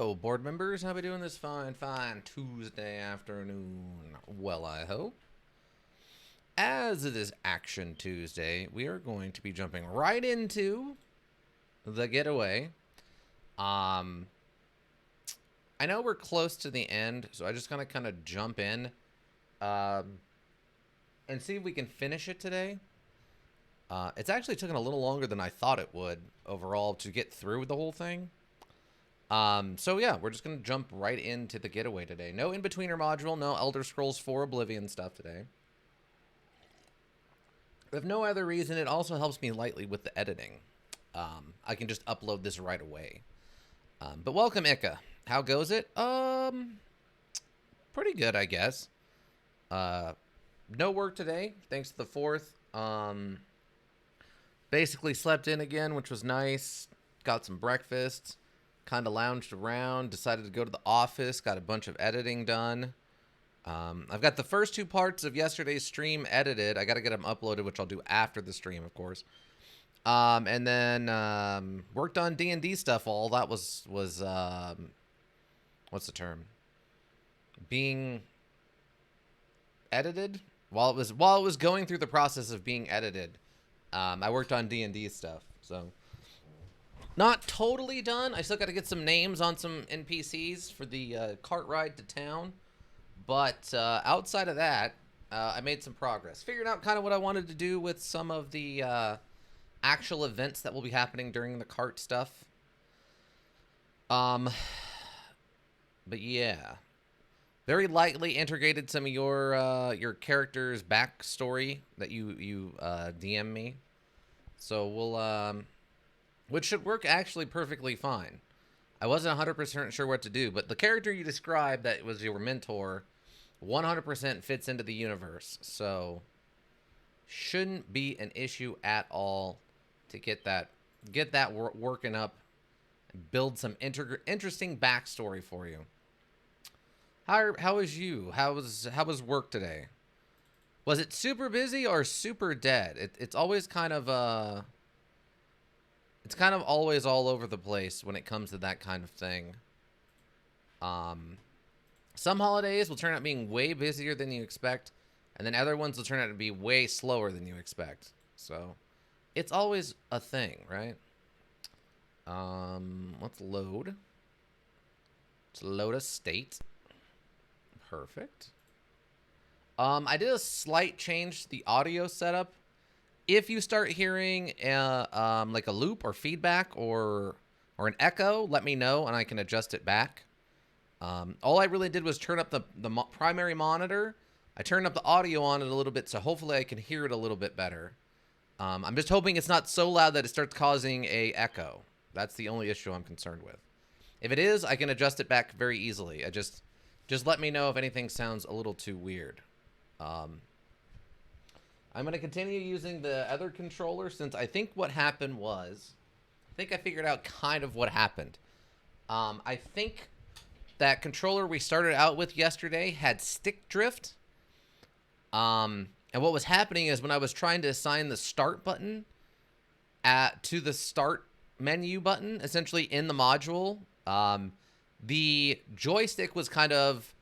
Hello, board members. How we doing this fine Tuesday afternoon? Well, I hope. As it is Action Tuesday, we are going to be jumping right into the getaway. I know we're close to the end, so I just gonna kind of jump in, and see if we can finish it today. It's actually taken a little longer than I thought it would overall to get through the whole thing. So yeah, we're just gonna jump right into the getaway today. No in-betweener module, no Elder Scrolls 4 Oblivion stuff today. If no other reason, it also helps me lightly with the editing. I can just upload this right away. But welcome, Ika. How goes it? Pretty good, I guess. No work today, thanks to the 4th. Basically slept in again, which was nice. Got some breakfast. Kind of lounged around, decided to go to the office, got a bunch of editing done. I've got the first 2 parts of yesterday's stream edited. I got to get them uploaded, which I'll do after the stream, of course. And then worked on D&D stuff. All that was what's the term? Being edited while it was going through the process of being edited. I worked on D&D stuff, so. Not totally done. I still got to get some names on some NPCs for the cart ride to town. But outside of that, I made some progress. Figured out kind of what I wanted to do with some of the actual events that will be happening during the cart stuff. But yeah. Very lightly integrated some of your character's backstory that you DM me. So we'll... which should work actually perfectly fine. I wasn't 100% sure what to do, but the character you described that was your mentor 100% fits into the universe. So shouldn't be an issue at all to get that working up and build some interesting backstory for you. How was you? How was work today? Was it super busy or super dead? It's always kind of it's kind of always all over the place when it comes to that kind of thing. Some holidays will turn out being way busier than you expect, and then other ones will turn out to be way slower than you expect. So, it's always a thing, right? Let's load. Let's load a state. Perfect. I did a slight change to the audio setup. If you start hearing like a loop or feedback or an echo, let me know and I can adjust it back. All I really did was turn up the primary monitor. I turned up the audio on it a little bit, so hopefully I can hear it a little bit better. I'm just hoping it's not so loud that it starts causing a echo. That's the only issue I'm concerned with. If it is, I can adjust it back very easily. Just let me know if anything sounds a little too weird. I'm going to continue using the other controller since I think what happened was... I think I figured out kind of what happened. I think that controller we started out with yesterday had stick drift. And what was happening is when I was trying to assign the start button to the start menu button, essentially in the module, the joystick was kind of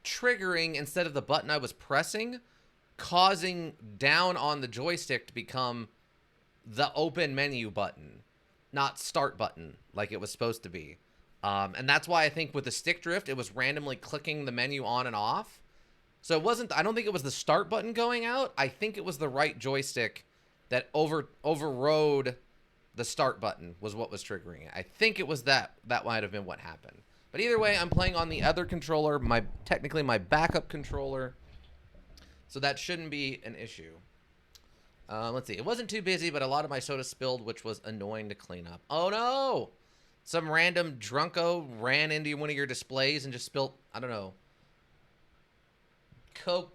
triggering instead of the button I was pressing, causing down on the joystick to become the open menu button, not start button like it was supposed to be. And that's why I think with the stick drift, it was randomly clicking the menu on and off. So it wasn't, I don't think it was the start button going out. I think it was the right joystick that overrode the start button was what was triggering it. I think it was that might have been what happened. But either way, I'm playing on the other controller, technically my backup controller. So that shouldn't be an issue. Let's see. It wasn't too busy, but a lot of my soda spilled, which was annoying to clean up. Oh, no! Some random drunko ran into one of your displays and just spilled, I don't know, Coke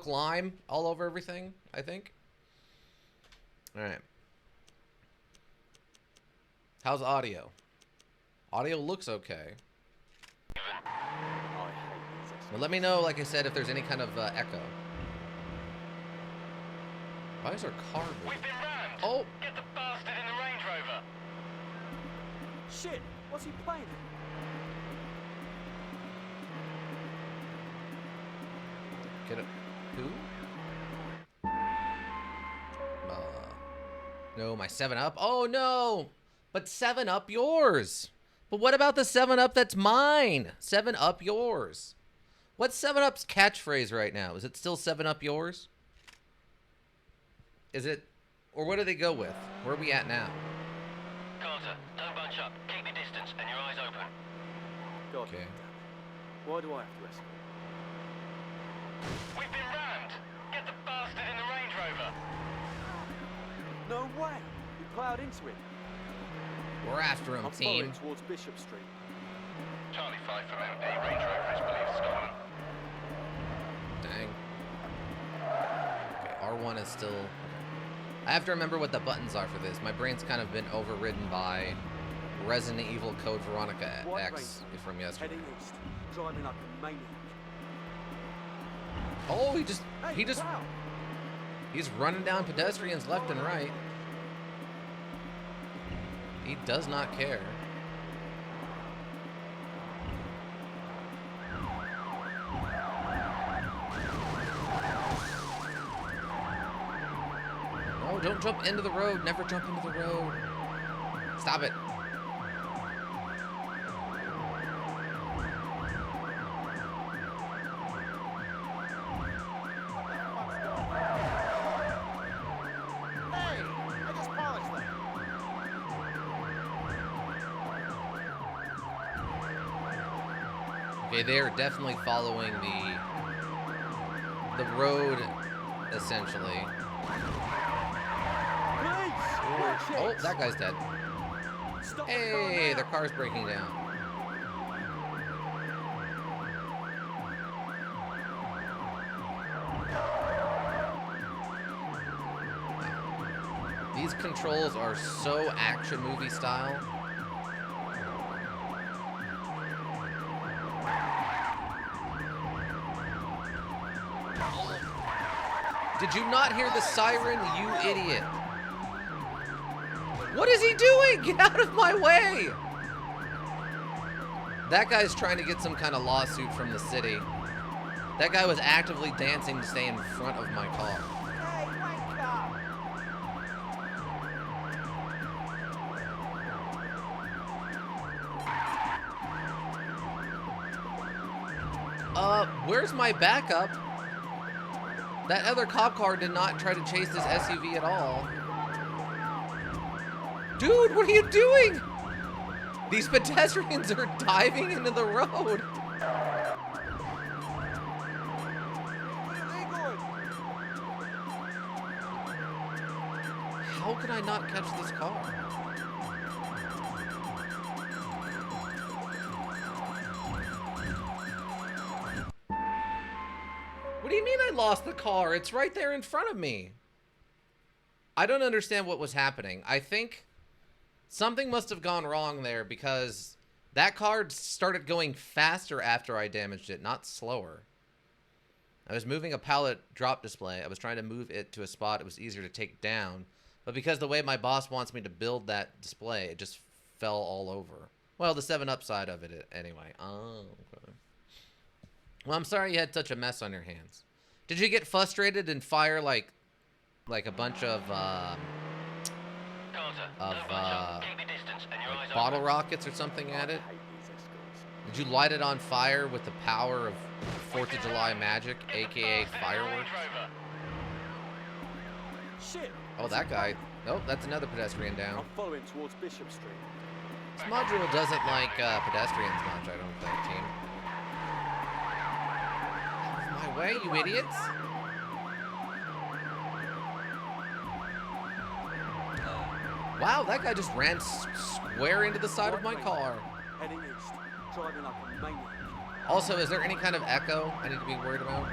lime all over everything, I think. All right. How's audio? Audio looks okay. Well, let me know, like I said, if there's any kind of echo. Why is our car moving? We've been rammed. Oh! Get the bastard in the Range Rover. Shit! What's he playing? Get it? Who? No, my 7-Up. Oh no! But 7-Up yours. But what about the 7-Up that's mine? 7-Up yours. What's 7-Up's catchphrase right now? Is it still 7-Up yours? Is it? Or what do they go with? Where are we at now? Carter, don't bunch up. Keep your distance and your eyes open. God Okay. damn it. Why do I have to escort? We've been rammed. Get the bastard in the Range Rover. No way! You plowed into it. We're after him, I'm team. following towards Bishop Street. Charlie 5 from MD. Range Rover is believed stolen. Dang. Okay, R1 is still... I have to remember what the buttons are for this. My brain's kind of been overridden by Resident Evil Code Veronica White X Racer, from yesterday. heading east, driving like a maniac. Oh, Hey, pal! he's running down pedestrians left and right. He does not care. No, don't jump into the road. Never jump into the road. Stop it. Okay, they are definitely following the road, essentially. Oh, that guy's dead. Stop Hey, their car's breaking down. These controls are so action movie style. Did you not hear the siren, you idiot? What is he doing? Get out of my way! That guy's trying to get some kind of lawsuit from the city. That guy was actively dancing to stay in front of my car. Where's my backup? That other cop car did not try to chase this SUV at all. Dude, what are you doing? These pedestrians are diving into the road. How can I not catch this car? What do you mean I lost the car? It's right there in front of me. I don't understand what was happening. I think something must have gone wrong there because that car started going faster after I damaged it, not slower. I was moving a pallet drop display. I was trying to move it to a spot it was easier to take down. But because the way my boss wants me to build that display, it just fell all over. Well, the 7-Up side of it anyway. Oh, okay. Well, I'm sorry you had such a mess on your hands. Did you get frustrated and fire like a bunch of bottle rockets or something at it? Did you light it on fire with the power of 4th of July magic, aka fireworks? Shit! Oh, that guy. Nope, that's another pedestrian down. I'm following towards Bishop Street. This module doesn't like pedestrians much, I don't think, team. Out of my way, you idiots! Wow, that guy just ran square into the side of my car. Heading east, driving like a maniac. Also, is there any kind of echo I need to be worried about?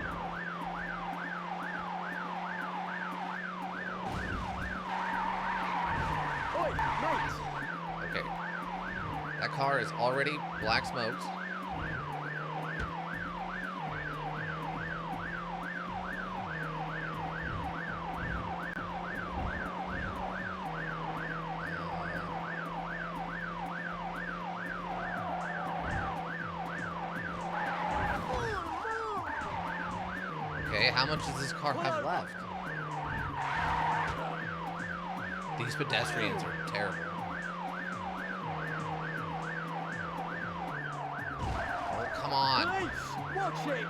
Oi, mate! Okay. That car is already black smoked. Okay, how much does this car have left? These pedestrians are terrible. Oh, come on. Police! Watch it!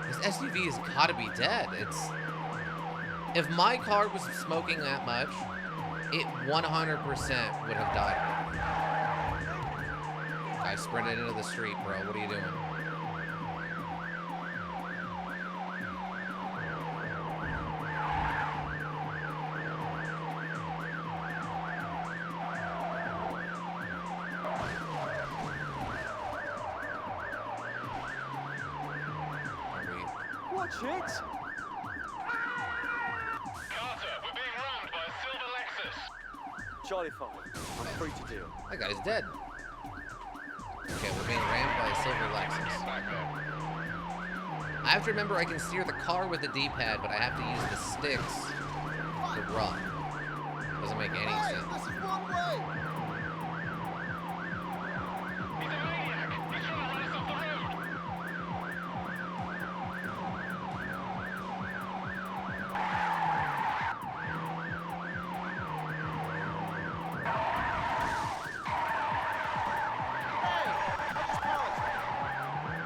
This SUV has got to be dead. If my car was smoking that much, it 100% would have died. I sprinted into the street, bro. What are you doing? Watch it! Carter, we're being rammed by a silver Lexus. Charlie 5, I'm free to deal. That guy's dead. Okay, we're being rammed by a silver Lexus. Back there. I have to remember I can steer the car with the D-pad, but I have to use the sticks to run. Doesn't make any sense. He's a maniac. He's trying to run us off the road.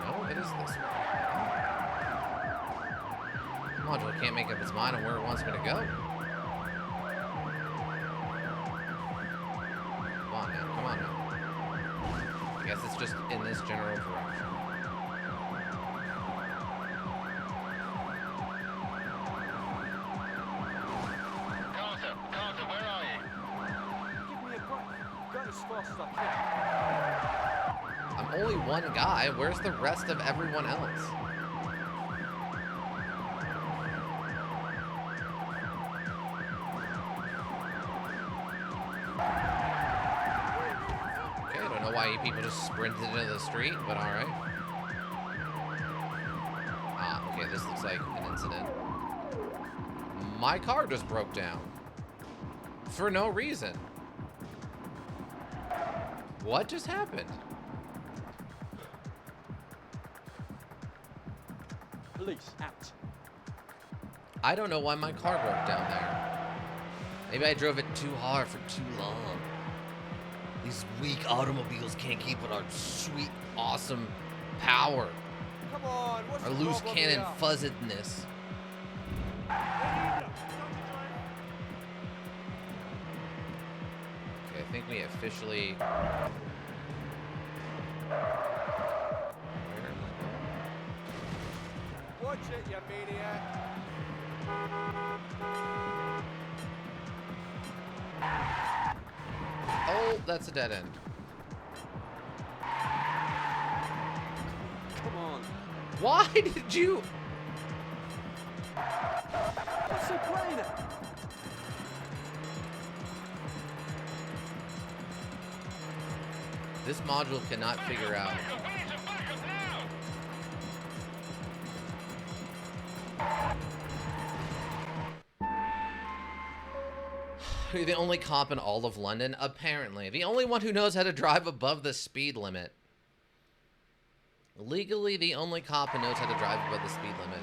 No, it is this one. The module can't make up its mind on where it wants me to go. Come on now, come on now. I guess it's just in this general direction. Carter, where are you? Give me a break. Go as fast as I I'm only one guy. Where's the rest of everyone else? Okay, I don't know why you people just sprinted into the street, but alright. Ah, okay, this looks like an incident. My car just broke down. For no reason. What just happened? can. Police, out. I don't know why my car broke down there. Maybe I drove it too hard for too long. These weak automobiles can't keep with our sweet, awesome power. Come on, what's Our the loose problem cannon here? fuzzedness. Okay, I think we officially... Where am I Watch it, you maniac. going? Oh, that's a dead end. Come on. Why did you... What's the plane? This module cannot figure out... We need to back up now. You're the only cop in all of London? Apparently. The only one who knows how to drive above the speed limit. Legally, the only cop who knows how to drive above the speed limit.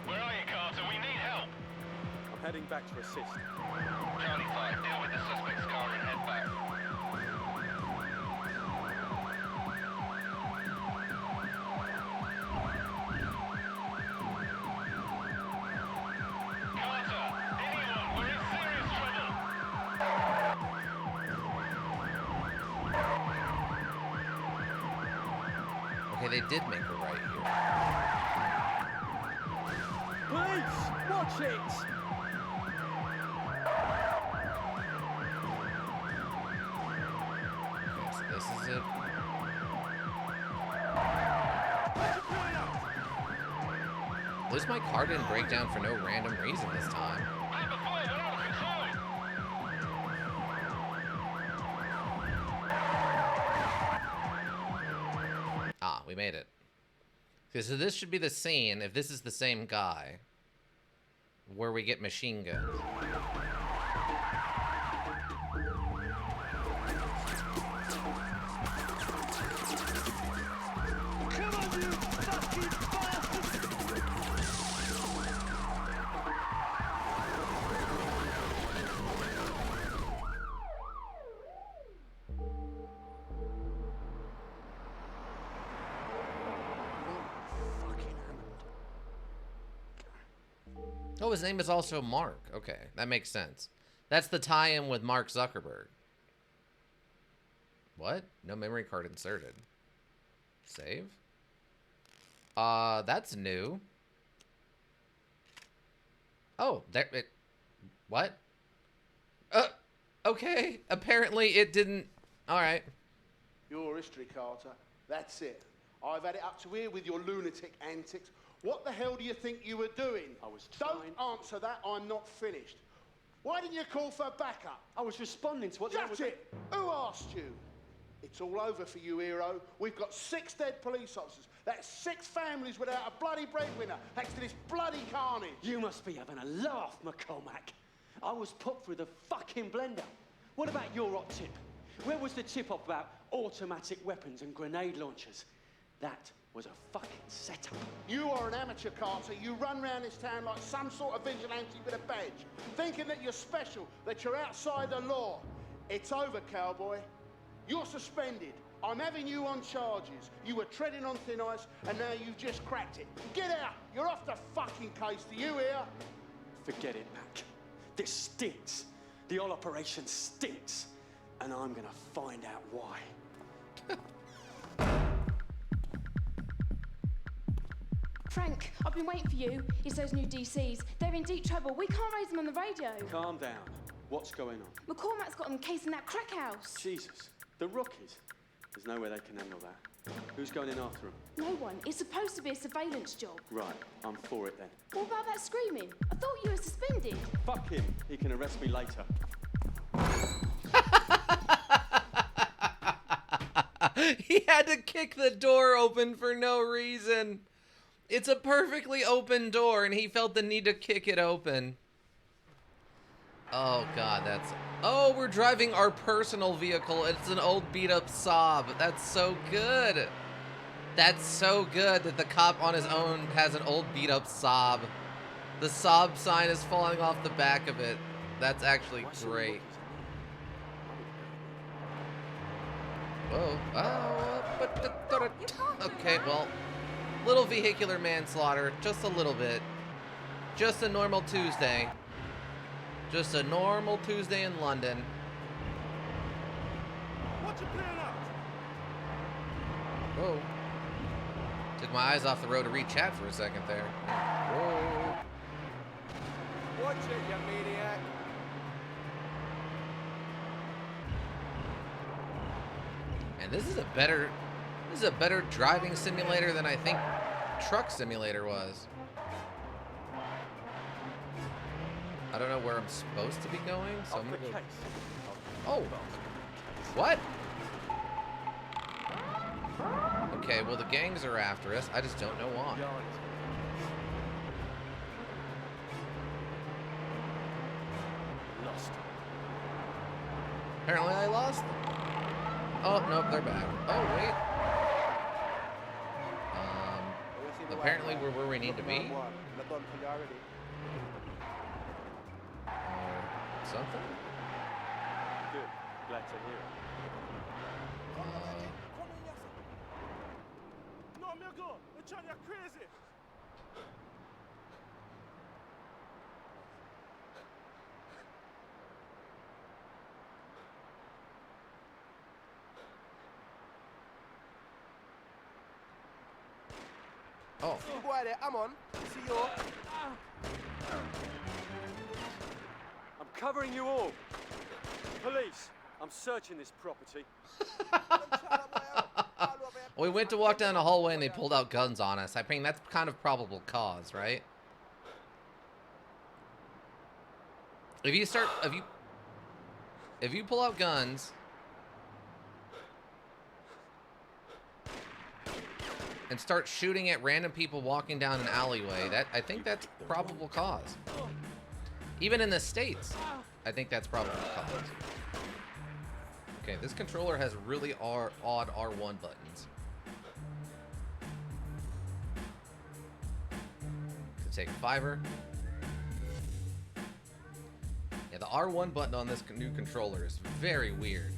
Where are you, Carter? We need help. I'm heading back to assist. Charlie 5, deal with the suspect's car and head back. Carter, anyone, we're in serious trouble. Okay, they did make a right here. Police, watch it. Okay, so this is it. At least my car didn't break down for no random reason this time. Paper fire, we're out of control. Ah, we made it. Okay, so this should be the scene, if this is the same guy, where we get machine guns. Come on, you fucking Oh, his name is also Mark. Okay, that makes sense. That's the tie-in with Mark Zuckerberg. What? No memory card inserted. Save? That's new. Oh, what? Okay. Apparently it didn't. Alright. Your history, Carter. That's it. I've had it up to here with your lunatic antics. What the hell do you think you were doing? I was trying... Don't answer that, I'm not finished. Why didn't you call for backup? I was responding to what... That's it! Who asked you? It's all over for you, hero. We've got 6 dead police officers. That's 6 families without a bloody breadwinner, thanks to this bloody carnage. You must be having a laugh, McCormack. I was put through the fucking blender. What about your hot tip? Where was the tip-off about automatic weapons and grenade launchers? That was a fucking setup. You are an amateur, Carter. You run around this town like some sort of vigilante with a badge, thinking that you're special, that you're outside the law. It's over, cowboy. You're suspended. I'm having you on charges. You were treading on thin ice, and now you've just cracked it. Get out! You're off the fucking case. Do you hear? Forget it, Mac. This stinks. The whole operation stinks. And I'm gonna find out why. Frank, I've been waiting for you. It's those new DCs. They're in deep trouble. We can't raise them on the radio. Calm down. What's going on? McCormack's got them cased in that crack house. Jesus. The rookies. There's no way they can handle that. Who's going in after them? No one. It's supposed to be a surveillance job. Right. I'm for it then. What about that screaming? I thought you were suspended. Fuck him. He can arrest me later. He had to kick the door open for no reason. It's a perfectly open door, and he felt the need to kick it open. Oh, God, that's... Oh, we're driving our personal vehicle. It's an old beat-up Saab. That's so good. That's so good that the cop on his own has an old beat-up Saab. The Saab sign is falling off the back of it. That's actually great. Whoa. Okay, well, little vehicular manslaughter, just a little bit. Just a normal Tuesday. Just a normal Tuesday in London. What you playing out? Whoa. Took my eyes off the road to read chat for a second there. Whoa. Watch it, you maniac. And this is a better driving simulator than I think Truck Simulator was. I don't know where I'm supposed to be going, so I'm gonna go. Oh, what? Okay, well the gangs are after us. I just don't know why. Lost. Apparently I lost them. Oh, nope, they're back. Oh, wait. Apparently we're where we need to be. Something? Good. Glad to hear it. No, amigo, they're trying to crazy. Oh. Boy there, I'm on. See you. I'm covering you all. Police, I'm searching this property. We went to walk down a hallway and they pulled out guns on us. I mean, that's kind of probable cause, right? If you pull out guns and start shooting at random people walking down an alleyway, I think that's probable cause. Even in the States, I think that's probable cause. Okay, this controller has really odd R1 buttons. Could take a fiver. Yeah, the R1 button on this new controller is very weird.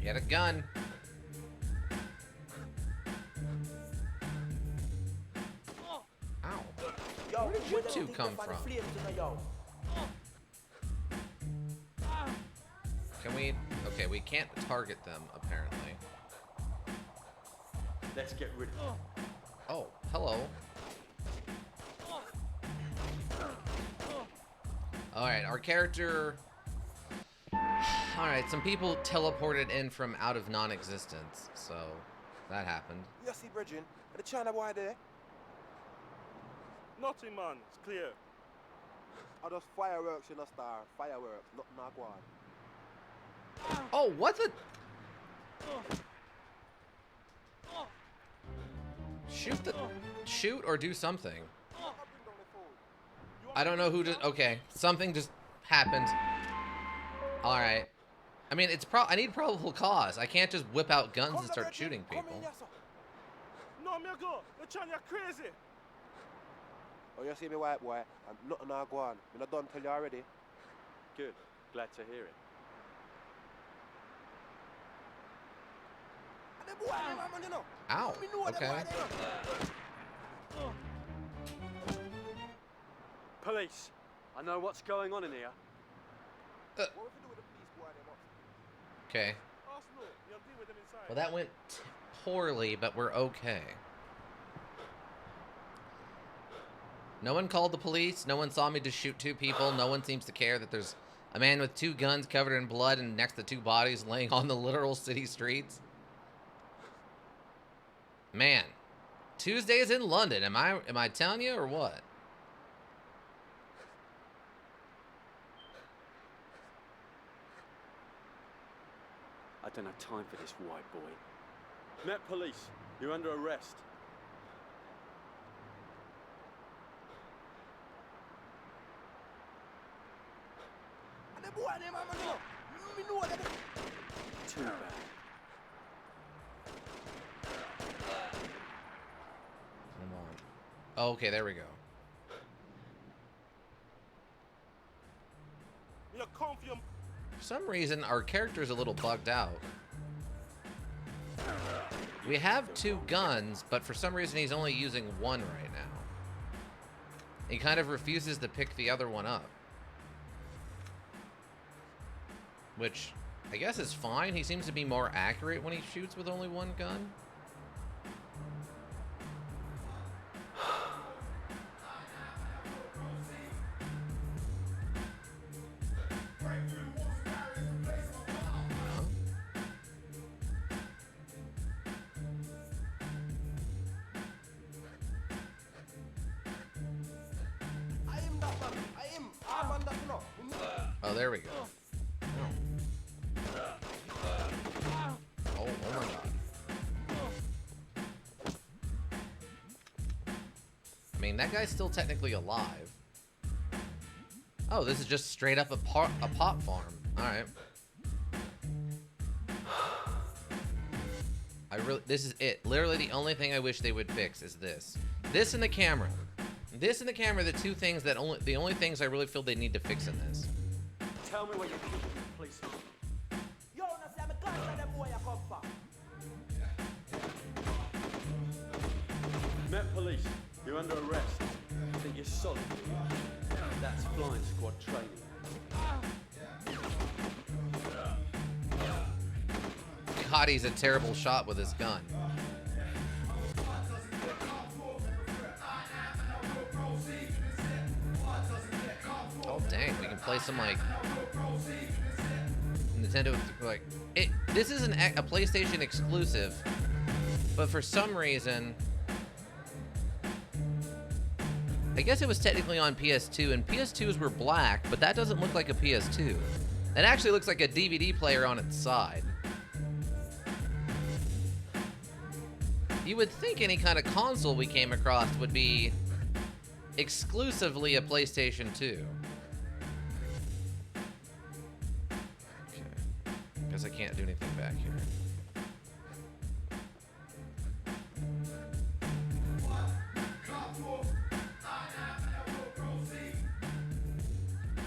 Get a gun. Ow. Yo, Where did you two come from? Can we... Okay, we can't target them, apparently. Let's get rid of them. Oh, hello. Alright, our character... Alright, some people teleported in from out of non-existence, so that happened. You see, Bridging, the China boy there? Nothing, man. It's clear. Are those fireworks in a star? Fireworks, nothing I go on. Oh, what the... Shoot the... Shoot or do something. I don't know who just... Okay, something just happened. Alright. I mean, it's I need probable cause. I can't just whip out guns and start shooting people. No, me go. The China crazy. Oh, you see me, white boy? I'm nothing I go on. I'm not done tell you already. Good. Glad to hear it. Ow. Okay. Police. I know what's going on in here. Okay. Arsenal, you'll deal with them inside. Well, that went poorly, but we're okay. No one called the police. No one saw me just shoot two people. No one seems to care that there's a man with two guns covered in blood and next to two bodies laying on the literal city streets. Man, Tuesdays in London. Am I telling you or what? I don't have time for this, white boy. Met police. You're under arrest. Too bad. Come on. Oh, okay, there we go. You're confused. For some reason, our character's a little bugged out. We have two guns, but for some reason he's only using one right now. He kind of refuses to pick the other one up. Which, I guess is fine. He seems to be more accurate when he shoots with only one gun. Oh, there we go. Oh my god. I mean, that guy's still technically alive. Oh, this is just straight up a pot farm. Alright. This is it. Literally the only thing I wish they would fix is this. This and the camera. This and the camera are the two things that the only things I really feel they need to fix in this. Tell me where you're keeping the police. Yo, now see, I'm a glad that them boy you come from. Met police. You're under arrest. I think you're solid. That's flying squad training. God, he's a terrible shot with his gun. Oh dang, we can play some like Nintendo like it. This is a PlayStation exclusive, but for some reason, I guess it was technically on PS2, and PS2s were black, but that doesn't look like a PS2. That actually looks like a DVD player on its side. You would think any kind of console we came across would be exclusively a PlayStation 2. Okay. Guess I can't do anything back here.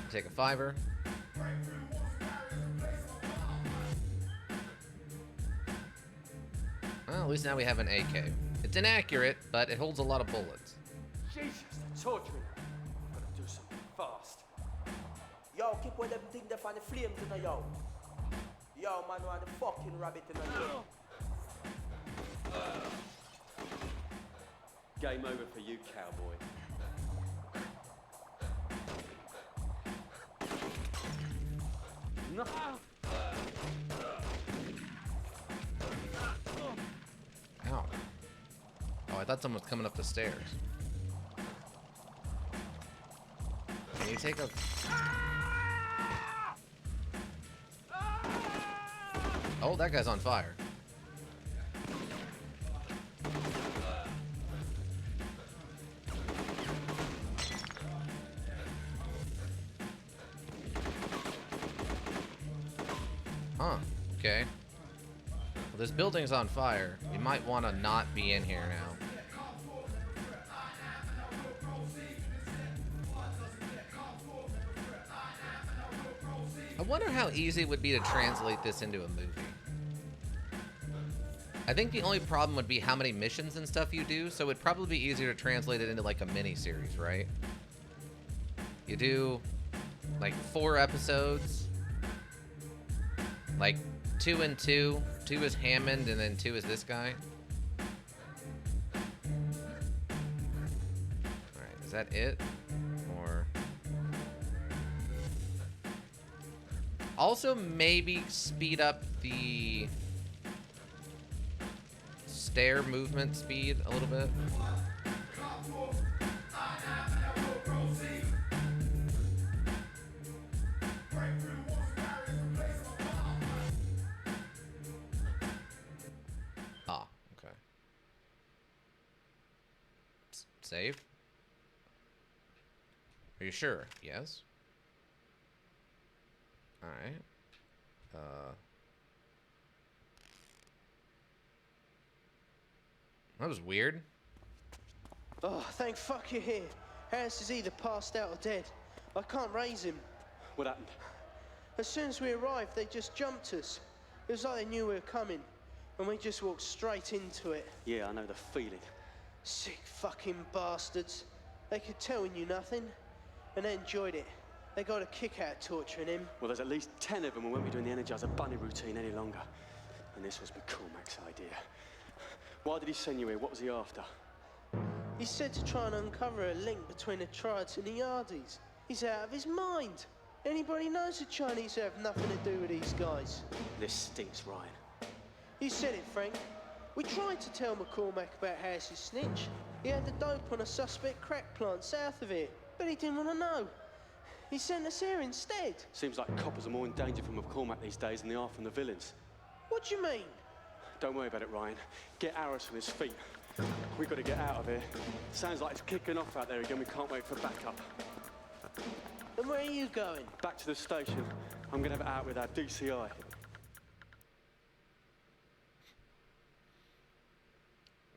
Take a $5. At least now we have an AK. It's inaccurate, but it holds a lot of bullets. Jesus, they're torturing her. Gotta do something fast. Yo, keep with them thing there for the flames, you know, yo. Yo, man, want the fucking rabbit, you know, yo. Game over for you, cowboy. No. Ow. Oh, I thought someone was coming up the stairs. Can you take a... Oh, that guy's on fire. Huh, okay. Well, this building's on fire. You might want to not be in here now. I wonder how easy it would be to translate this into a movie. I think the only problem would be how many missions and stuff you do, so it'd probably be easier to translate it into like a mini-series, right? You do like 4 episodes, like 2 and 2. 2 is Hammond and then 2 is this guy. Alright, is that it? Or... Also, maybe speed up the stair movement speed a little bit. Ah, okay. Save? Are you sure? Yes? Alright. That was weird. Oh, thank fuck you're here. Harris is either passed out or dead. I can't raise him. What happened? As soon as we arrived, they just jumped us. It was like they knew we were coming, and we just walked straight into it. Yeah, I know the feeling. Sick fucking bastards. They could tell we knew nothing, and they enjoyed it. They got a kick out of torturing him. Well, there's at least 10 of them who won't be doing the Energizer Bunny routine any longer. And this was McCormack's idea. Why did he send you here? What was he after? He said to try and uncover a link between the Triads and the Yardies. He's out of his mind. Anybody knows the Chinese have nothing to do with these guys. This stinks, Ryan. You said it, Frank. We tried to tell McCormack about Harris's snitch. He had the dope on a suspect crack plant south of here, but he didn't want to know. He sent us here instead. Seems like coppers are more in danger from McCormack these days than they are from the villains. What do you mean? Don't worry about it, Ryan. Get Harris from his feet. We've got to get out of here. Sounds like it's kicking off out there again. We can't wait for backup. And where are you going? Back to the station. I'm going to have it out with our DCI.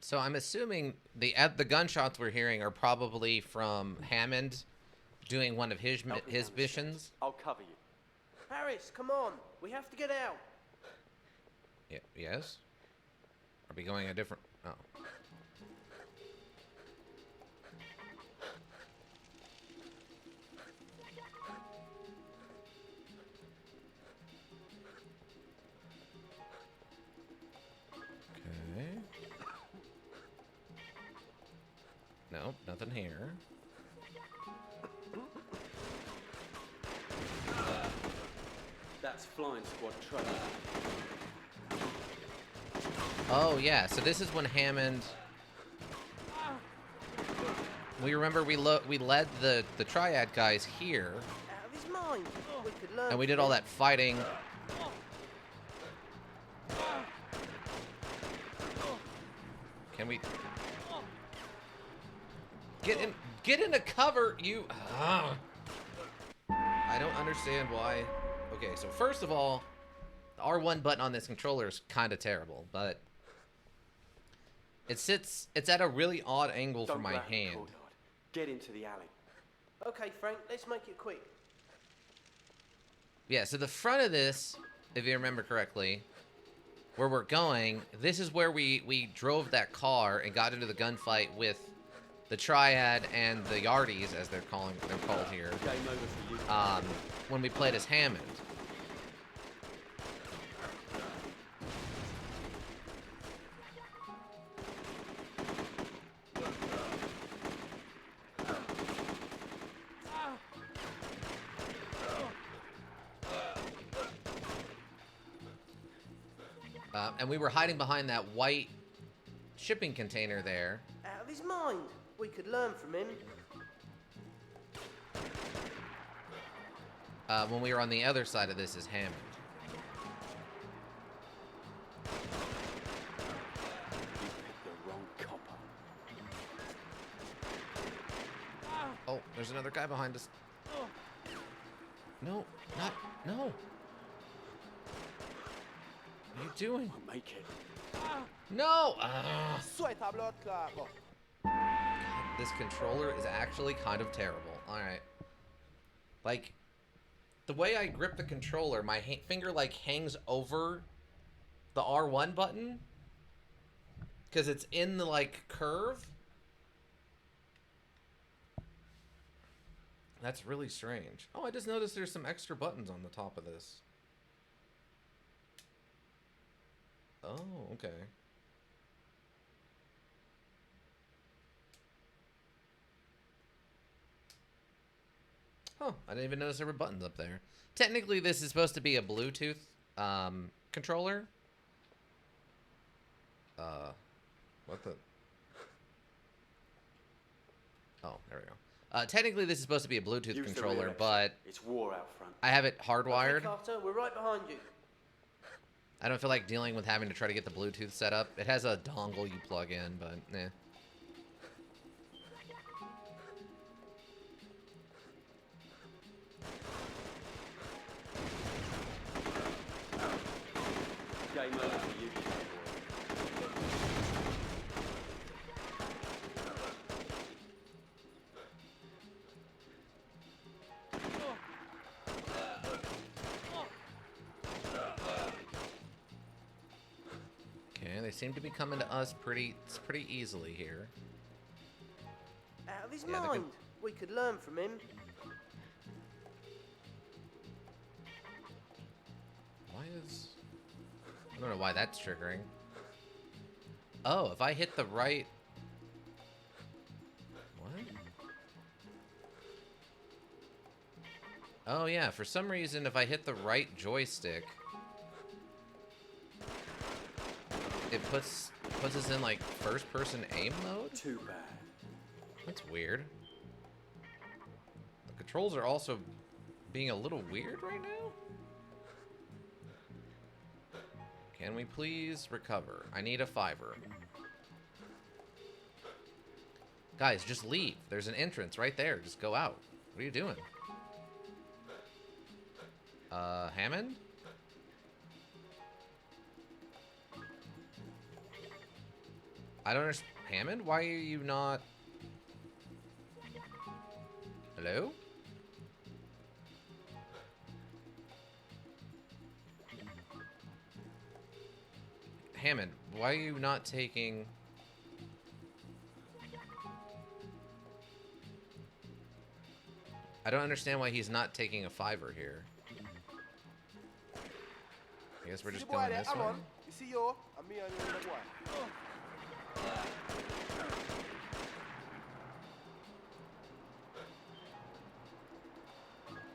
So I'm assuming the gunshots we're hearing are probably from Hammond doing one of his missions. I'll cover you. Harris, come on. We have to get out. Yeah, yes? Are we going a different... Oh. Okay. Nope, nothing here. That's Flying Squad truck. Oh, yeah, so this is when Hammond... We remember we led the Triad guys here. Out of his mind. We could learn. And we did all that fighting. Can we... Get into cover, you... I don't understand why... Okay, so first of all, the R1 button on this controller is kind of terrible, but... It's at a really odd angle for my hand. Get into the alley. Okay, Frank, let's make it quick. Yeah, so the front of this, if you remember correctly, where we're going, this is where we drove that car and got into the gunfight with the Triad and the Yardies, as they're called here. Game over for you. When we played as Hammond. And we were hiding behind that white shipping container there. Out of his mind. We could learn from him. When we were on the other side of this is Hammond. The wrong copper. Oh, there's another guy behind us. No, no. What are you doing? I'll make it. No! Sweat a blood clot. Oh. This controller is actually kind of terrible. Alright. Like, the way I grip the controller, my finger, like, hangs over the R1 button. Because it's in the, like, curve. That's really strange. Oh, I just noticed there's some extra buttons on the top of this. Oh, okay. Oh, I didn't even notice there were buttons up there. Technically, this is supposed to be a Bluetooth controller. What the? Oh, there we go. Technically, this is supposed to be a Bluetooth Use the controller, rear but it's war out front. I have it hardwired. Okay, Carter, we're right behind you. I don't feel like dealing with having to try to get the Bluetooth set up. It has a dongle you plug in, but nah. Game over for you. Okay, they seem to be coming to us pretty easily here. Out of his Yeah, they're mind. good. We could learn from him. Why is... I don't know why that's triggering. Oh, if I hit the right... What? Oh yeah, for some reason if I hit the right joystick, it puts us in like first person aim mode? Too bad. That's weird. The controls are also being a little weird right now. Can we please recover? I need a $5. Guys, just leave. There's an entrance right there. Just go out. What are you doing? Hammond? I don't understand. Hammond? Why are you not... Hello? Hammond, why are you not taking... I don't understand why he's not taking a $5 here. I guess we're See just the boy going there, this come way. on. You see you and me and you and the boy.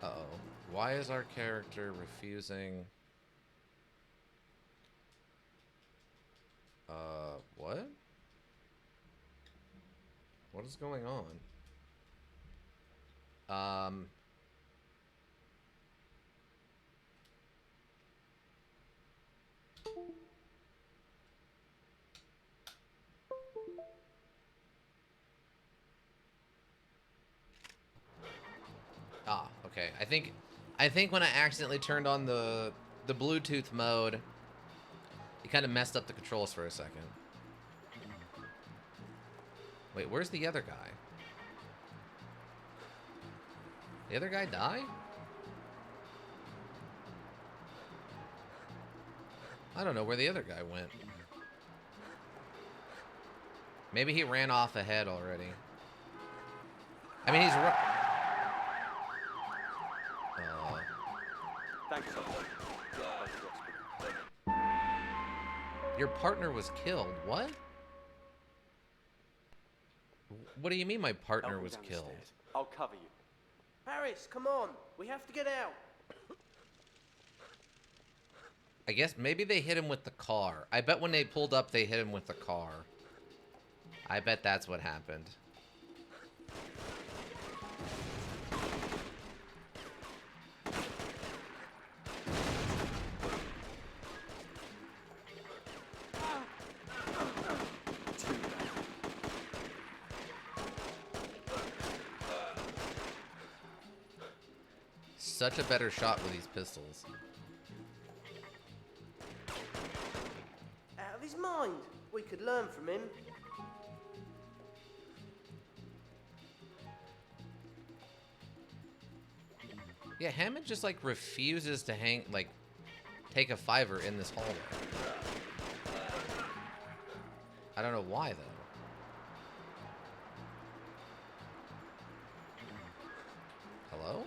Uh-oh. Why is our character refusing... what? What is going on? Ah, okay. I think when I accidentally turned on the Bluetooth mode, it kind of messed up the controls for a second. Wait, where's the other guy? The other guy die? I don't know where the other guy went. Maybe he ran off ahead already. I mean, he's Thanks. your partner was killed. What? What do you mean my partner Help me was down the killed? stairs. I'll cover you. Harris, come on. We have to get out. I guess maybe they hit him with the car. I bet when they pulled up, they hit him with the car. I bet that's what happened. Such a better shot with these pistols. Out of his mind. We could learn from him. Yeah, Hammond just like refuses to take a fiver in this hallway. I don't know why though. Hello?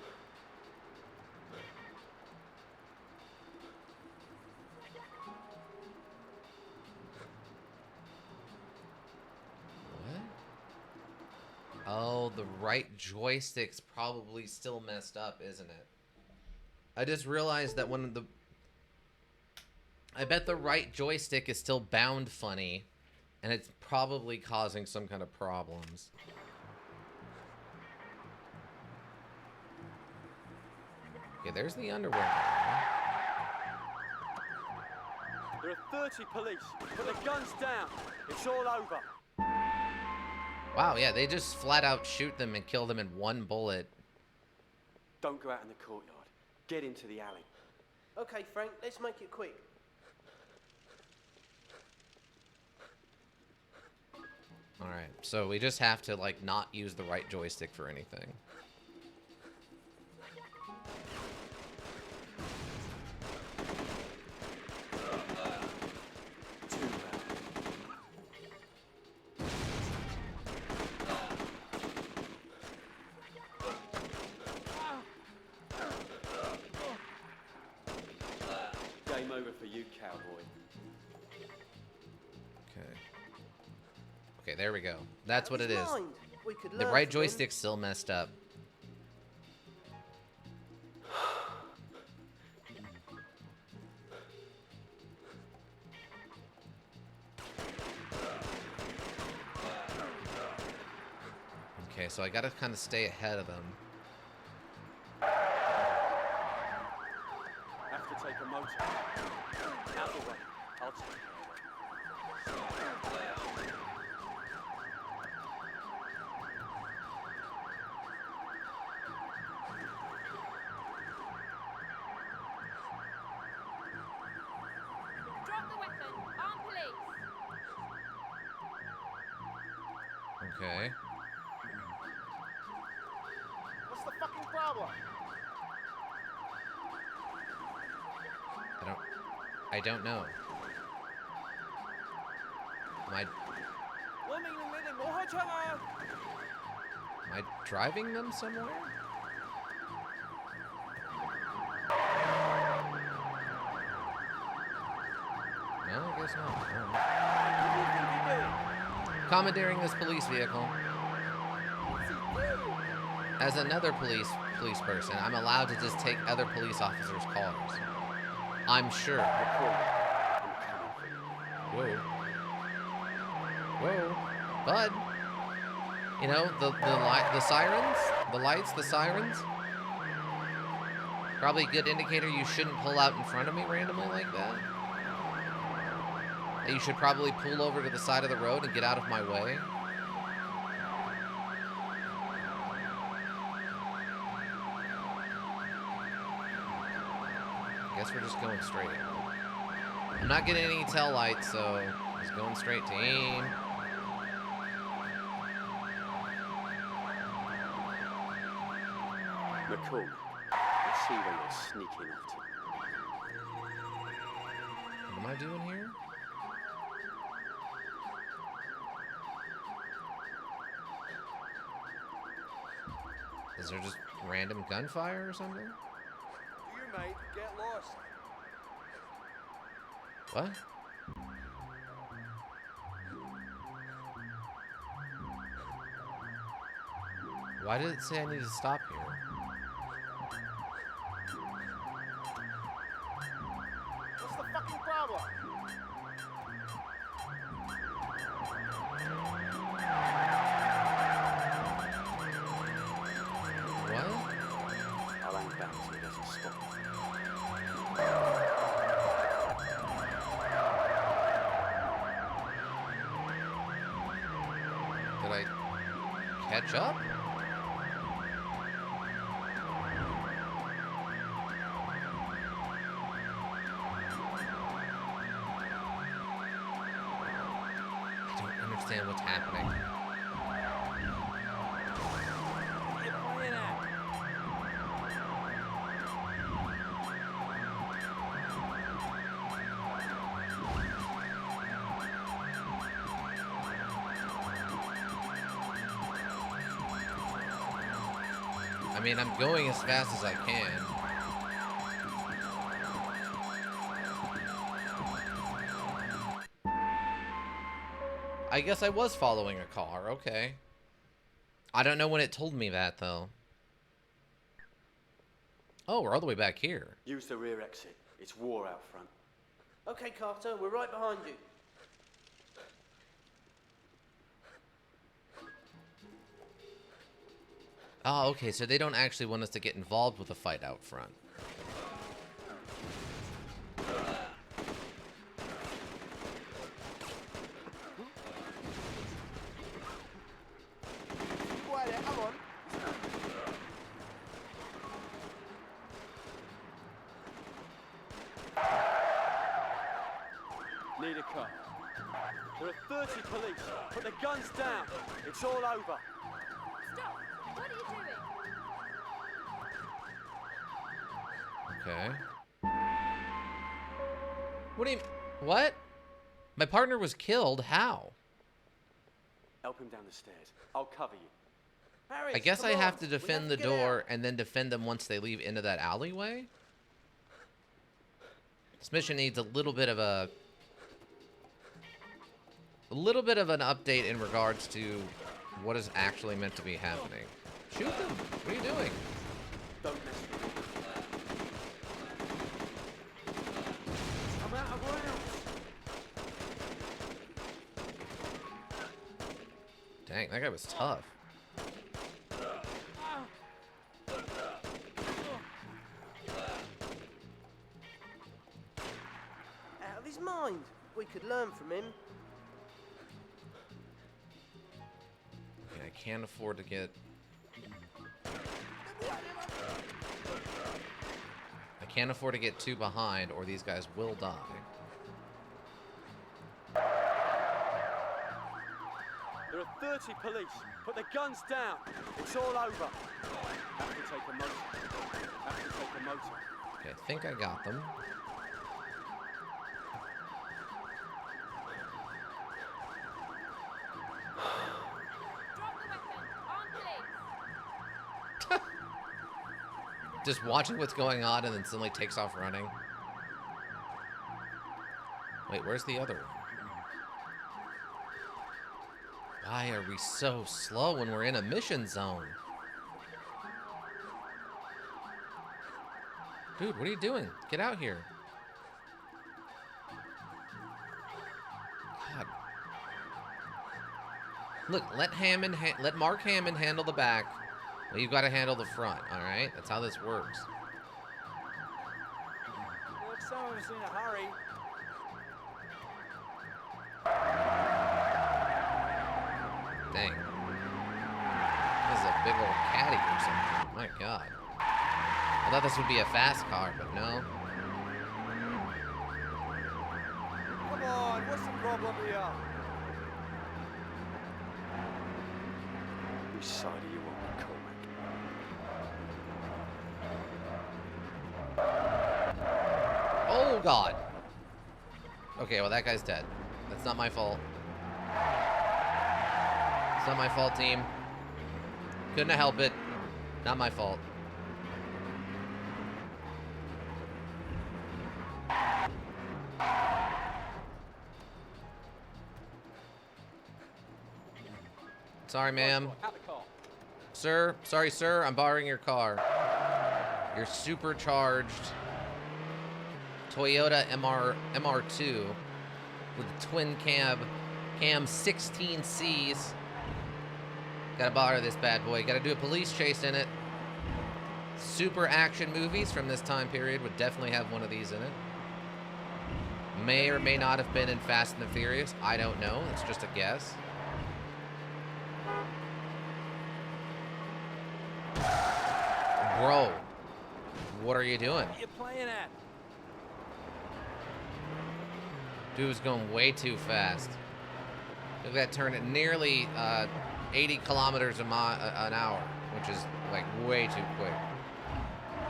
What? Oh, the right joystick's probably still messed up, isn't it? I just realized that I bet the right joystick is still bound funny, and it's probably causing some kind of problems. Okay, there's the underwear guy. There are 30 police. Put the guns down. It's all over. Wow, yeah, they just flat out shoot them and kill them in one bullet. Don't go out in the courtyard. Get into the alley. Okay, Frank, let's make it quick. Alright, so we just have to, like, not use the right joystick for anything. Game over for you, cowboy. Okay. Okay, there we go. That's what it is. We could The learn right from him. joystick's still messed up. Okay, so I gotta kind of stay ahead of them. Have to take a motor. Out the way. I'll take it. Drop the weapon. Armed police. Okay. What's the fucking problem? I don't know. Am I driving them somewhere? No, I guess not. Commandeering this police vehicle. As another police person, I'm allowed to just take other police officers' cars. I'm sure. Whoa. Whoa. Bud. You know, the sirens? The lights, the sirens? Probably a good indicator you shouldn't pull out in front of me randomly like that. That you should probably pull over to the side of the road and get out of my way. I guess we're just going straight. I'm not getting any tail lights, so just going straight to aim. McCall, let's see where you're sneaking off to. What am I doing here? Is there just random gunfire or something? You, mate, get lost. What? Why did it say I need to stop here? What's the fucking problem? What? I'll hang back so he doesn't stop. Did I catch up? I don't understand what's happening. I mean, I'm going as fast as I can. I guess I was following a car, okay. I don't know when it told me that, though. Oh, we're all the way back here. Use the rear exit. It's war out front. Okay, Carter, we're right behind you. Oh, okay, so they don't actually want us to get involved with a fight out front. Quiet, come on. Need a car. There are 30 police. Put the guns down. It's all over. Stop! What are you doing? Okay. What do you... What? My partner was killed. How? Help him down the stairs. I'll cover you. Harris, I guess come I on. have to We defend the get door out. and then defend them once they leave into that alleyway? This mission needs a little bit of a... A little bit of an update in regards to what is actually meant to be happening. Shoot them! What are you doing? Don't mess with me. I'm out of rounds. Dang, that guy was tough. Out of his mind. We could learn from him. Okay, I can't afford to get... I can't afford to get too behind or these guys will die. There are 30 police. Put the guns down. It's all over. Have to take a motor. Have to take a motor. Okay, I think I got them. Drop the weapon. On, please. Just watching what's going on and then suddenly takes off running. Wait, where's the other one? Why are we so slow when we're in a mission zone? Dude, what are you doing? Get out here. God. Look, let Mark Hammond handle the back. Well, you've got to handle the front, all right? That's how this works. Look, some of us in a hurry. Dang. This is a big old caddy or something. My God. I thought this would be a fast car, but no. Come on, what's the problem here? Which side are you on, McCormack? Oh, God. Okay, well, that guy's dead. That's not my fault. It's not my fault, team. Couldn't help it. Not my fault. Sorry, ma'am. Sir, sorry, sir. I'm borrowing your car. Your supercharged Toyota MR2 with a twin cam 16Cs. Gotta borrow this bad boy. Gotta do a police chase in it. Super action movies from this time period would definitely have one of these in it. May or may not have been in Fast and the Furious. I don't know. It's just a guess. Bro, what are you doing? What are you playing at? Dude's going way too fast. Look at that turn at nearly 80 kilometers an hour, which is like way too quick.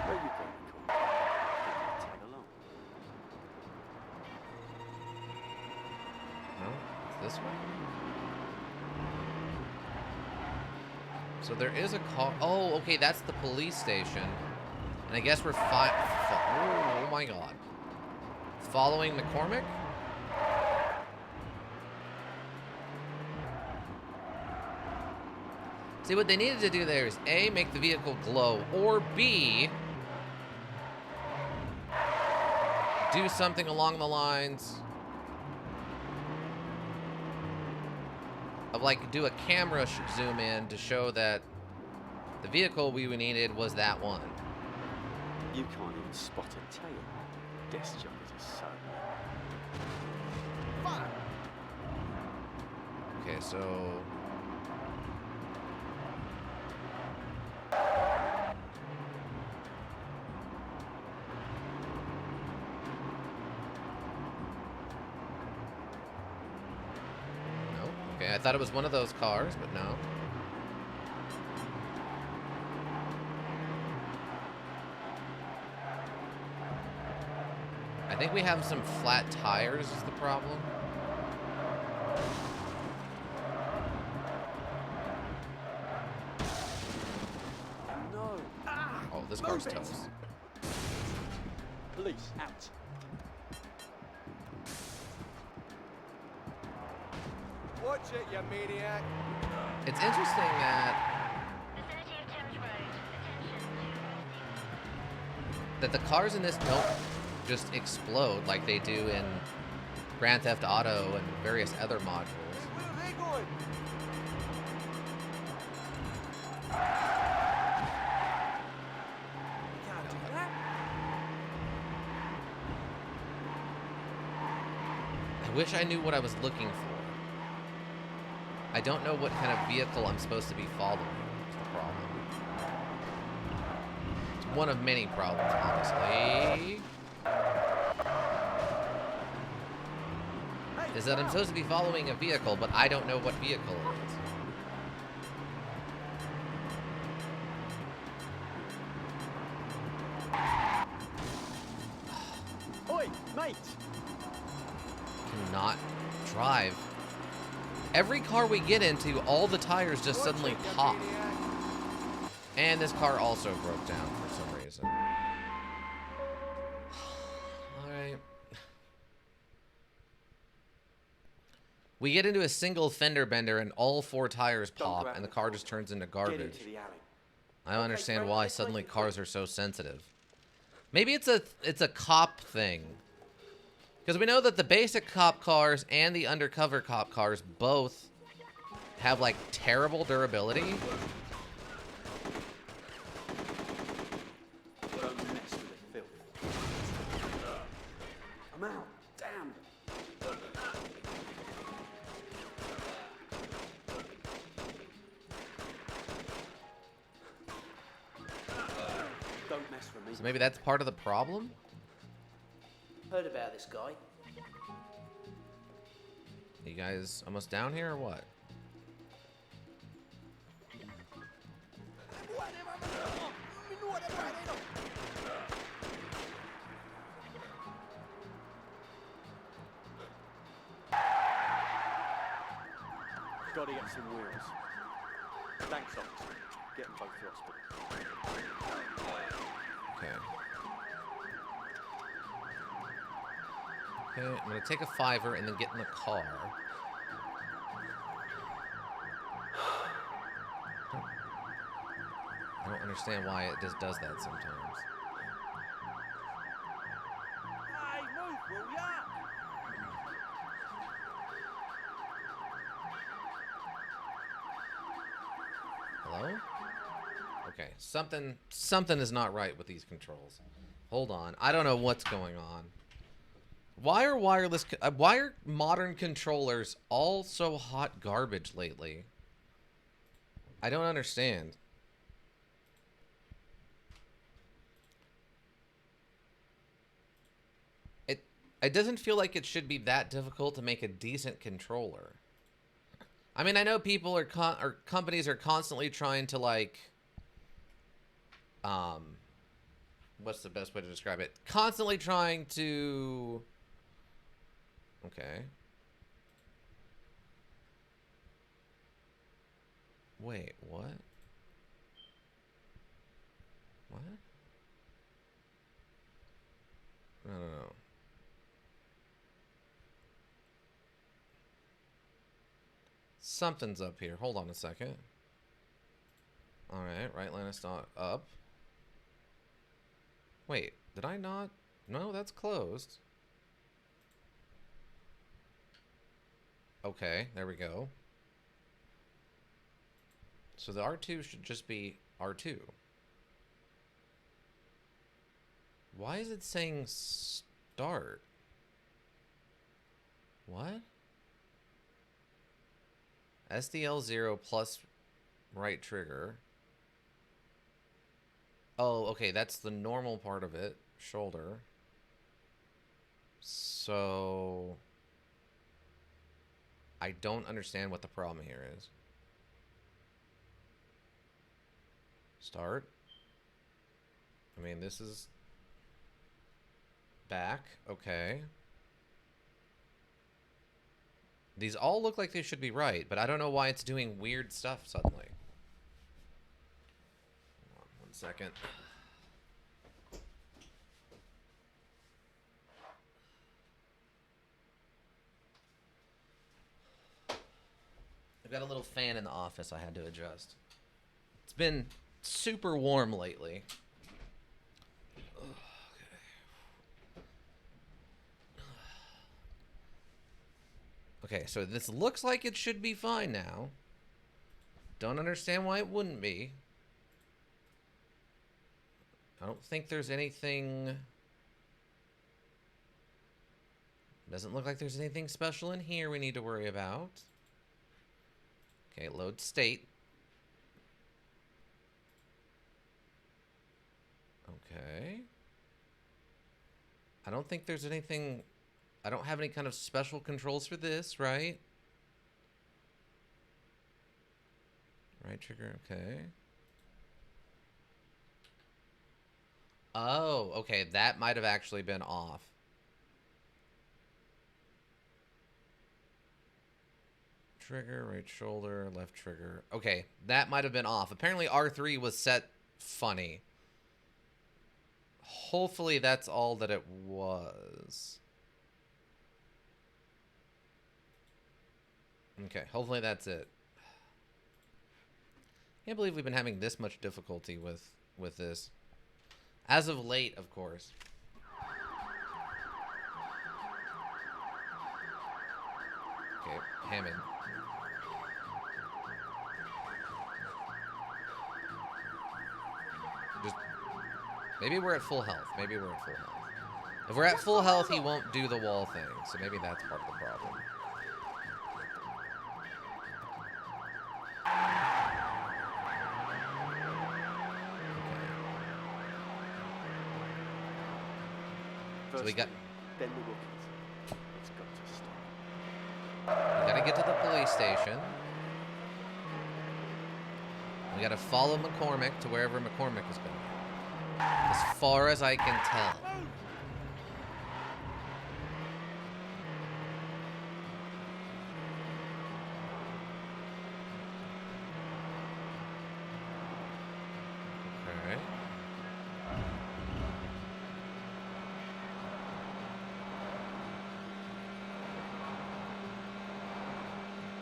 Where you going, McCormack? Tag along. No, it's this way. So there is a car. Oh, okay, that's the police station. And I guess we're oh my god. Following McCormack? See, what they needed to do there is A, make the vehicle glow, or B, do something along the lines of like do a camera zoom in to show that the vehicle we needed was that one. You can't even spot a tail. Desk jockeys are so mad. Okay, so okay, I thought it was one of those cars, but no. I think we have some flat tires is the problem. No. Ah, Oh, this car's move it. toast. Police, out. Watch it, you maniac. It's interesting that Vicinity of Thames Road. Attention. the cars in this don't just explode like they do in Grand Theft Auto and various other modules. Where are they going? You can't do that. I wish I knew what I was looking for. I don't know what kind of vehicle I'm supposed to be following. Is the problem. It's one of many problems, honestly. Is that I'm supposed to be following a vehicle, but I don't know what vehicle it is. Oi, mate. Cannot drive. Every car we get into, all the tires just suddenly Watch it, you pop. maniac. And this car also broke down for some reason. Alright. We get into a single fender bender and all four tires Don't pop grab and the the car corner. just turns into Get garbage. into the alley. I don't understand Frank, why let's suddenly make it cars are so sensitive. Maybe it's a cop thing. Because we know that the basic cop cars and the undercover cop cars both have like terrible durability. Don't mess with the filth. I'm out. Damn. Don't mess with me. So maybe that's part of the problem? Heard about this guy. You guys almost down here or what? got to get some wheels. Thanks, officer. Get them both to hospital. Okay. Okay, I'm gonna take a $5 and then get in the car. I don't understand why it just does that sometimes. Hey, move, will ya? Hello? Okay, something is not right with these controls. Hold on, I don't know what's going on. Why are modern controllers all so hot garbage lately? I don't understand. It doesn't feel like it should be that difficult to make a decent controller. I mean, I know people or companies are constantly trying to like, what's the best way to describe it? Constantly trying to, okay. Wait, what? What? No. Something's up here. Hold on a second. Alright, right line is not up. Wait, did I not? No, that's closed. Okay, there we go. So the R2 should just be R2. Why is it saying start? What? SDL0 plus right trigger. Oh, okay, that's the normal part of it. Shoulder. So I don't understand what the problem here is. Start. I mean, this is back. Okay. These all look like they should be right, but I don't know why it's doing weird stuff suddenly. Hold on 1 second. I've got a little fan in the office I had to adjust. It's been super warm lately. Okay, so this looks like it should be fine now. Don't understand why it wouldn't be. I don't think there's anything... Doesn't look like there's anything special in here we need to worry about. Okay, load state. Okay. I don't think there's anything... I don't have any kind of special controls for this, right? Right trigger, okay. Oh, okay, that might have actually been off. Trigger, right shoulder, left trigger. Okay, that might have been off. Apparently R3 was set funny. Hopefully that's all that it was. Okay, hopefully that's it. Can't believe we've been having this much difficulty with this. As of late, of course. Okay, Hammond. Just maybe we're at full health. Maybe we're at full health. If we're at full health, he won't do the wall thing. So maybe that's part of the problem. So we got... Then the rookies. It's got to stop. We gotta get to the police station. We gotta follow McCormick to wherever McCormick is going. As far as I can tell.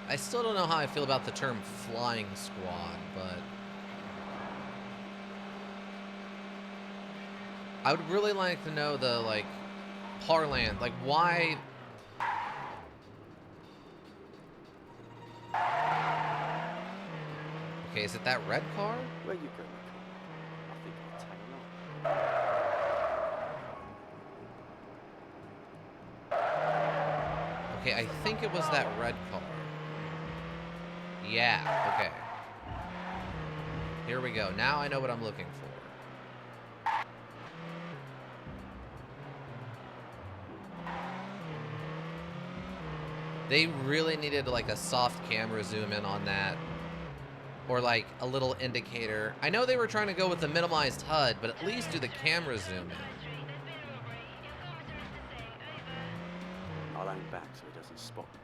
I still don't know how I feel about the term flying squad, but I would really like to know the, like, parlance, like, why... Okay, is it that red car? Where you going, Nicole? I think I'll tail off. Okay, I think it was that red car. Yeah, okay. Here we go. Now I know what I'm looking for. They really needed like a soft camera zoom in on that. Or like a little indicator. I know they were trying to go with the minimized HUD, but at least do the camera zoom in. I'll aim back so he doesn't spot me.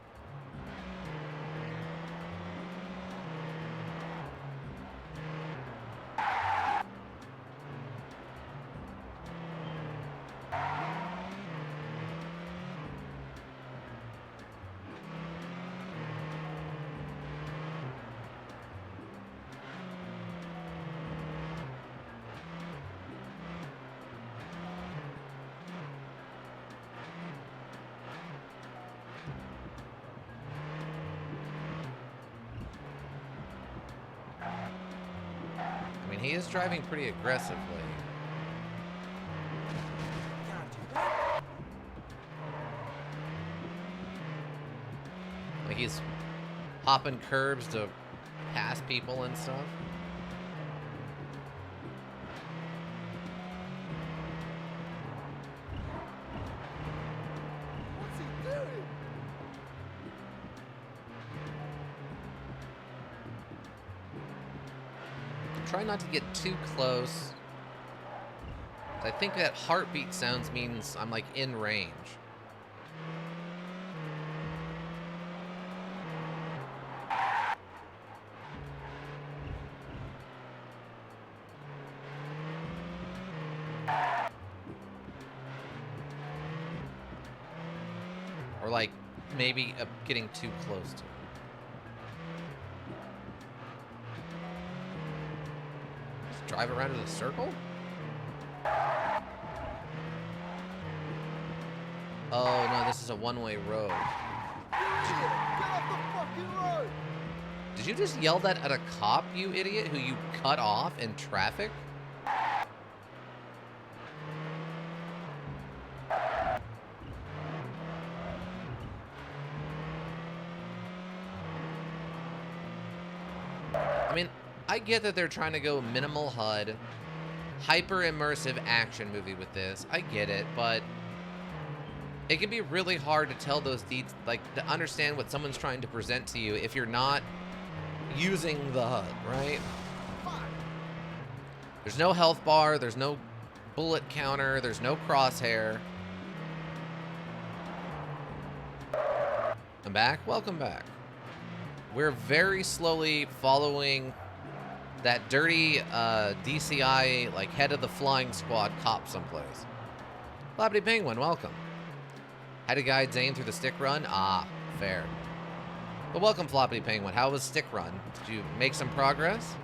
I mean, he is driving pretty aggressively. Like he's hopping curbs to pass people and stuff. What's he doing? Try not to get too close. I think that heartbeat sounds means I'm like in range. Or like maybe getting too close to it. Drive around in a circle? Oh no, this is a one-way road. Get off the fucking road! Did you just yell that at a cop, you idiot, who you cut off in traffic? I mean, I get that they're trying to go minimal HUD, hyper immersive action movie with this. I get it, but it can be really hard to tell those deeds, like to understand what someone's trying to present to you if you're not using the HUD, right? There's no health bar, there's no bullet counter, there's no crosshair. I'm back. Welcome back. We're very slowly following that dirty DCI, like head of the flying squad cop someplace. Floppity Penguin, welcome. Had to guide Zane through the stick run? Ah, fair. But welcome, Floppity Penguin. How was stick run? Did you make some progress?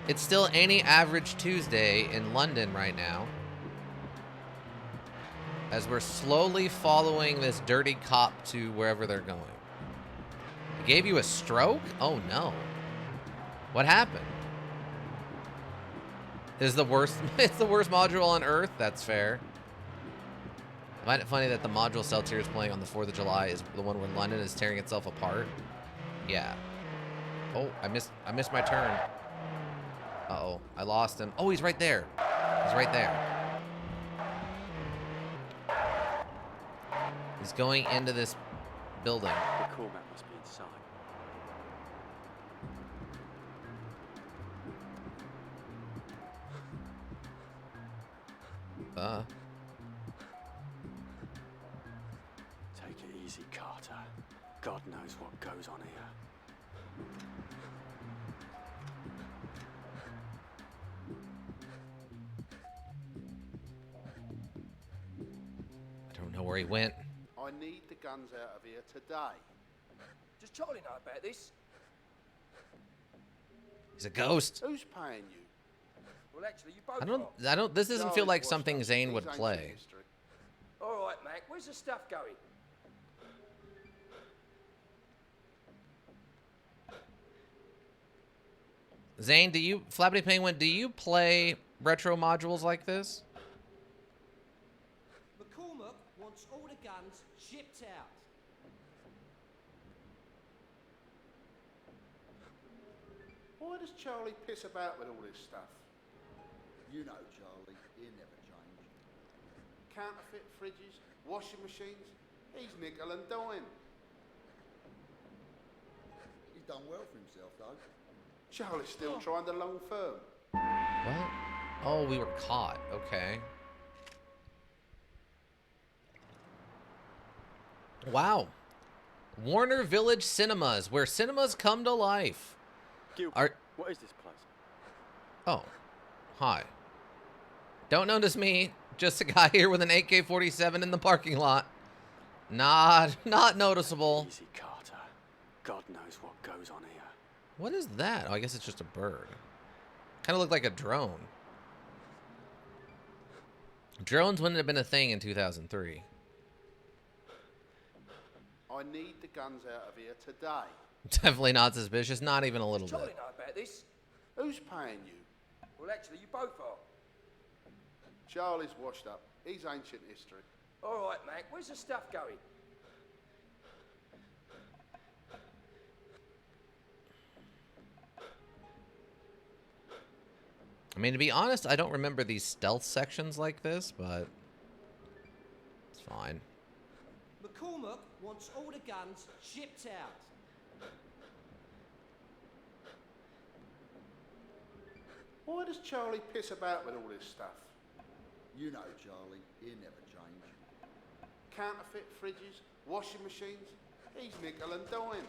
It's still any average Tuesday in London right now, as we're slowly following this dirty cop to wherever they're going. He gave you a stroke? Oh no. What happened? Is the worst it's the worst module on Earth? That's fair. I find it funny that the module Celtier is playing on the 4th of July is the one where London is tearing itself apart. Yeah. Oh, I missed my turn. Uh-oh. I lost him. Oh, he's right there. He's right there. He's going into this building. The Cormac must be inside. Take it easy, Carter. God knows what goes on here. know where he went. I need the guns out of here today. Does Charlie know about this? He's a ghost. Who's paying you? Well, actually, you both I don't, this doesn't feel Charlie's like watched something up. Zane He's would ancient play. history. All right, Mac. Where's the stuff going? Zane, Flappity Penguin, do you play retro modules like this? McCormack wants all the guns shipped out. Why does Charlie piss about with all this stuff? You know, Charlie, he'll never change. Counterfeit fridges, washing machines. He's nickel and dime. He's done well for himself, though. Charlie's still trying the long firm. What? Oh, we were caught. Okay. Wow. Warner Village Cinemas, where cinemas come to life. What is this place? Oh. Hi. Don't notice me. Just a guy here with an AK-47 in the parking lot. Not noticeable. Easy, Carter. God knows what goes on here. What is that? Oh, I guess it's just a bird. Kind of looked like a drone. Drones wouldn't have been a thing in 2003. I need the guns out of here today. Definitely not suspicious. Not even a little Does Charlie bit. know about this? Who's paying you? Well, actually, you both are. Charlie's washed up. He's ancient history. All right, Mac. Where's the stuff going? I mean, to be honest, I don't remember these stealth sections like this, but it's fine. McCormack wants all the guns shipped out. Why does Charlie piss about with all this stuff? You know, Charlie, he'll never change. Counterfeit fridges, washing machines. He's nickel and dime.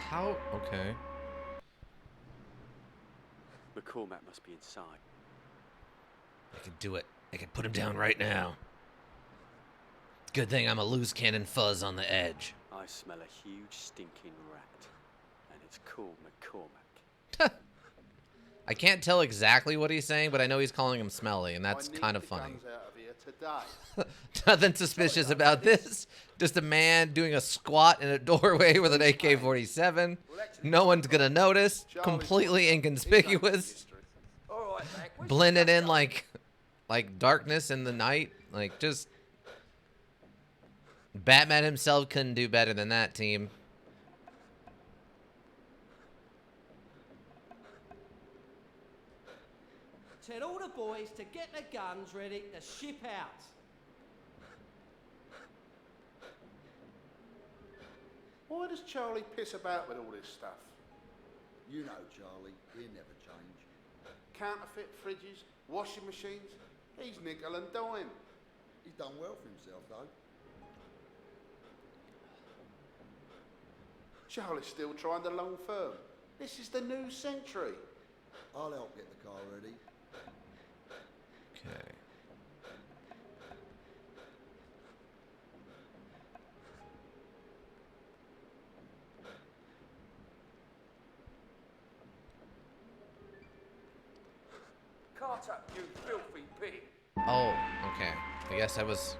How? Okay. McCormack must be inside. I could do it. I could put him down right now. Good thing I'm a loose cannon Fuzz on the edge. I smell a huge stinking rat, and it's called McCormack. I can't tell exactly what he's saying, but I know he's calling him smelly, and that's I need kind of the funny. guns out of here today. Nothing suspicious about this. Just a man doing a squat in a doorway with an AK-47. No one's gonna notice. Completely inconspicuous. All right, Mac. Where's Blended the in stuff like darkness in the night. Like, just Batman himself couldn't do better than that, team. Tell all the boys to get their guns ready to ship out. Why does Charlie piss about with all this stuff? You know, Charlie, he'll never change. Counterfeit fridges, washing machines. He's nickel and dime. He's done well for himself, though. Charlie's still trying the long firm. This is the new century. I'll help get the car ready. Okay. Carter, you filthy pig. Oh, okay. I guess I was...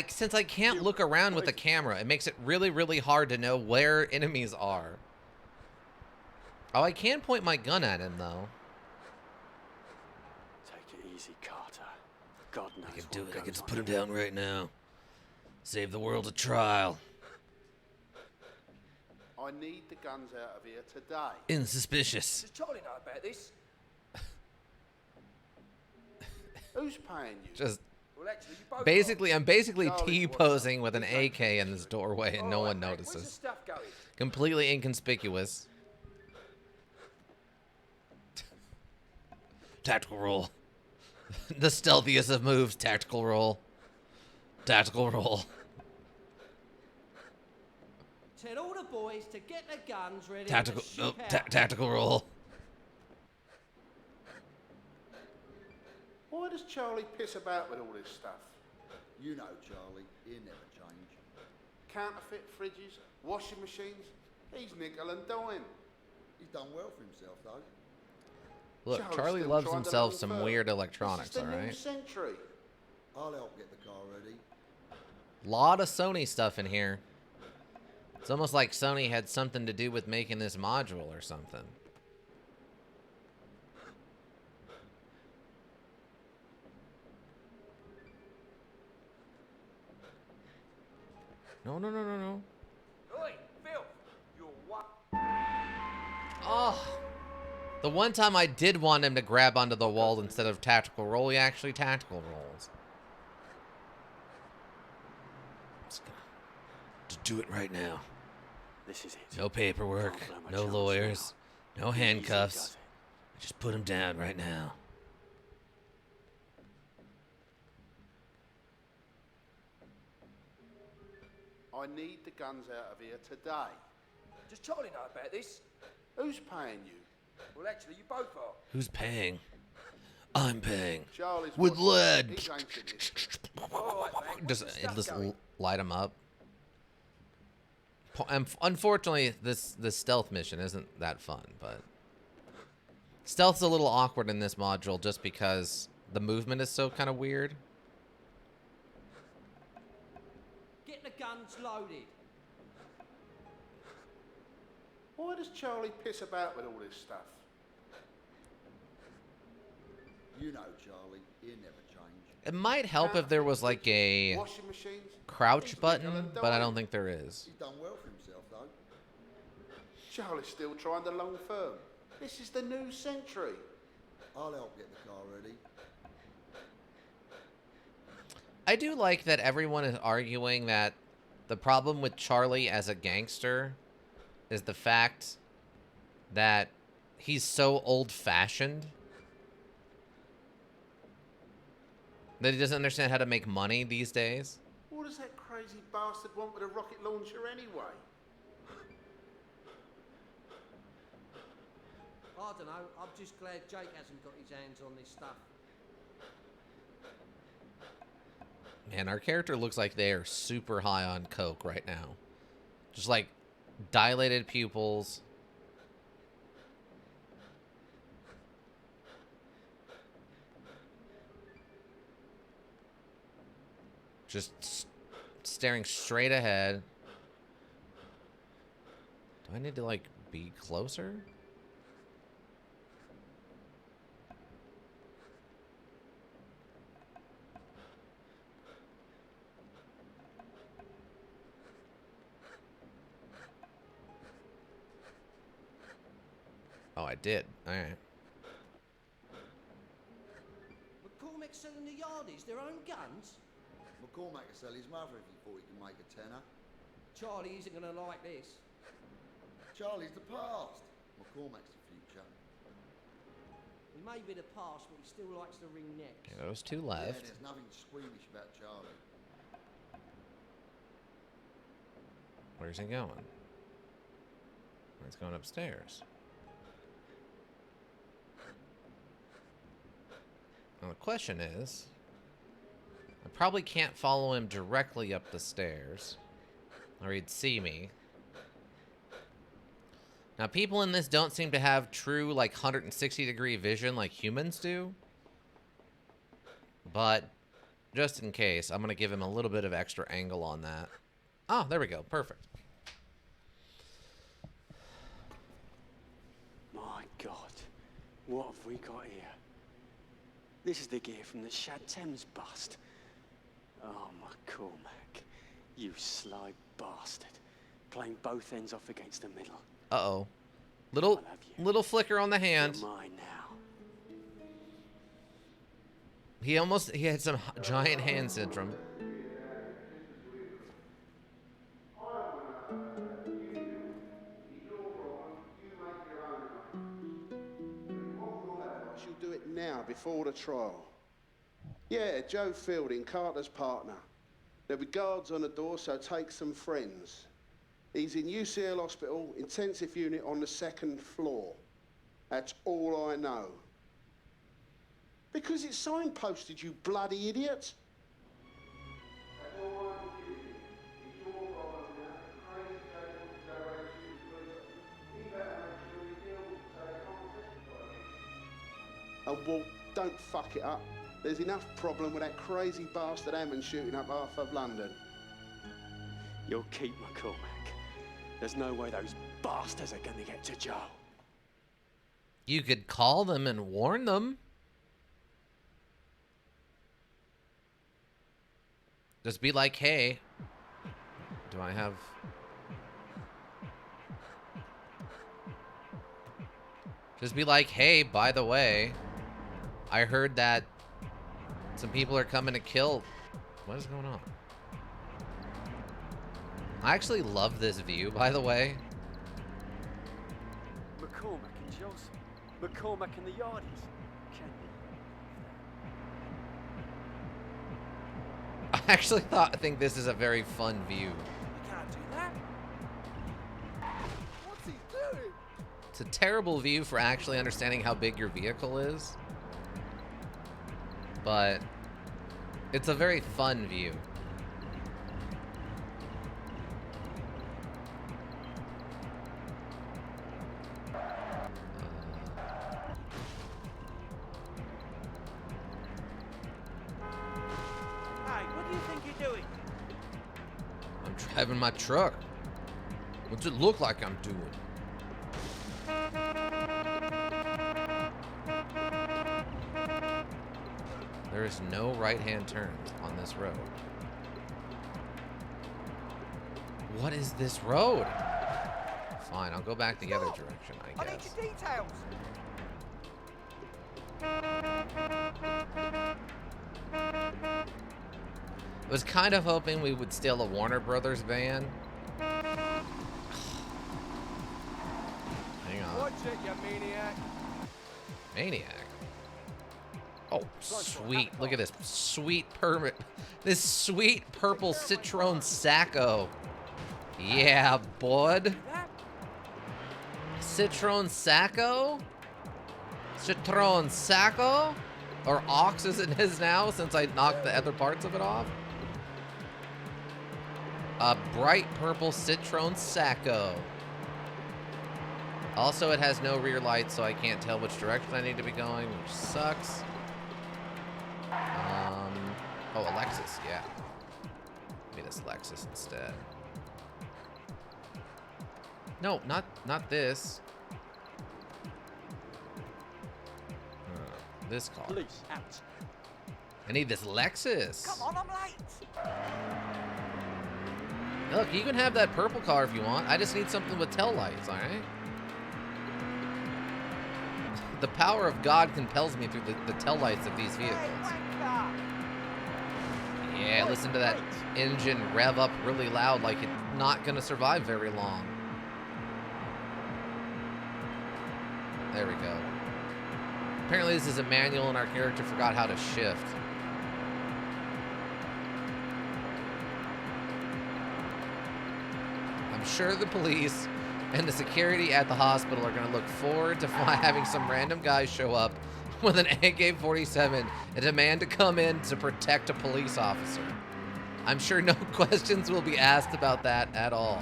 Since I can't look around with the camera, it makes it really, really hard to know where enemies are. Oh, I can point my gun at him, though. Take it easy, Carter. God knows I can what do it. I goes can just on put him here. down right now. Save the world a trial. I need the guns out of here today. Insuspicious. Does Charlie know about this? Who's paying you? Just Well, actually, you both basically, I'm basically Charlie's T-posing watched with an up. He's AK in this doorway, and no one Mac, where's the notices. stuff going? Completely inconspicuous. Tactical roll. The stealthiest of moves. Tactical roll. Tactical roll. Tell all the boys to get their guns ready Tactical. to ship Nope. out. Tactical roll. Why does does Charlie piss about with all this stuff? You know, Charlie, he'll never change. Counterfeit fridges, washing machines. He's nickel and dime. He's done well for himself, though. Look, Charlie's Charlie still loves trying to himself long some firm. weird electronics, This is the new alright? century. I'll help get the car ready. Lot of Sony stuff in here. It's almost like Sony had something to do with making this module or something. No, no, no, no, no. Oi, Phil! You're what? Oh. The one time I did want him to grab onto the wall instead of tactical roll, he actually tactical rolls. Just gonna do it right now. This is it. No paperwork, Can't blow my no chance lawyers, no Easy handcuffs. does it. Just put him down right now. I need the guns out of here today. Does Charlie know about this? Who's paying you? Well, actually, you both are. Who's paying? I'm paying. Charlie's With watching. lead. He's ancient history. All right, man. Just, What's the it stuff just going? light him up. Unfortunately, this stealth mission isn't that fun, but stealth's a little awkward in this module just because the movement is so kind of weird. Get the guns loaded. Why does Charlie piss about with all this stuff? You know, Charlie, he'll never change. It might help if there was like a Washing machines. crouch He's button, nickel and but I dime. don't think there is. He's done well for himself, though. Charlie's still trying to long firm. This is the new century. I'll help get the car ready. I do like that everyone is arguing that the problem with Charlie as a gangster is the fact that he's so old-fashioned that he doesn't understand how to make money these days. What does that crazy bastard want with a rocket launcher anyway? I don't know. I'm just glad Jake hasn't got his hands on this stuff. Man, our character looks like they are super high on coke right now. Just like dilated pupils. Just staring straight ahead. Do I need to like be closer? Oh, I did. All right. McCormick's selling the yardies their own guns? McCormack will sell his mother if he thought he could make a tenner. Charlie isn't going to like this. Charlie's the past. McCormack's the future. He may be the past, but he still likes to wring necks. Okay, those two Yeah, left. there's nothing squeamish about Charlie. Where's he going? He's going upstairs. Now the question is, I probably can't follow him directly up the stairs, or he'd see me. Now people in this don't seem to have true like 160-degree vision like humans do. But just in case, I'm going to give him a little bit of extra angle on that. Oh, there we go. Perfect. My God, what have we got here? This is the gear from the Shad Thames bust. Oh, McCormack, you sly bastard. Playing both ends off against the middle. Uh-oh. Little flicker on the hand. You're mine now. He had some giant hand syndrome. She'll do it now, before the trial. Yeah, Joe Fielding, Carter's partner. There'll be guards on the door, so take some friends. He's in UCL Hospital, intensive unit on the 2nd floor. That's all I know. Because it's signposted, you bloody idiot. Oh, well, don't fuck it up. There's enough problem with that crazy bastard Hammond shooting up half of London. You'll keep McCormack. There's no way those bastards are going to get to jail. You could call them and warn them. Just be like, hey, do I have... Just be like, hey, by the way, I heard that some people are coming to kill... What is going on? I actually love this view, by the way. McCormack and Johnson. McCormack and the Yardies. I actually think this is a very fun view. We can't do that. What's he doing? It's a terrible view for actually understanding how big your vehicle is. But it's a very fun view. Driving my truck. What's it look like I'm doing? There is no right-hand turns on this road. What is this road? Fine, I'll go back the other direction, I guess. I need your details. I was kind of hoping we would steal a Warner Brothers van. Hang on. Watch it, you maniac. Maniac? Oh, sweet. Look at this sweet permit. This sweet purple Citroen Sacco. Yeah, bud. Citroen Sacco? Citroen Sacco? Or Ox as it is now, since I knocked the other parts of it off. A bright purple Citroen Sacco. Also, it has no rear lights, so I can't tell which direction I need to be going, which sucks. Oh, a Lexus, yeah. Give me this Lexus instead. No, not this. This car. Police out. I need this Lexus. Come on, I'm late. Look, you can have that purple car if you want. I just need something with tail lights, all right? The power of God compels me through the tail lights of these vehicles. Yeah, listen to that engine rev up really loud like it's not going to survive very long. There we go. Apparently this is a manual and our character forgot how to shift. I'm sure the police and the security at the hospital are going to look forward to having some random guy show up with an AK-47 and demand to come in to protect a police officer. I'm sure no questions will be asked about that at all.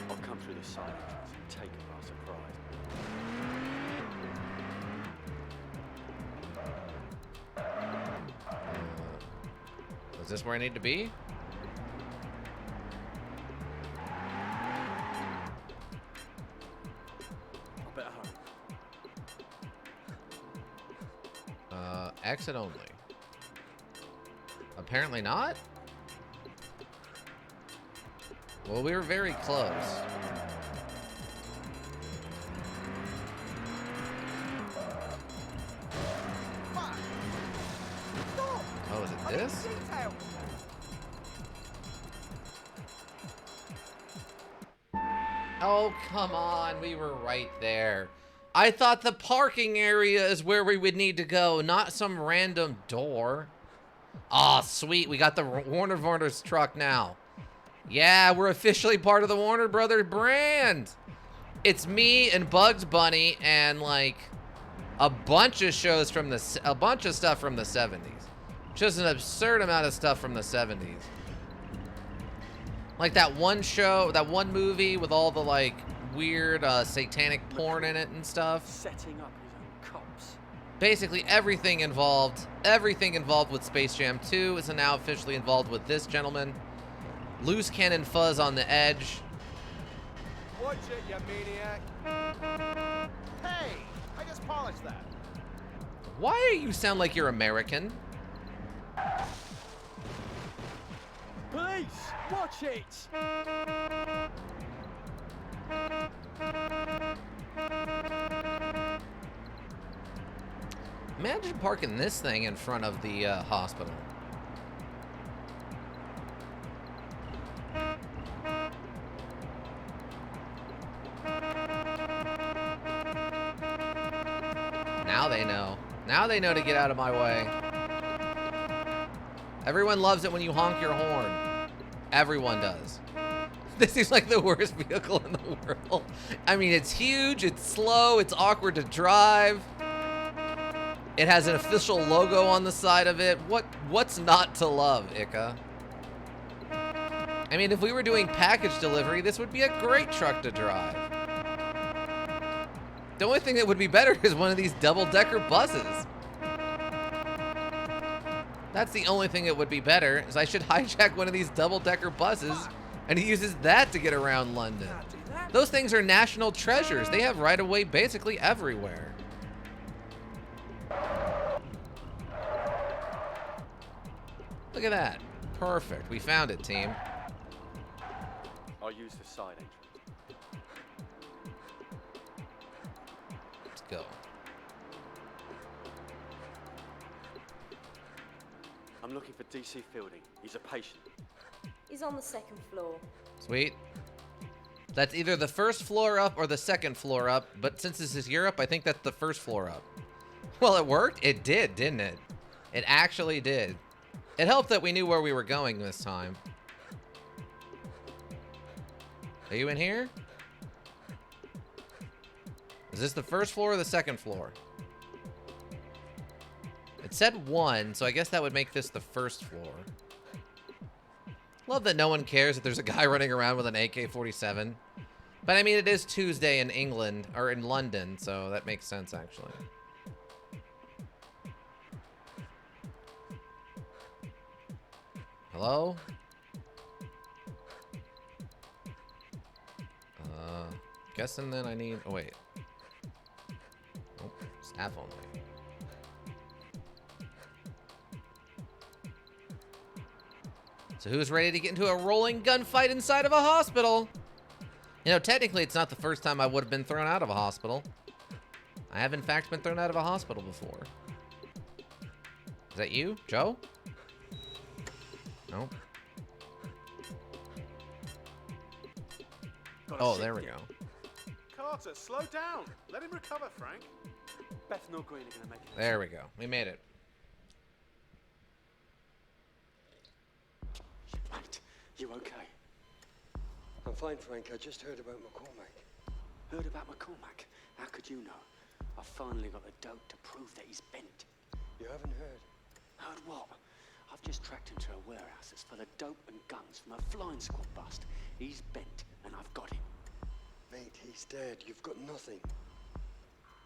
I'll come through the side entrance and take it by surprise. Is this where I need to be? Exit only. Apparently not? Well, we were very close. Oh, is it this? Oh, come on. We were right there. I thought the parking area is where we would need to go, not some random door. Aw, sweet. We got the Warner Brothers truck now. Yeah, we're officially part of the Warner Brothers brand. It's me and Bugs Bunny and, like, a bunch of shows from a bunch of stuff from the 70s. Just an absurd amount of stuff from the 70s. Like that one show, that one movie with all the like weird satanic porn in it and stuff. Setting up his own cops. Basically everything involved with Space Jam 2 is now officially involved with this gentleman. Loose cannon Fuzz on the edge. Watch it, you maniac. Hey, I just polished that. Why do you sound like you're American? Police, watch it. Imagine parking this thing in front of the hospital. Now they know. Now they know to get out of my way. Everyone loves it when you honk your horn. Everyone does. This seems like the worst vehicle in the world. I mean, it's huge, it's slow, it's awkward to drive. It has an official logo on the side of it. What's not to love, Ika? I mean, if we were doing package delivery, this would be a great truck to drive. The only thing that would be better is one of these double-decker buses. That's the only thing that would be better, is I should hijack one of these double-decker buses, and he uses that to get around London. Those things are national treasures. They have right-of-way basically everywhere. Look at that. Perfect. We found it, team. I'll use the side entrance. Let's go. I'm looking for DC Fielding. He's a patient. He's on the second floor. Sweet. That's either the first floor up or the second floor up, but since this is Europe, I think that's the first floor up. Well, it worked. It did, didn't it? It actually did. It helped that we knew where we were going this time. Are you in here? Is this the first floor or the second floor? It said 1, so I guess that would make this the first floor. Love that no one cares that there's a guy running around with an AK-47. But I mean, it is Tuesday in England, or in London, so that makes sense, actually. Hello? Guessing then I need... Oh, wait. Oh, staff only. So who's ready to get into a rolling gunfight inside of a hospital? You know, technically it's not the first time I would have been thrown out of a hospital. I have in fact been thrown out of a hospital before. Is that you, Joe? No. Oh, there we go. Carter, slow down. Let him recover, Frank. Bethnal Green are gonna make it. There we go. We made it. Mate, you okay? I'm fine, Frank. I just heard about McCormack. Heard about McCormack? How could you know? I finally got the dope to prove that he's bent. You haven't heard? Heard what? I've just tracked him to a warehouse that's full of dope and guns from a flying squad bust. He's bent, and I've got him. Mate, he's dead. You've got nothing.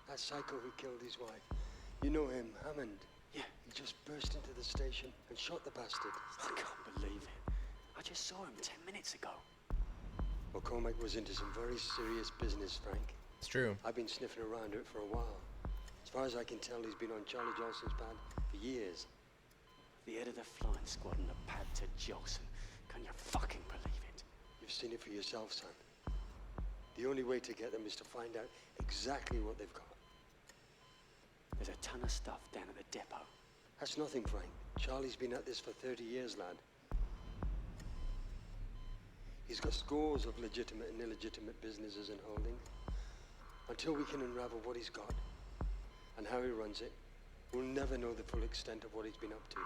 That psycho who killed his wife. You know him, Hammond. Yeah. He just burst into the station and shot the bastard. I can't believe it. I just saw him 10 minutes ago. McCormack was into some very serious business, Frank. It's true. I've been sniffing around it for a while. As far as I can tell, he's been on Charlie Johnson's pad for years. The head of the flying squad and the pad to Johnson. Can you fucking believe it? You've seen it for yourself, son. The only way to get them is to find out exactly what they've got. There's a ton of stuff down at the depot. That's nothing, Frank. Charlie's been at this for 30 years, lad. He's got scores of legitimate and illegitimate businesses and holdings. Until we can unravel what he's got and how he runs it, we'll never know the full extent of what he's been up to.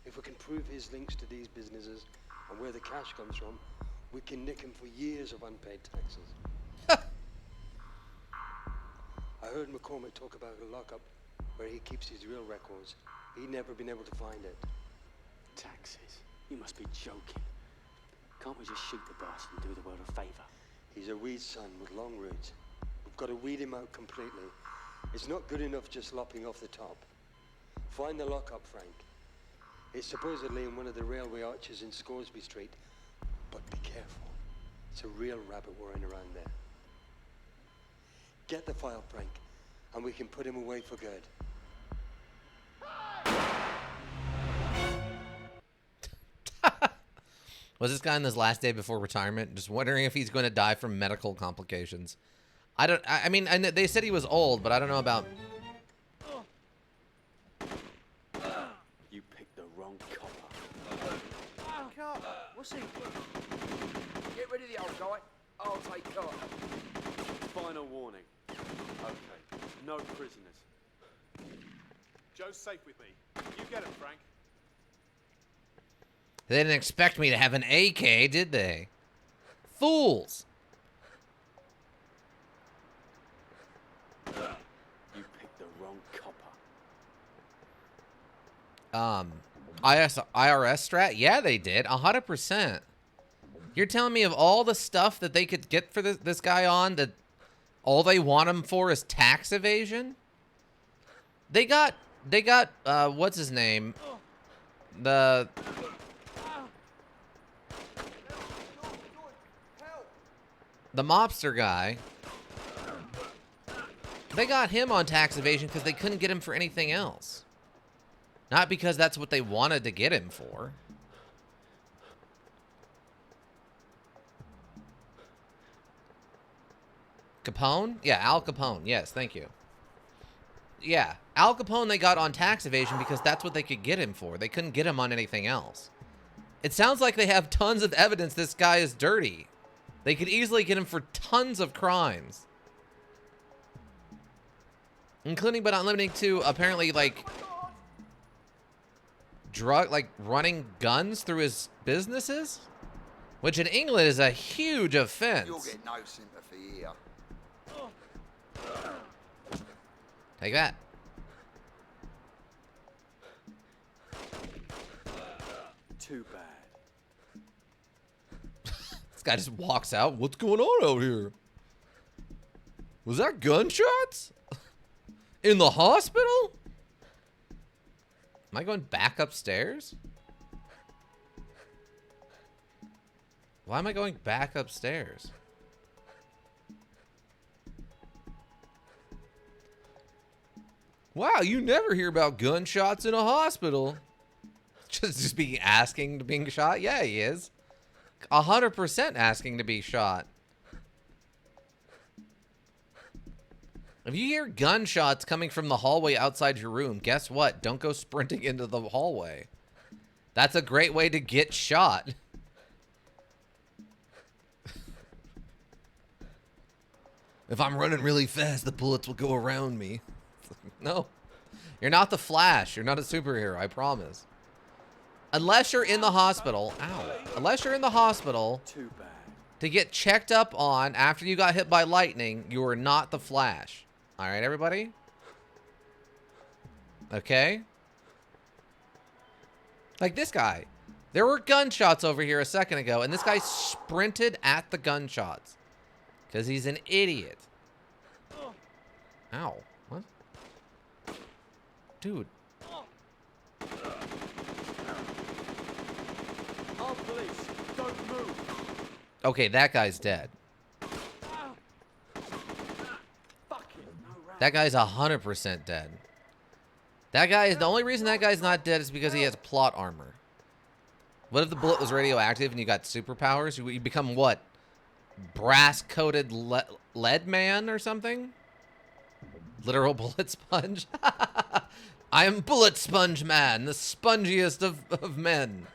If we can prove his links to these businesses and where the cash comes from, we can nick him for years of unpaid taxes. heard McCormick talk about a lockup where he keeps his real records. He'd never been able to find it. Taxes? You must be joking. Can't we just shoot the bastard and do the world a favour? He's a weed son with long roots. We've got to weed him out completely. It's not good enough just lopping off the top. Find the lockup, Frank. It's supposedly in one of the railway arches in Scoresby Street. But be careful. It's a real rabbit warren around there. Get the file, Frank, and we can put him away for good. Was this guy on his last day before retirement? Just wondering if he's going to die from medical complications. I mean, they said he was old, but I don't know about... You picked the wrong copper. Carter, what's he? Get rid of the old guy. I'll take Carter. Final warning. Okay, no prisoners. Joe's safe with me. You get him, Frank. They didn't expect me to have an AK, did they? Fools! You picked the wrong copper. IRS strat? Yeah, they did. 100%. You're telling me of all the stuff that they could get for this guy on, that all they want him for is tax evasion? They got, what's his name? The mobster guy. They got him on tax evasion because they couldn't get him for anything else. Not because that's what they wanted to get him for. Capone? Yeah, Al Capone. Yes, thank you. Yeah, Al Capone they got on tax evasion because that's what they could get him for. They couldn't get him on anything else. It sounds like they have tons of evidence this guy is dirty. They could easily get him for tons of crimes. Including but not limiting to apparently like running guns through his businesses, which in England is a huge offense. You'll get no sympathy here. Take that. Too bad. This guy just walks out. What's going on out here? Was that gunshots? In the hospital? Am I going back upstairs? Why am I going back upstairs? Wow, you never hear about gunshots in a hospital. Just asking to being shot? Yeah, he is. 100% asking to be shot. If you hear gunshots coming from the hallway outside your room, guess what? Don't go sprinting into the hallway. That's a great way to get shot. If I'm running really fast, the bullets will go around me. No. You're not the Flash. You're not a superhero, I promise. Unless you're in the hospital. Ow. Unless you're in the hospital Too bad. to get checked up on after you got hit by lightning, you are not the Flash. All right, everybody? Okay? Like this guy. There were gunshots over here a second ago, and this guy sprinted at the gunshots. Because he's an idiot. Ow. What? Dude. Our police, don't move. Okay, that guy's dead. That guy's 100% dead. That guy is the only reason that guy's not dead is because he has plot armor. What if the bullet was radioactive and you got superpowers? You become what? Brass-coated lead man or something? Literal bullet sponge? I am Bullet Sponge Man, the spongiest of men.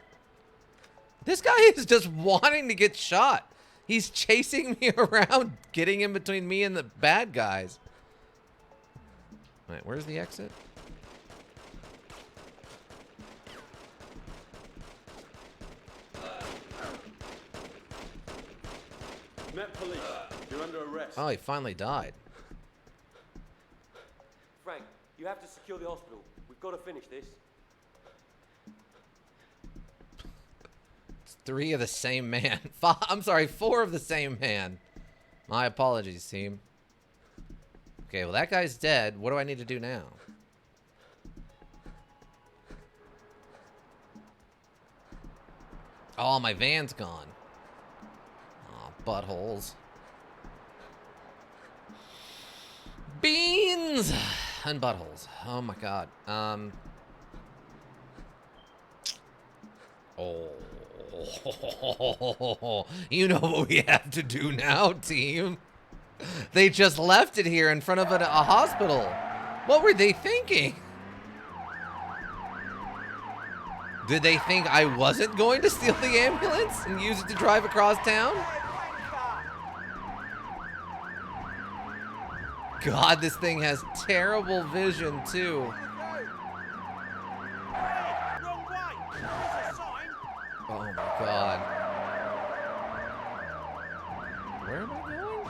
This guy is just wanting to get shot. He's chasing me around, getting in between me and the bad guys. Wait, where's the exit? Met police. You're under arrest. Oh, he finally died. Frank, you have to secure the hospital. We've got to finish this. It's 3 of the same man. I'm sorry, 4 of the same man. My apologies, team. Okay, well, that guy's dead. What do I need to do now? Oh, my van's gone. Oh, buttholes. Beans and buttholes. Oh my god. Oh. You know what we have to do now, team. They just left it here in front of a hospital. What were they thinking? Did they think I wasn't going to steal the ambulance and use it to drive across town? God, this thing has terrible vision, too. Oh my god. Where am I going?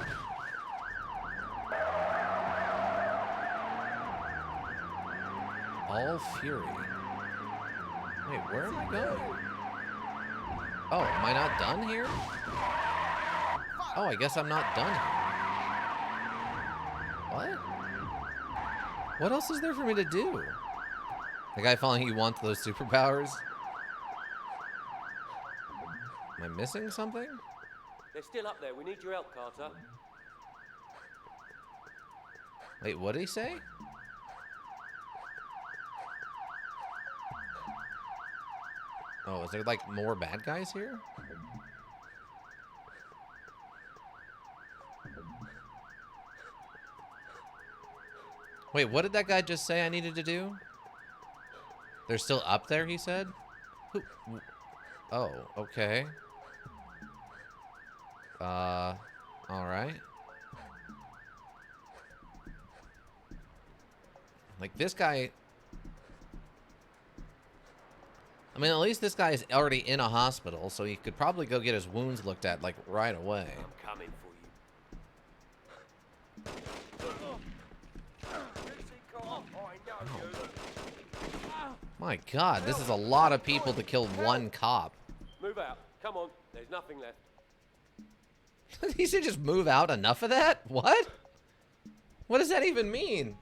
All fury. Wait, where am I going? Oh, am I not done here? Oh, I guess I'm not done here. What? What else is there for me to do? The guy following you wants those superpowers? Am I missing something? They're still up there. We need your help, Carter. Wait, what did he say? Oh, is there like more bad guys here? Wait, what did that guy just say I needed to do? They're still up there, he said? Who? Oh, okay. Alright. Like, this guy... I mean, at least this guy is already in a hospital, so he could probably go get his wounds looked at, like, right away. I'm coming for you. My god, this is a lot of people to kill one cop. Move out. Come on. There's nothing left. He said just move out. Enough of that? What? What does that even mean?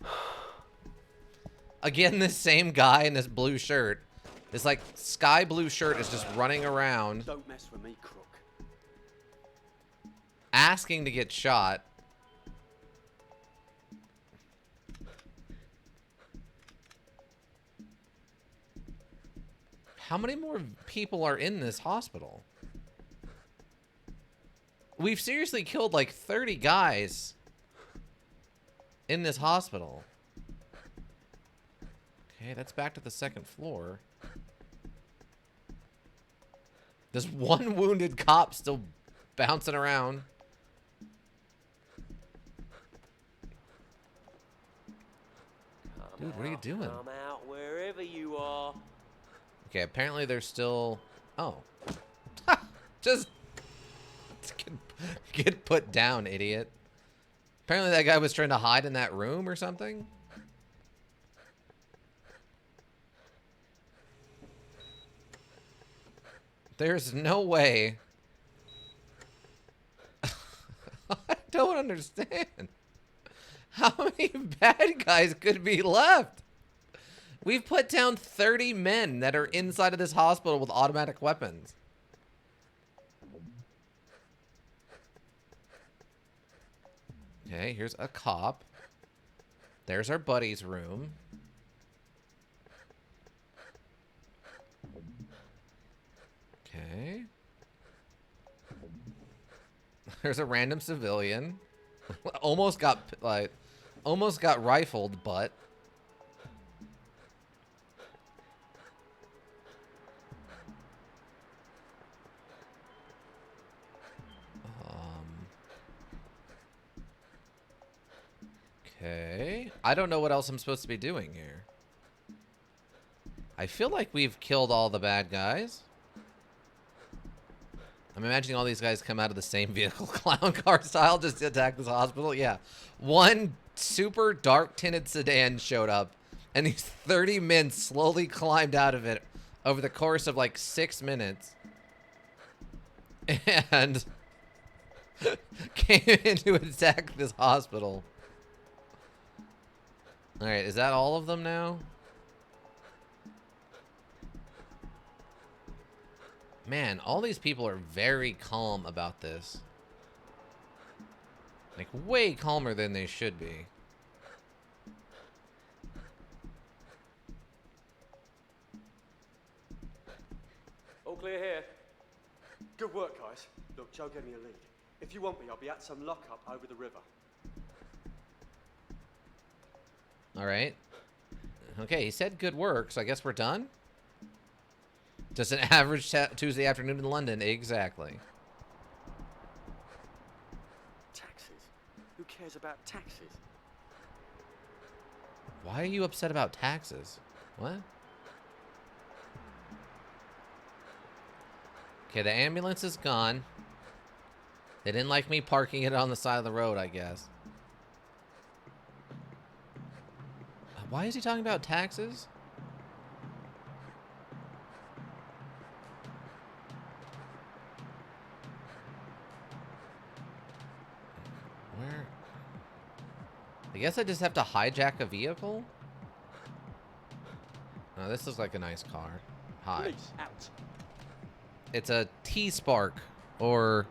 Again, this same guy in this blue shirt. This, like, sky blue shirt is just running around. Don't mess with me, crook. Asking to get shot. How many more people are in this hospital? We've seriously killed like 30 guys in this hospital. Okay, that's back to the second floor. There's one wounded cop still bouncing around. Dude, what are you doing? Come out wherever you are. Okay, apparently there's still... Oh. Just get put down, idiot. Apparently that guy was trying to hide in that room or something. There's no way. I don't understand. How many bad guys could be left? We've put down 30 men that are inside of this hospital with automatic weapons. Okay, here's a cop. There's our buddy's room. Okay. There's a random civilian. Almost got rifled, but okay. I don't know what else I'm supposed to be doing here. I feel like we've killed all the bad guys. I'm imagining all these guys come out of the same vehicle, clown car style, just to attack this hospital. Yeah. One super dark tinted sedan showed up, and these 30 men slowly climbed out of it over the course of like 6 minutes. And came in to attack this hospital. Alright, is that all of them now? Man, all these people are very calm about this. Like, way calmer than they should be. All clear here. Good work, guys. Look, Joe gave me a lead. If you want me, I'll be at some lockup over the river. Alright. Okay, he said good work, so I guess we're done? Just an average Tuesday afternoon in London, exactly. Taxes? Who cares about taxes? Why are you upset about taxes? What? Okay, the ambulance is gone. They didn't like me parking it on the side of the road, I guess. Why is he talking about taxes? Where? I guess I just have to hijack a vehicle? Oh, this looks like a nice car. Hi. Police, out. It's a T-Spark or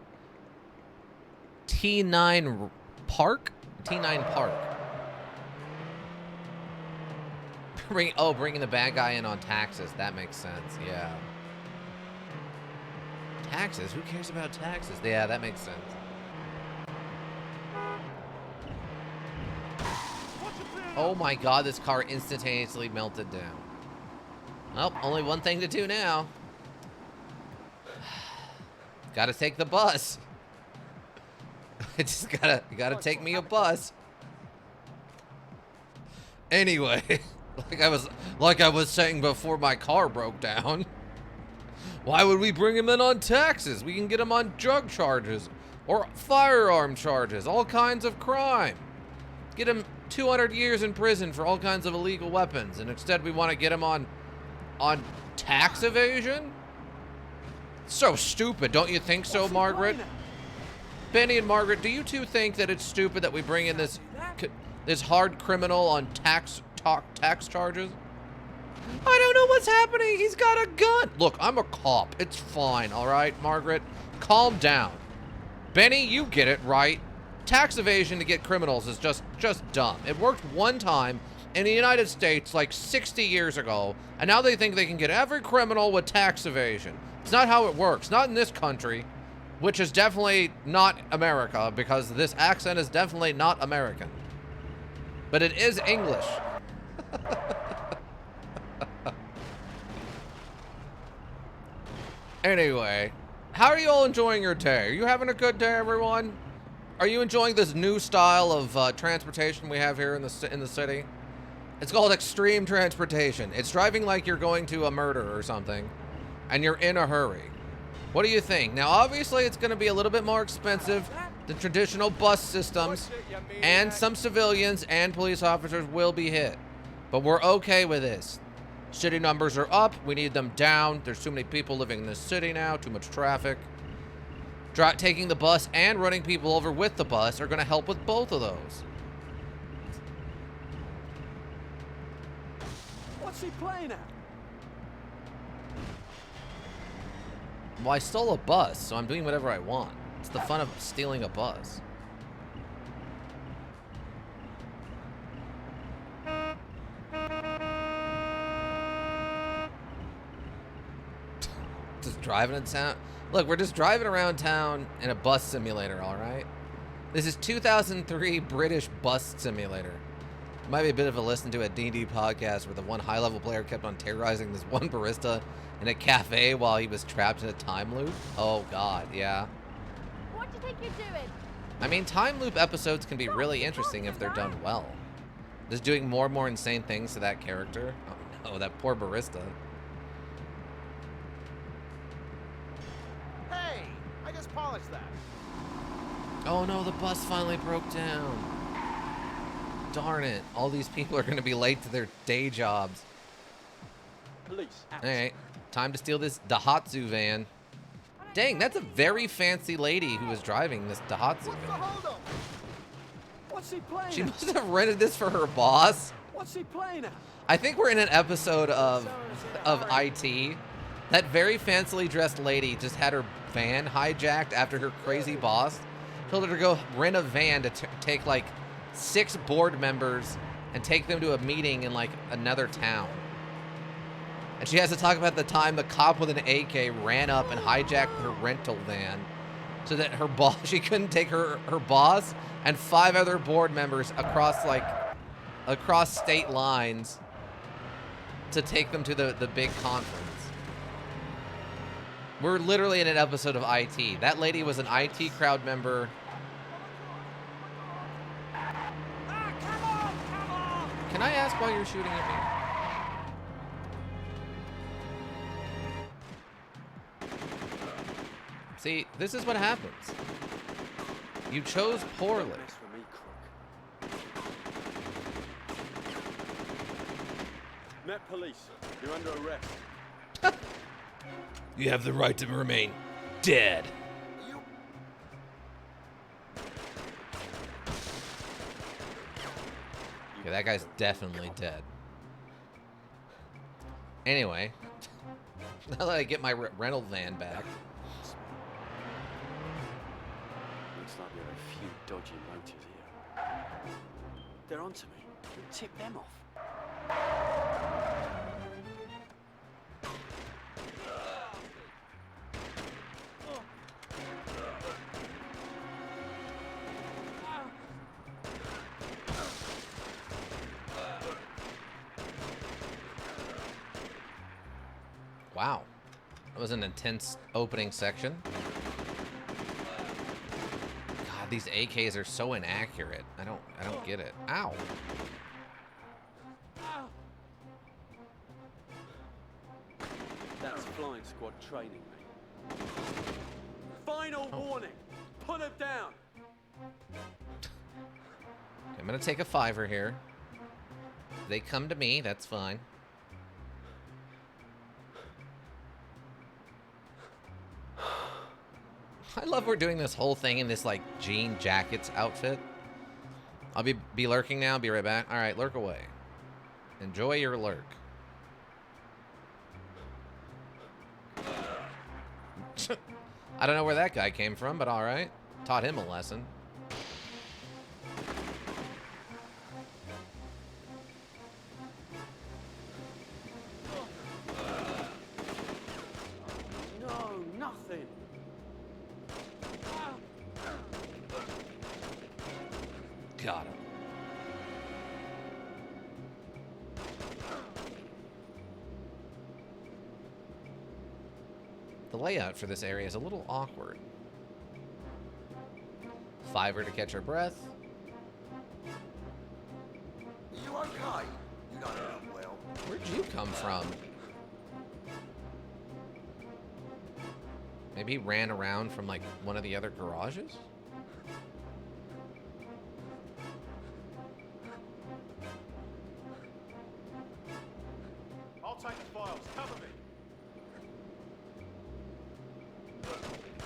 T9 Park? T9 Park. Bringing the bad guy in on taxes. That makes sense. Yeah. Taxes? Who cares about taxes? Yeah, that makes sense. Oh my god, this car instantaneously melted down. Well, only one thing to do now. Gotta take the bus. I just gotta take me a bus. Anyway, like I was saying before my car broke down. Why would we bring him in on taxes? We can get him on drug charges or firearm charges, all kinds of crime. Get him 200 years in prison for all kinds of illegal weapons, and instead we want to get him on tax evasion? So stupid, don't you think so, Margaret? Benny and Margaret, do you two think that it's stupid that we bring in this hard criminal on tax charges? I don't know what's happening. He's got a gun. Look, I'm a cop. It's fine, all right, Margaret? Calm down. Benny, you get it, right? Tax evasion to get criminals is just dumb. It worked one time in the United States like 60 years ago, and now they think they can get every criminal with tax evasion. It's not how it works. Not in this country, which is definitely not America, because this accent is definitely not American. But it is English. Anyway, how are you all enjoying your day? Are you having a good day, everyone? Are you enjoying this new style of transportation we have here in the city? It's called extreme transportation. It's driving like you're going to a murder or something, and you're in a hurry. What do you think? Now, obviously, it's going to be a little bit more expensive than traditional bus systems, and some civilians and police officers will be hit. But we're okay with this. City numbers are up. We need them down. There's too many people living in this city now. Too much traffic. Taking the bus and running people over with the bus are going to help with both of those. What's he playing at? Well, I stole a bus, so I'm doing whatever I want. It's the fun of stealing a bus. Just driving in town. Look, we're just driving around town in a bus simulator, all right? This is 2003 British bus simulator. Might be a bit of a listen to a D&D podcast where the one high-level player kept on terrorizing this one barista in a cafe while he was trapped in a time loop. Oh, God, yeah. What do you think you're doing? I mean, time loop episodes can be really interesting if they're done well. Just doing more and more insane things to that character. Oh, no, that poor barista. Hey, realise that. Oh no, the bus finally broke down. Darn it. All these people are going to be late to their day jobs. Police. Out. Alright, time to steal this Daihatsu van. Dang, that's a very fancy lady who was driving this Daihatsu van. What's he playing She at? must have rented this for her boss. What's he playing at? I think we're in an episode of IT. That very fancily dressed lady just had her van hijacked after her crazy boss told her to go rent a van to take like 6 board members and take them to a meeting in like another town. And she has to talk about the time the cop with an AK ran up and hijacked her rental van so that her boss, she couldn't take her boss and 5 other board members across state lines to take them to the big conference. We're literally in an episode of IT. That lady was an IT crowd member. Can I ask why you're shooting at me? See, this is what happens. You chose poorly. Met police. You're under arrest. You have the right to remain dead. Yeah, that guy's definitely dead. Anyway, now that I get my rental van back. Looks like there are a few dodgy motives here. They're onto me. Tip them off. Wow, that was an intense opening section. God, these AKs are so inaccurate. I don't get it. Ow. That's flying squad training, mate. Final warning. Put him down. I'm gonna take a 5er here. They come to me, that's fine. I love we're doing this whole thing in this like jean jackets outfit. I'll be lurking now, be right back. Alright, lurk away. Enjoy your lurk. I don't know where that guy came from, but alright. Taught him a lesson. No, nothing. Got him. The layout for this area is a little awkward. 5er to catch her breath. You okay? You don't look well. Where'd you come from? Maybe he ran around from like one of the other garages? I'll take the files. Cover me.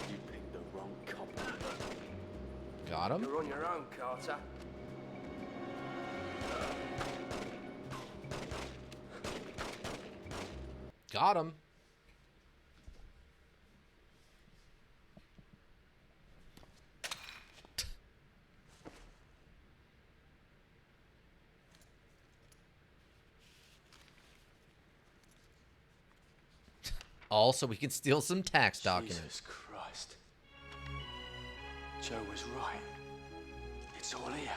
You picked the wrong cop. Got him. You're on your own, Carter. Got him. Also, we can steal some tax documents. Jesus Christ. Joe was right. It's all here.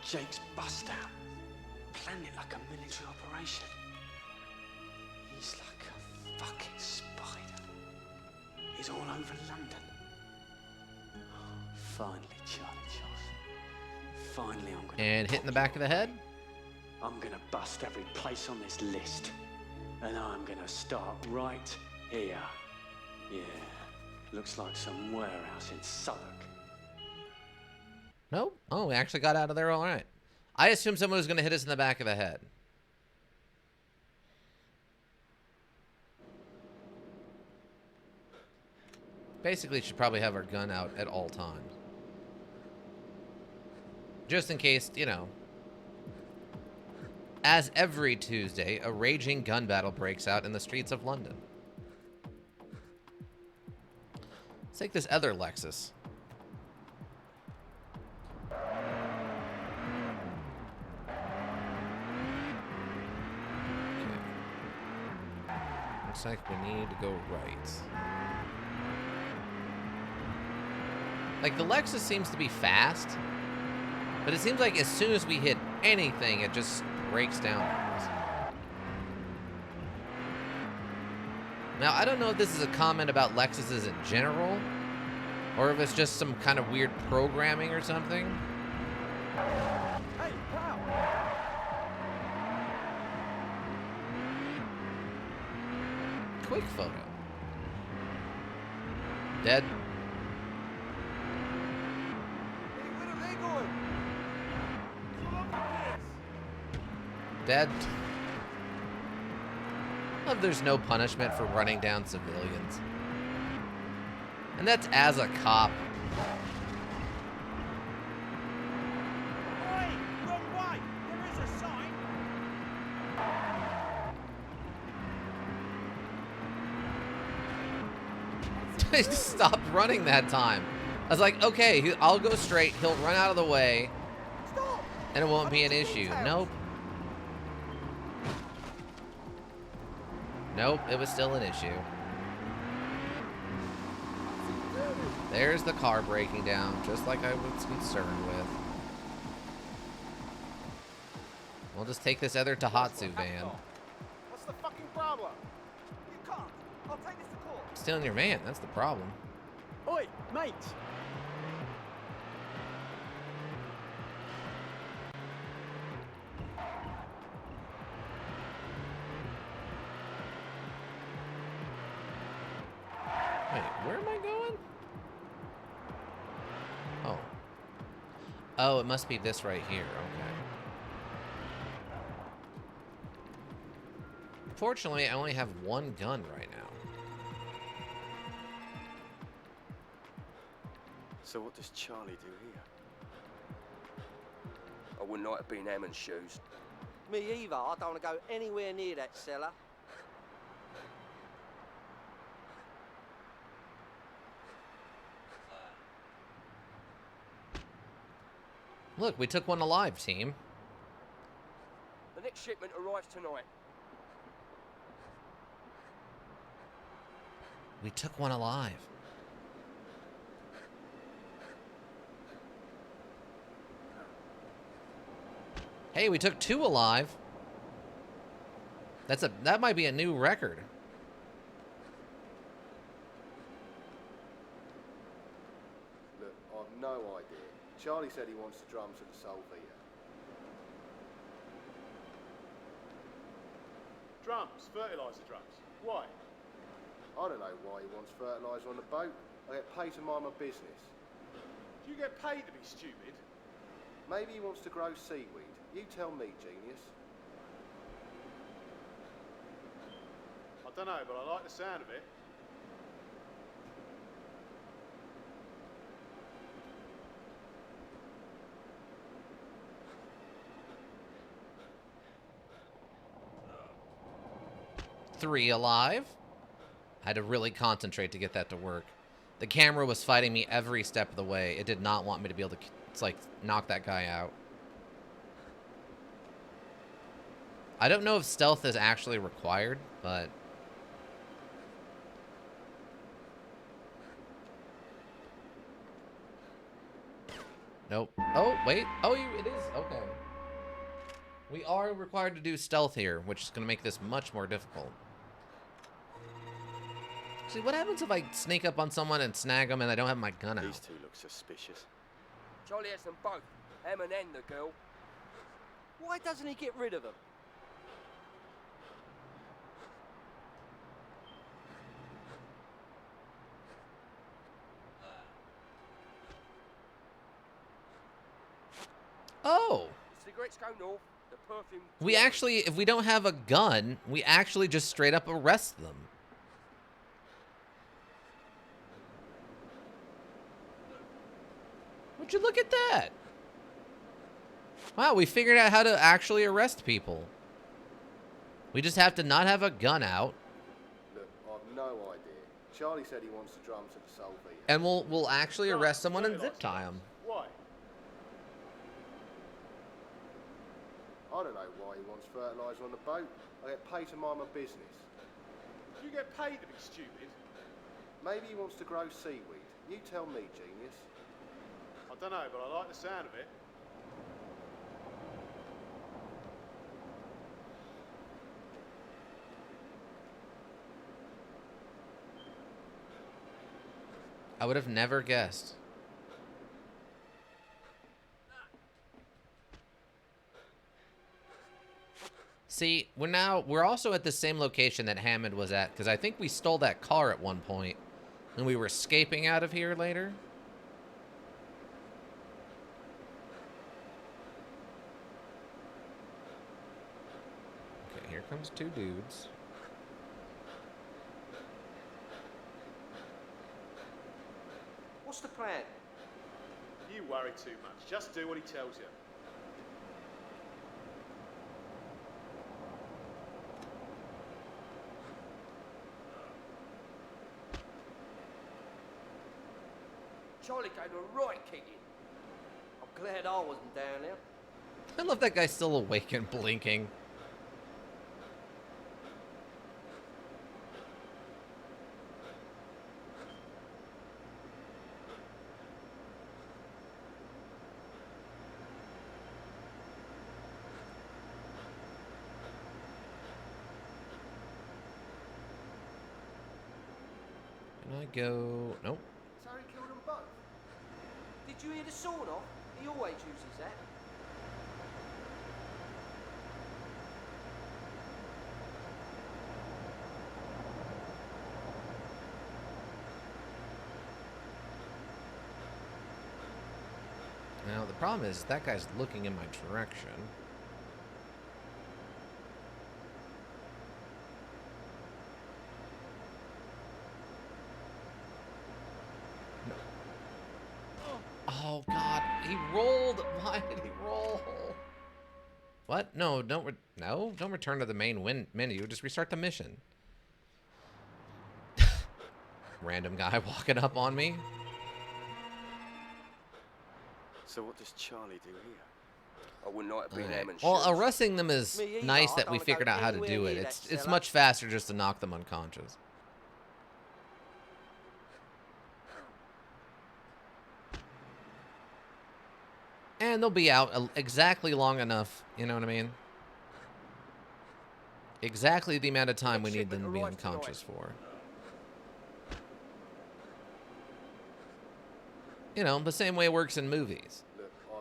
Jake's bust out. Planned it like a military operation. He's like a fucking spider. He's all over London. Finally, Charlie Charles. Finally, I'm gonna... And hit in the back of the head. I'm gonna bust every place on this list. And I'm gonna start right here. Yeah. Looks like some warehouse in Southwark. Nope. Oh, we actually got out of there all right. I assumed someone was going to hit us in the back of the head. Basically, should probably have our gun out at all times. Just in case, you know. As every Tuesday, a raging gun battle breaks out in the streets of London. Let's take this other Lexus. Looks like we need to go right. Like, the Lexus seems to be fast, but it seems like as soon as we hit anything, it just breaks down on us. Now, I don't know if this is a comment about Lexuses in general, or if it's just some kind of weird programming or something. Hey, pal! Quick photo. Dead. Dead. Love there's no punishment for running down civilians. And that's as a cop. Oi! Wrong way! There is a sign! I just stopped running that time. I was like, okay, I'll go straight. He'll run out of the way. Stop! And it won't be an issue. Nope. Nope, it was still an issue. There's the car breaking down, just like I was concerned with. We'll just take this other Tohatsu van. What's the fucking problem? You can't. I'll take this to court. Stealing your van, that's the problem. Oi, mate! Wait, where am I going? Oh. Oh, it must be this right here. Okay. Fortunately, I only have one gun right now. So what does Charlie do here? I wouldn't like to be in Hammond's shoes. Me either. I don't want to go anywhere near that cellar. Look, we took one alive, team. The next shipment arrives tonight. We took one alive. Hey, we took two alive. That might be a new record. Look, I've no idea. Charlie said he wants the drums at the Solvita. Drums, fertiliser drums. Why? I don't know why he wants fertiliser on the boat. I get paid to mind my business. Do you get paid to be stupid? Maybe he wants to grow seaweed. You tell me, genius. I don't know, but I like the sound of it. Three alive. I had to really concentrate to get that to work. The camera was fighting me every step of the way. It did not want me to be able to, like, knock that guy out. I don't know if stealth is actually required, but... Nope. Oh, wait. Oh, it is. Okay. We are required to do stealth here, which is going to make this much more difficult. See, what happens if I sneak up on someone and snag them and I don't have my gun out? These two look suspicious. Charlie has them both, Hammond and the girl. Why doesn't he get rid of them? Oh. Cigarettes go north, the perfume... We actually, if we don't have a gun, we actually just straight up arrest them. Would you look at that? Wow, we figured out how to actually arrest people. We just have to not have a gun out. Look, I've no idea. Charlie said he wants to drum to the Salvia. And we'll actually arrest someone and zip tie them. Why? I don't know why he wants fertiliser on the boat. I get paid to mind my business. You get paid to be stupid. Maybe he wants to grow seaweed. You tell me, genius. I don't know, but I like the sound of it. I would have never guessed. See, we're also at the same location that Hammond was at, because I think we stole that car at one point, and we were escaping out of here later. Okay, here comes two dudes. What's the plan? You worry too much. Just do what he tells you. Charlie gave her a right kicking. I'm glad I wasn't down there. I love that guy's still awake and blinking. Can I go? Nope. So he killed them both. Did you hear the sawn off? He always uses that. Now, the problem is that guy's looking in my direction. No. Oh, God. He rolled. Why did he roll? What? No, don't return to the main menu. Just restart the mission. Random guy walking up on me. So what does Charlie do here? I wouldn't like to be them and Well, shoot. arresting them is Me either. nice I that don't we wanna figured go out how to anywhere do it. near It's that it's cellar. much faster just to knock them unconscious. And they'll be out exactly long enough, you know what I mean? Exactly the amount of time we need them to be unconscious for. You know, the same way it works in movies.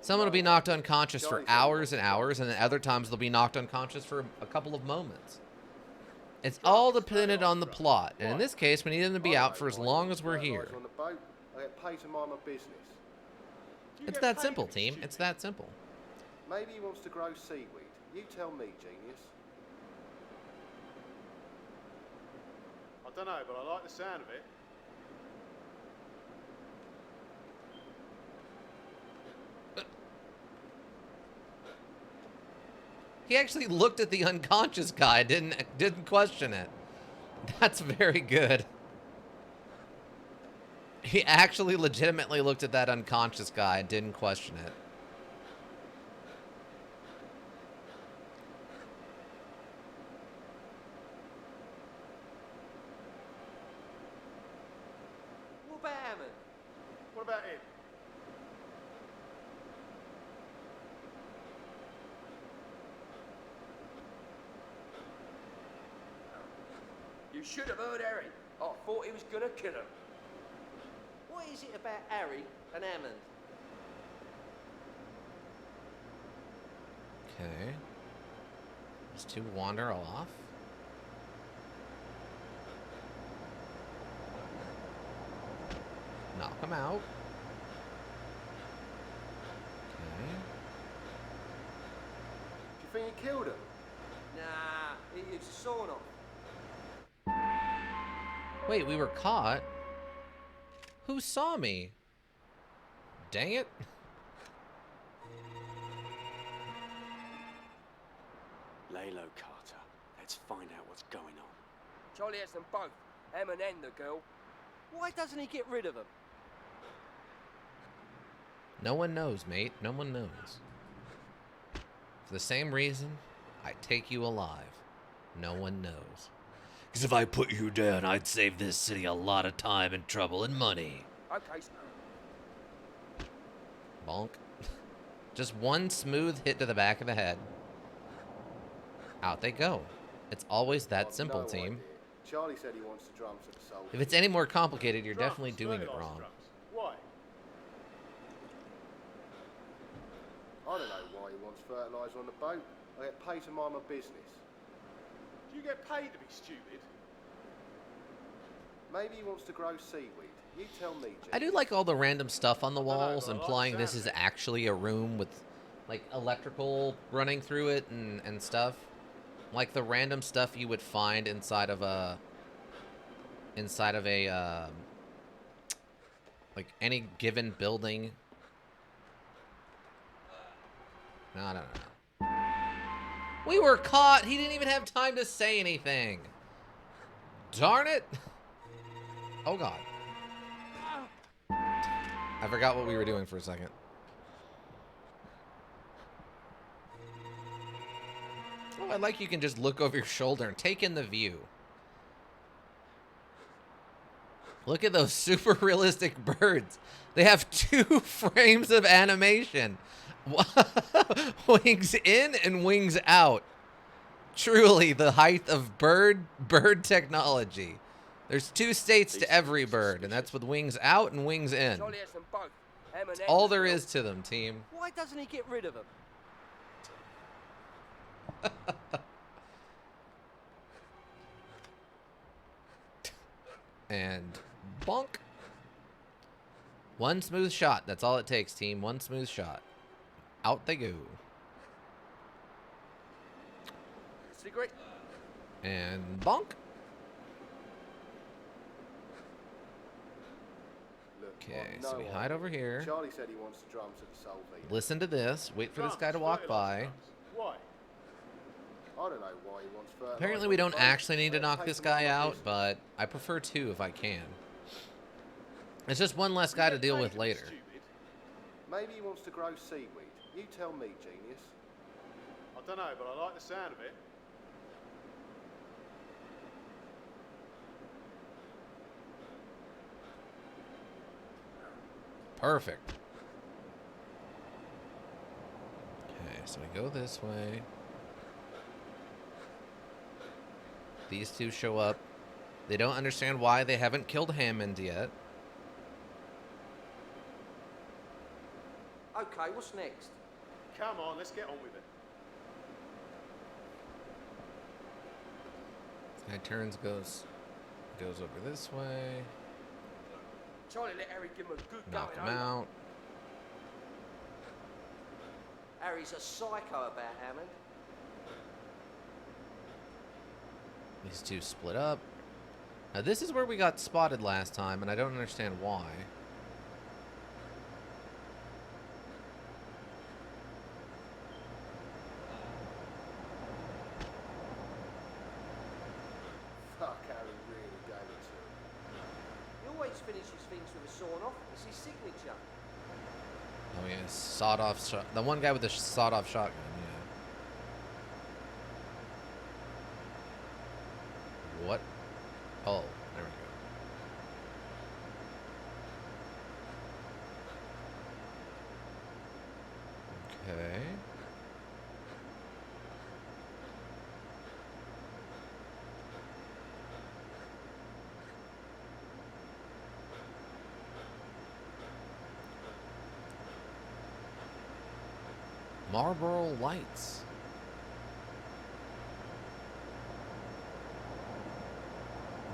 Someone will be knocked unconscious for hours and hours, and then other times they'll be knocked unconscious for a couple of moments. It's all dependent on the plot, and in this case, we need them to be out for as long as we're here. On the boat, I get paid to mind my business. It's that simple, team. It's that simple. Maybe he wants to grow seaweed. You tell me, genius. I don't know, but I like the sound of it. He actually looked at the unconscious guy, didn't question it. That's very good. He actually legitimately looked at that unconscious guy and didn't question it. What about Hammond? What about him? You should have heard Harry. I thought he was gonna kill him. What is it about Harry and Hammond? Okay. These two wander off. Knock him out. Okay. think he killed him? Nah, he used a sawn off. Wait, we were caught? Who saw me? Dang it. Lay low, Carter. Let's find out what's going on. Charlie has them both, Em and N, the girl. Why doesn't he get rid of them? No one knows, mate. No one knows. For the same reason, I take you alive. No one knows. Because if I put you down, I'd save this city a lot of time and trouble and money. Okay. Bonk. Just one smooth hit to the back of the head. Out they go. It's always that simple, team. Charlie said he wants the drums at the soul. If it's any more complicated, you're definitely doing it wrong. Why? I don't know why he wants fertilizer on the boat. I get paid to mind my business. Do you get paid to be stupid? Maybe he wants to grow seaweed. You tell me, Jim. I do like all the random stuff on the walls, implying this is actually a room with, like, electrical running through it and stuff. Like the random stuff you would find inside of a, like any given building. No. We were caught. He didn't even have time to say anything. Darn it. Oh, God. I forgot what we were doing for a second. Oh, I like you can just look over your shoulder and take in the view. Look at those super realistic birds. They have 2 frames of animation. Wings in and wings out. Truly the height of bird technology. There's 2 states to every bird, and that's with wings out and wings in. That's all there is to them, team. Why doesn't he get rid of them? And bonk. One smooth shot. That's all it takes, team. One smooth shot. Out they go. Secret. And bonk. Okay, so we hide over here. Charlie said he wants the drums at the soul. Listen to this. Wait for this guy to walk by. Why? I don't know why he wants fertilizer. Apparently we don't actually need to knock this guy out, but I prefer to if I can. It's just one less guy to deal with later. Maybe he wants to grow seaweed. You tell me, genius. I don't know, but I like the sound of it. Perfect. Okay, so we go this way. These 2 show up. They don't understand why they haven't killed Hammond yet. Okay, what's next? Come on, let's get on with it. This guy turns, goes over this way. Charlie let Harry give him a good Knock him going over. out. Harry's a psycho about Hammond. These 2 split up. Now this is where we got spotted last time, and I don't understand why. Fuck, Harry really gave it to him. He always finishes things with a sawn off. It's his signature. Oh yeah, sawed-off shot. The one guy with the sawed-off shotgun. Yeah. What? Oh, there we go. Okay. Marlboro Lights.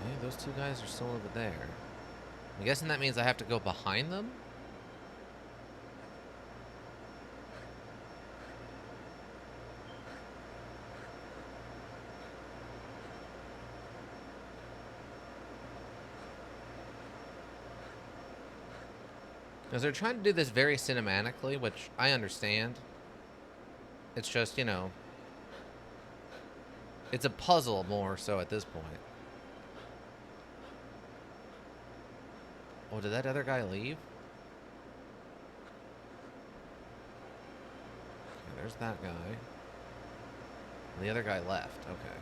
Yeah, those 2 guys are still over there. I'm guessing that means I have to go behind them? Because they're trying to do this very cinematically, which I understand. It's just, you know, it's a puzzle more so at this point. Oh, did that other guy leave? Okay, there's that guy. And the other guy left. Okay.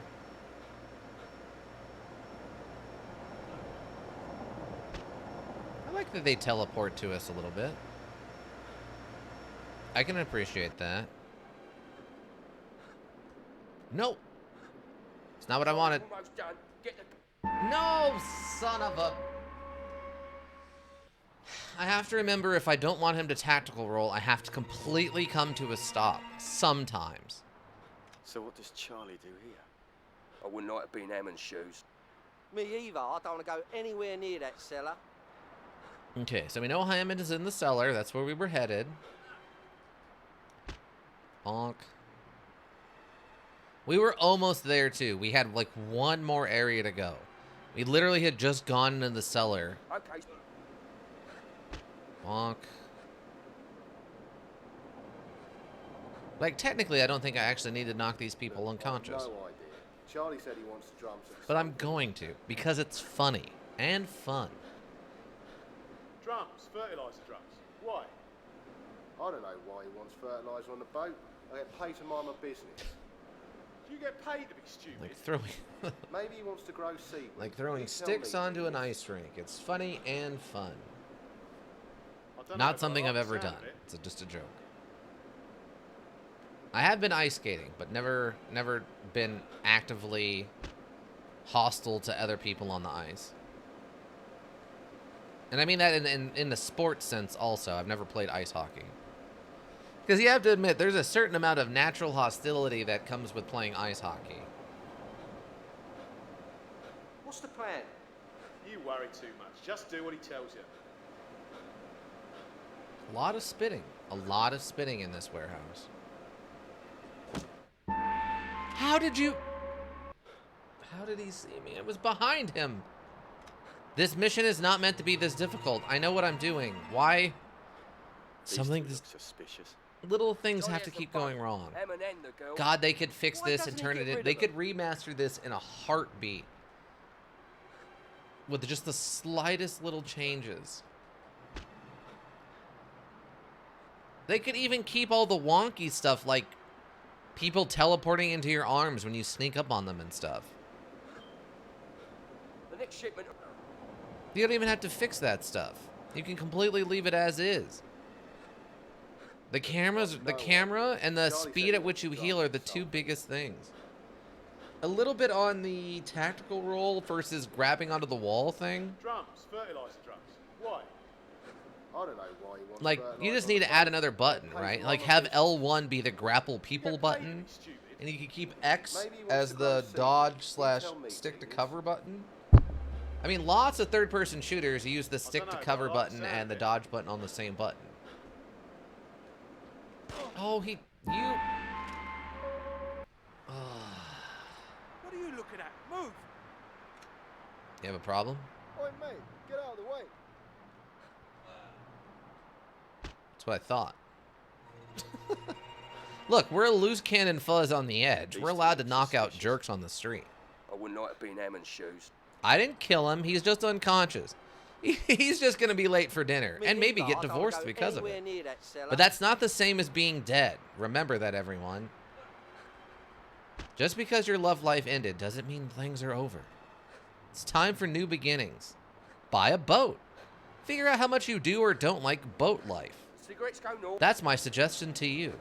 I like that they teleport to us a little bit. I can appreciate that. Nope. It's not what I wanted. Almost done. Get the... No, son of a... I have to remember if I don't want him to tactical roll, I have to completely come to a stop. Sometimes. So what does Charlie do here? I wouldn't like to be in Hammond's shoes. Me either. I don't want to go anywhere near that cellar. Okay, so we know Hammond is in the cellar. That's where we were headed. Bonk. We were almost there, too. We had, like, one more area to go. We literally had just gone into the cellar. Okay. Bonk. Like, technically, I don't think I actually need to knock these people unconscious. No idea. Charlie said he wants the drums. But I'm going to, because it's funny and fun. Drums, fertilizer drums. Why? I don't know why he wants fertilizer on the boat. I get paid to mind my business. Do you get paid to be stupid? Like throwing, Maybe he wants to grow seaweed. like throwing sticks onto an ice rink. It's funny and fun. Not something I've ever done. It's just a joke. I have been ice skating, but never been actively hostile to other people on the ice. And I mean that in the sports sense also. I've never played ice hockey. Because you have to admit, there's a certain amount of natural hostility that comes with playing ice hockey. What's the plan? You worry too much. Just do what he tells you. A lot of spitting. A lot of spitting in this warehouse. How did he see me? I was behind him. This mission is not meant to be this difficult. I know what I'm doing. Why? Something suspicious. Little things have to keep going wrong. God, they could fix this and turn it in. They could remaster this in a heartbeat. With just the slightest little changes. They could even keep all the wonky stuff like people teleporting into your arms when you sneak up on them and stuff. The next shipment. You don't even have to fix that stuff. You can completely leave it as is. The camera and the speed at which you heal are the two biggest things. A little bit on the tactical roll versus grabbing onto the wall thing. Drums, fertilizer drums. Why? I don't know why he wants Like, you just need to add another button, right? Like, have L1 be the grapple people button, and you can keep X as the dodge/stick to cover button. I mean, lots of third-person shooters use the stick to cover button and the dodge button on the same button. Oh, you... What are you looking at? Move! You have a problem? Oi, mate, get out of the way. That's what I thought. Look, we're a loose cannon Fuzz on the edge. We're allowed to knock out jerks on the street. I wouldn't like to be in Hammond's shoes. I didn't kill him. He's just unconscious. He's just going to be late for dinner and maybe get divorced because of it. But that's not the same as being dead. Remember that, everyone. Just because your love life ended doesn't mean things are over. It's time for new beginnings. Buy a boat. Figure out how much you do or don't like boat life. Cigarettes go north. That's my suggestion to you.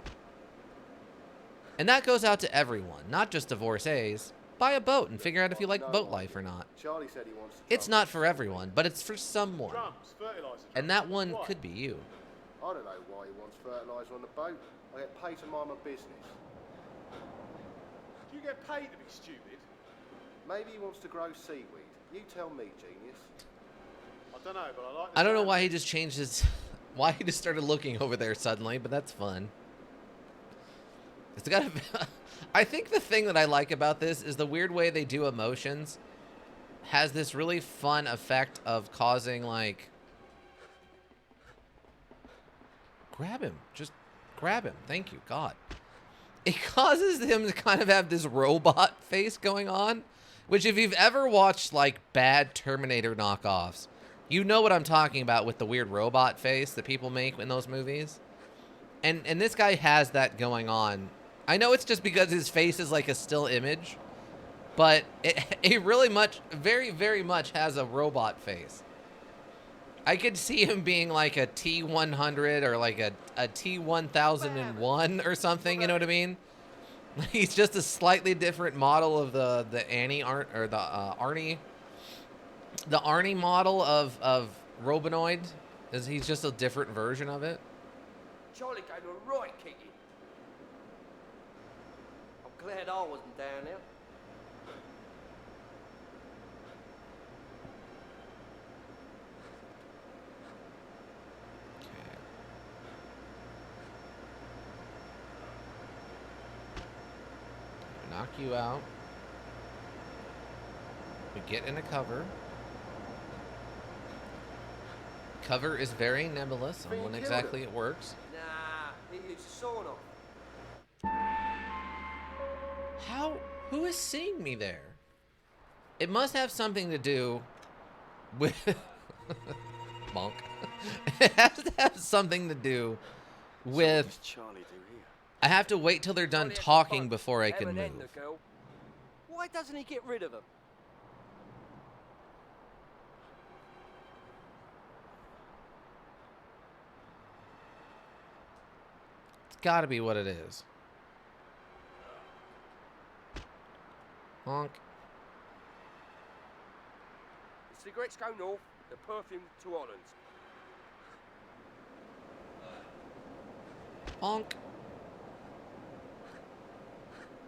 And that goes out to everyone, not just divorcees. Buy a boat and figure out if you like boat life or not. Charlie said he wants. It's not for everyone, but it's for someone. Drums, fertilizer drums. And that one could be you. I don't know why he wants fertilizer on the boat. I get paid to mind my business. Do you get paid to be stupid? Maybe he wants to grow seaweed. You tell me, genius. I don't know, but I like. I don't know why he just changed his... Why he just started looking over there suddenly, but that's fun. It's got a... I think the thing that I like about this is the weird way they do emotions has this really fun effect of causing, like... grab him. Just grab him. Thank you, God. It causes him to kind of have this robot face going on, which if you've ever watched like bad Terminator knockoffs, you know what I'm talking about with the weird robot face that people make in those movies. And this guy has that going on. I know it's just because his face is like a still image, but it really very, very much has a robot face. I could see him being like a T-100 or like a T-1001 or something, you know what I mean? He's just a slightly different model of the Arnie model of Robinoid. He's just a different version of it. Charlie gave him a right kicking. I'm glad I wasn't down there. Knock you out. We get in a cover. Cover is very nebulous on when exactly it works. Nah, he used sawn off. Who is seeing me there? It must have something to do with Bonk. It has to have something to do with What does Charlie do here? I have to wait till they're done talking before I can move. Why doesn't he get rid of them? It's gotta be what it is. Honk. The cigarettes go north, the perfume to Hollands. Honk.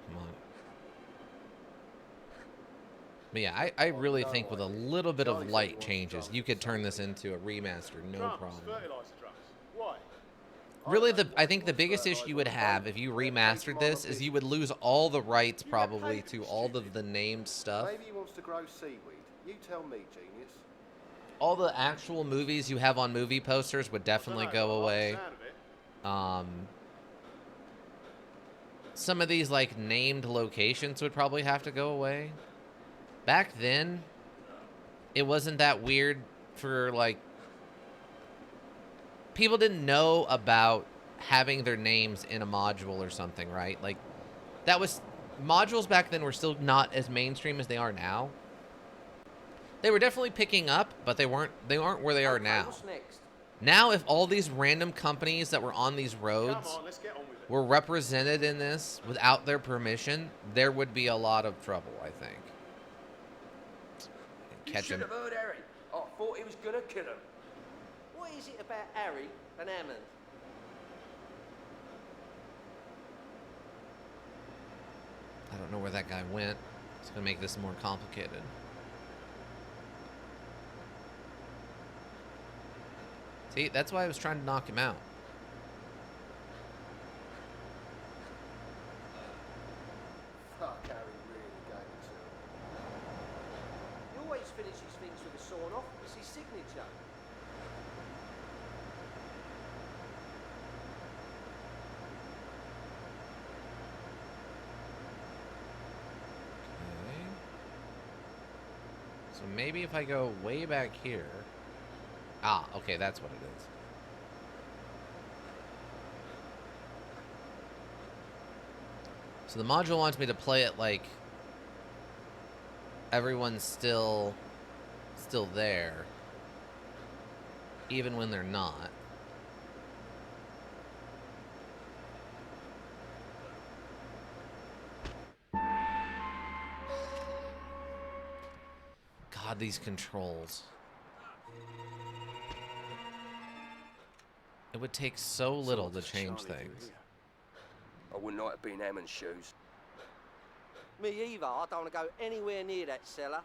Come on. But yeah, I really think with a little bit of light changes, you could turn this into a remaster, no problem. Fertilizer drums. Why? Really, I think the biggest issue you would have if you remastered this is you would lose all the rights probably to all of the named stuff. Maybe he wants to grow seaweed. You tell me, genius. All the actual movies you have on movie posters would definitely go away. Some of these like named locations would probably have to go away. Back then, it wasn't that weird for like people didn't know about having their names in a module or something, right? Like that was modules back then were still not as mainstream as they are now. They were definitely picking up, but they aren't where they are now. What's next? Now if all these random companies that were on these roads were represented in this without their permission, there would be a lot of trouble, I think. Catch him. You should have heard Harry. I thought he was gonna kill him. What is it about Harry and Hammond? I don't know where that guy went. It's gonna make this more complicated. See, that's why I was trying to knock him out. Fuck, Harry really gave it to him. He always finishes things with a sawn off. It's his signature. Okay. So maybe if I go way back here. Ah, okay, that's what it is. So the module wants me to play it like everyone's still there, even when they're not. God, these controls. It would take so little to change things. I wouldn't like to be in Hammond's shoes. Me either. I don't want to go anywhere near that cellar.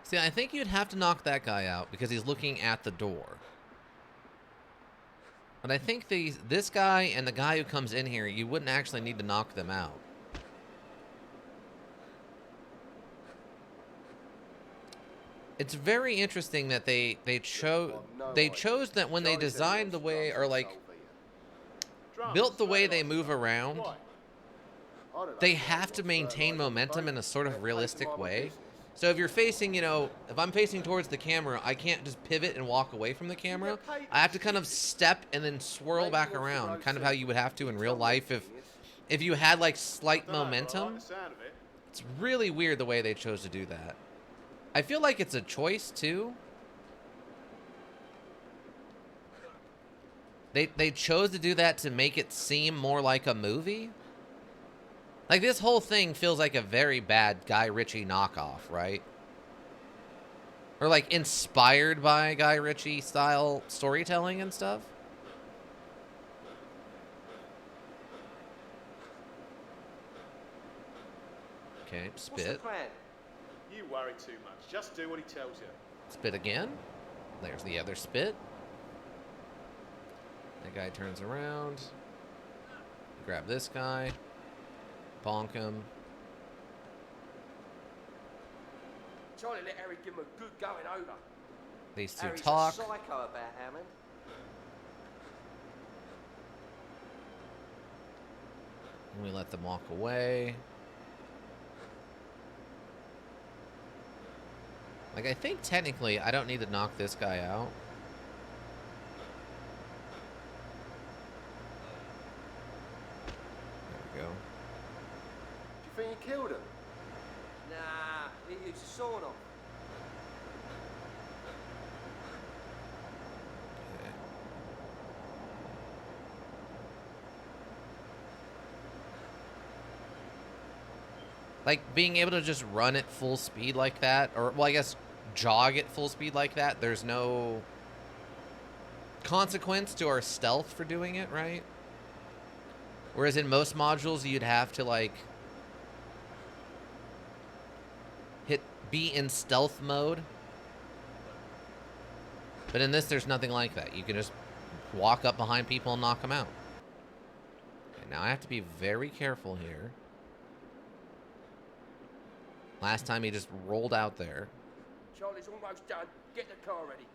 See, I think you'd have to knock that guy out because he's looking at the door. But I think this guy and the guy who comes in here, you wouldn't actually need to knock them out. It's very interesting that they chose that when they designed the way, or like built the way they move around, they have to maintain momentum in a sort of realistic way. So if you're facing, you know, if I'm facing towards the camera, I can't just pivot and walk away from the camera. I have to kind of step and then swirl back around, kind of how you would have to in real life if you had like slight momentum. It's really weird the way they chose to do that. I feel like it's a choice too. They chose to do that to make it seem more like a movie. Like, this whole thing feels like a very bad Guy Ritchie knockoff, right? Or, like, inspired by Guy Ritchie style storytelling and stuff. Okay, spit. What's the plan? You worry too much. Just do what he tells you. Spit again. There's the other spit. That guy turns around. Grab this guy. Bonk him. Charlie let Harry give him a good going over. These two Harry's talk. a psycho about Hammond. And we let them walk away. Like, I think technically I don't need to knock this guy out. There we go. Do you think you killed him? Nah, he used a sawn off. Like, being able to just run at full speed like that, or, well, I guess jog at full speed like that, there's no consequence to our stealth for doing it, right? Whereas in most modules, you'd have to, like, be in stealth mode. But in this, there's nothing like that. You can just walk up behind people and knock them out. Okay, now I have to be very careful here. Last time he just rolled out there. Charlie's almost done. Get the car ready.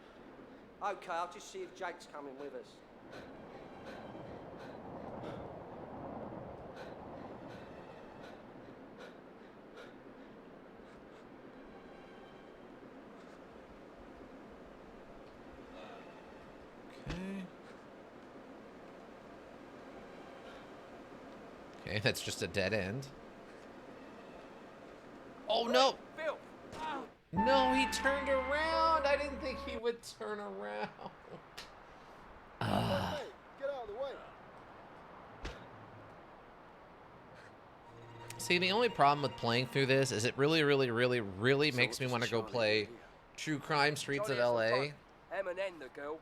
Okay, I'll just see if Jake's coming with us. Okay, that's just a dead end. Oh, no! Phil! No, he turned around! I didn't think he would turn around. Hey, get out of the way. See, the only problem with playing through this is it really makes me want to go play True Crime Streets of LA. Em and N, the girl.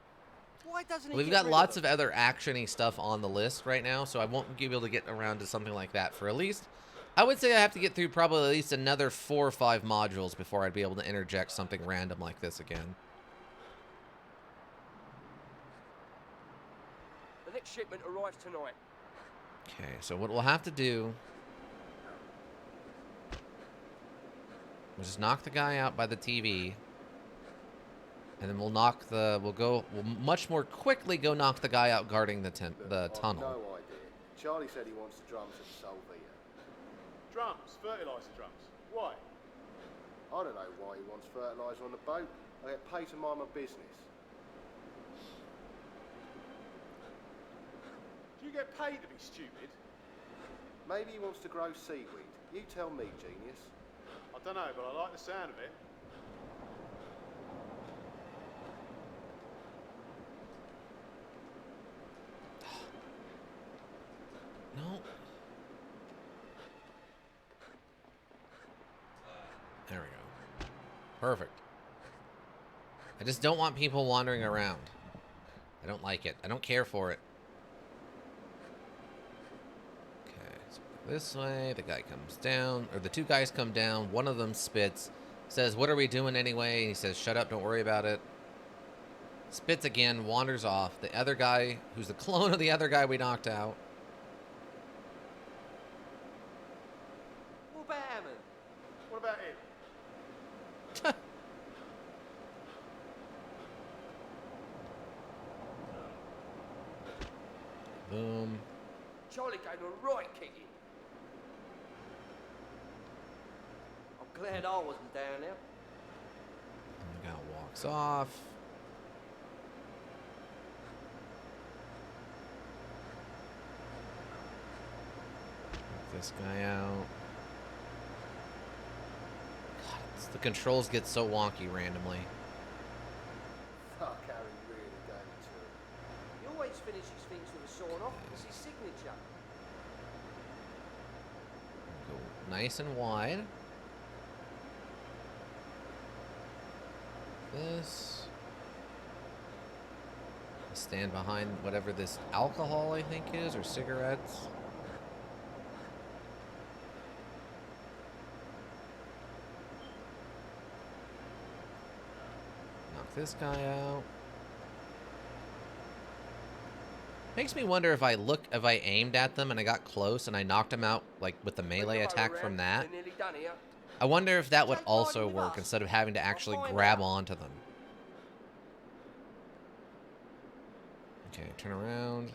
Why doesn't he We've got lots of other action-y stuff on the list right now, so I won't be able to get around to something like that for at least... I would say I have to get through probably at least another 4 or 5 modules before I'd be able to interject something random like this again. The next shipment arrives tonight. Okay, so what we'll have to do... we'll just knock the guy out by the TV. And then we'll much more quickly go knock the guy out guarding the tunnel. No idea. Charlie said he wants the drums at Solvia. Drums? Fertiliser drums? Why? I don't know why he wants fertiliser on the boat. I get paid to mind my business. Do you get paid to be stupid? Maybe he wants to grow seaweed. You tell me, genius. I don't know, but I like the sound of it. No. There we go. Perfect. I just don't want people wandering around. I don't like it. I don't care for it. Okay, so this way, the guy comes down, or the two guys come down, one of them spits, says, "What are we doing anyway?" And he says, "Shut up, don't worry about it." Spits again, wanders off. The other guy, who's the clone of the other guy we knocked out. What about Hammond? What about him? Charlie gave him a right kicking. I'm glad I wasn't down there. The guy walks off. Knock this guy out. God, the controls get so wonky randomly. Fuck, Harry really gave it to him. He always finishes things with a sawn off. It's his signature. Go nice and wide. This. Stand behind whatever this alcohol I think is, or cigarettes. Knock this guy out. Makes me wonder if I aimed at them and I got close and I knocked them out like with the melee attack from that. I wonder if that would also work instead of having to actually grab onto them. Okay, turn around.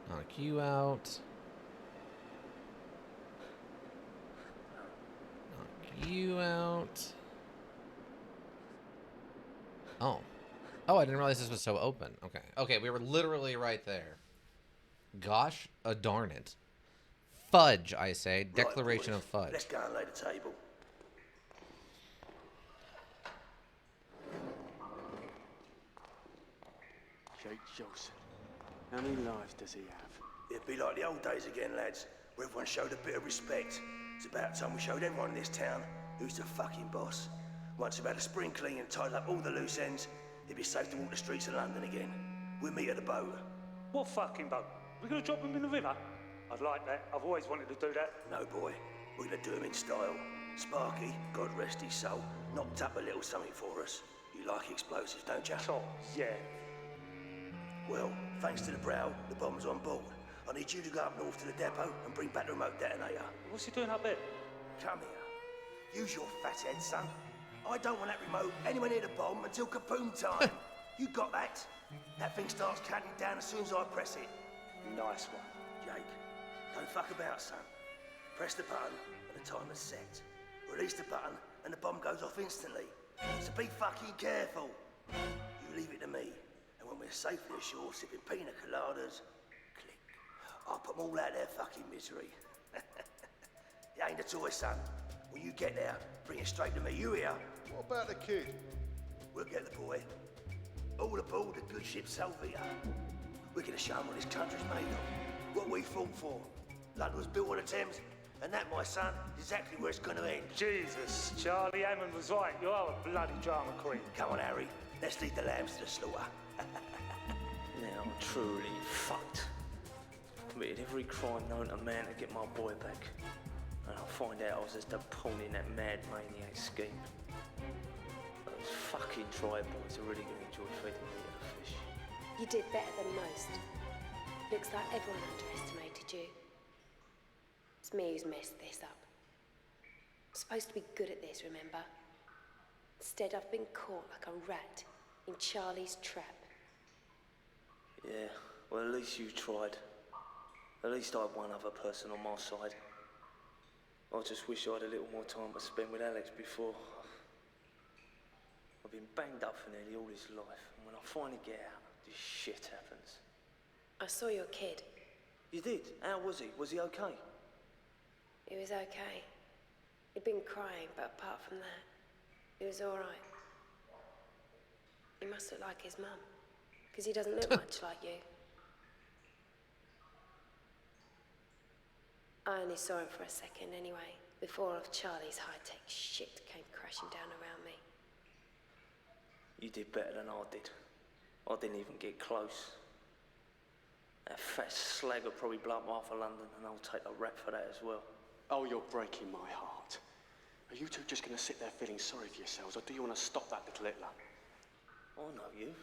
Knock you out. Knock you out. Oh. Oh, I didn't realize this was so open. Okay. Okay, we were literally right there. Gosh, darn it. Fudge, I say. Declaration of fudge. Let's go and lay the table. Jake Johnson. How many lives does he have? It'd be like the old days again, lads, where everyone showed a bit of respect. It's about time we showed everyone in this town who's the fucking boss. Once we've had a spring clean and tied up all the loose ends, it'd be safe to walk the streets of London again. We'll meet at the boat. What fucking boat? We're gonna drop him in the river? I'd like that. I've always wanted to do that. No, boy. We're gonna do him in style. Sparky, God rest his soul, knocked up a little something for us. You like explosives, don't you? Oh, yeah. Well, thanks to the Brow, the bomb's on board. I need you to go up north to the depot and bring back the remote detonator. What's he doing up there? Come here. Use your fat head, son. I don't want that remote anywhere near the bomb until kaboom time. You got that? That thing starts counting down as soon as I press it. Nice one. Jake, don't fuck about, son. Press the button and the timer's set. Release the button and the bomb goes off instantly. So be fucking careful. You leave it to me. And when we're safely ashore sipping pina coladas, click. I'll put them all out of their fucking misery. It ain't a toy, son. When you get there, bring it straight to me. You hear? What about the kid? We'll get the boy. All aboard the good ship Salvia. We're gonna show him what this country's made of. What we fought for. London was built on the Thames, and that, my son, is exactly where it's gonna end. Jesus, Charlie Hammond was right. You are a bloody drama queen. Come on, Harry. Let's lead the lambs to the slaughter. Now I'm truly fucked. Committed every crime known to man to get my boy back. And I'll find out I was just a pawn in that mad maniac scheme. Those fucking dry boys are really gonna enjoy feeding me to the fish. You did better than most. Looks like everyone underestimated you. It's me who's messed this up. I'm supposed to be good at this, remember? Instead, I've been caught like a rat in Charlie's trap. Yeah, well at least you tried. At least I had one other person on my side. I just wish I had a little more time to spend with Alex before. I've been banged up for nearly all his life, and when I finally get out, this shit happens. I saw your kid. You did? How was he? Was he okay? He was okay. He'd been crying, but apart from that, he was all right. He must look like his mum, because he doesn't look much like you. I only saw him for a second anyway, before all of Charlie's high-tech shit came crashing down around me. You did better than I did. I didn't even get close. That fat slag will probably blow up half of London, and I'll take the rap for that as well. Oh, you're breaking my heart. Are you two just going to sit there feeling sorry for yourselves, or do you want to stop that little Hitler? I know you.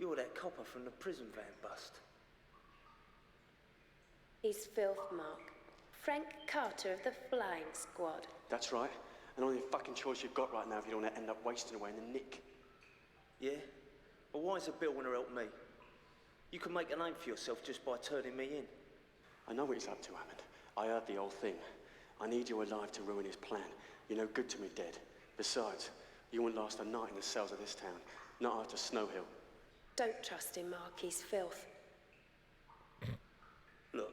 You're that copper from the prison van bust. He's filth, Mark. Frank Carter of the Flying Squad. That's right. And only fucking choice you've got right now if you don't want to end up wasting away in the nick. Yeah? But why is a bill want to help me? You can make a name for yourself just by turning me in. I know what he's up to, Hammond. I heard the whole thing. I need you alive to ruin his plan. You're no good to me dead. Besides, you won't last a night in the cells of this town. Not after Snow Hill. Don't trust him, Mark. He's filth. Look,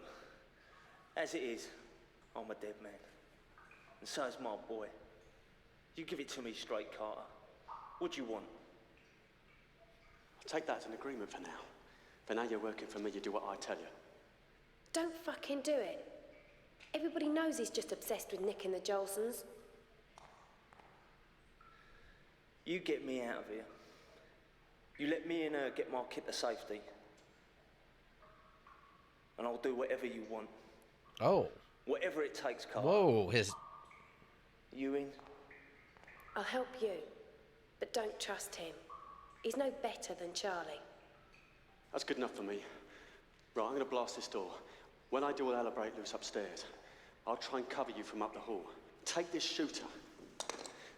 as it is, I'm a dead man. And so is my boy. You give it to me straight, Carter. What do you want? I'll take that as an agreement for now. For now you're working for me, you do what I tell you. Don't fucking do it. Everybody knows he's just obsessed with Nick and the Jolsons. You get me out of here. You let me and her get my kid to safety. And I'll do whatever you want. Oh. Whatever it takes, Carter. Whoa, his... You in? I'll help you, but don't trust him. He's no better than Charlie. That's good enough for me. Right, I'm gonna blast this door. When I do, I'll elaborate loose upstairs. I'll try and cover you from up the hall. Take this shooter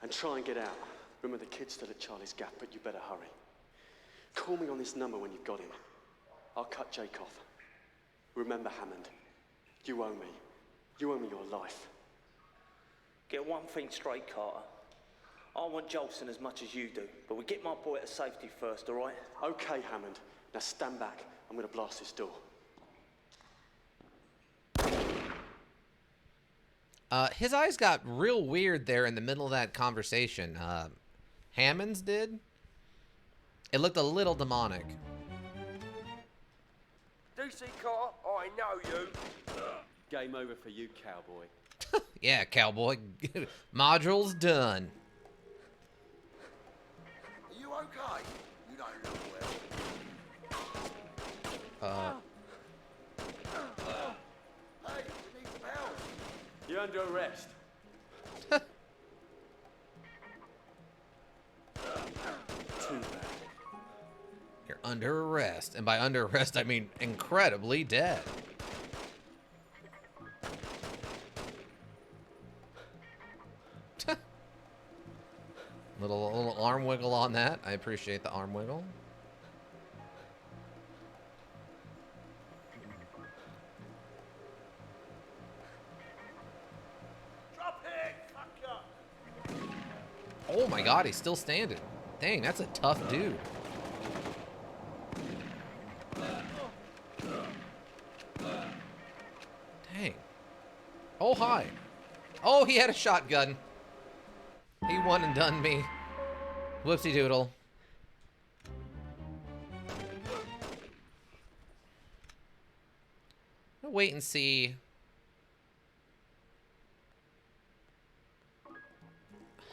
and try and get out. Remember, the kid's still at Charlie's Gap, but you better hurry. Call me on this number when you've got him. I'll cut Jake off. Remember, Hammond, you owe me. You owe me your life. Get one thing straight, Carter. I want Jolson as much as you do, but we get my boy to safety first, all right? Okay, Hammond. Now stand back. I'm gonna blast this door. His eyes got real weird there in the middle of that conversation. Hammond's did. It looked a little demonic. DC Carter, I know you. Game over for you, cowboy. Yeah, cowboy. Module's done. Are you okay? You don't look well. Hey, you need some help. You're under arrest. Too bad. You're under arrest. And by under arrest, I mean incredibly dead. Little arm wiggle on that. I appreciate the arm wiggle. Drop it, fucker. Oh my god, he's still standing. Dang, that's a tough dude. Dang. Oh, hi. Oh, he had a shotgun. He one and done me. Whoopsie doodle. I'll wait and see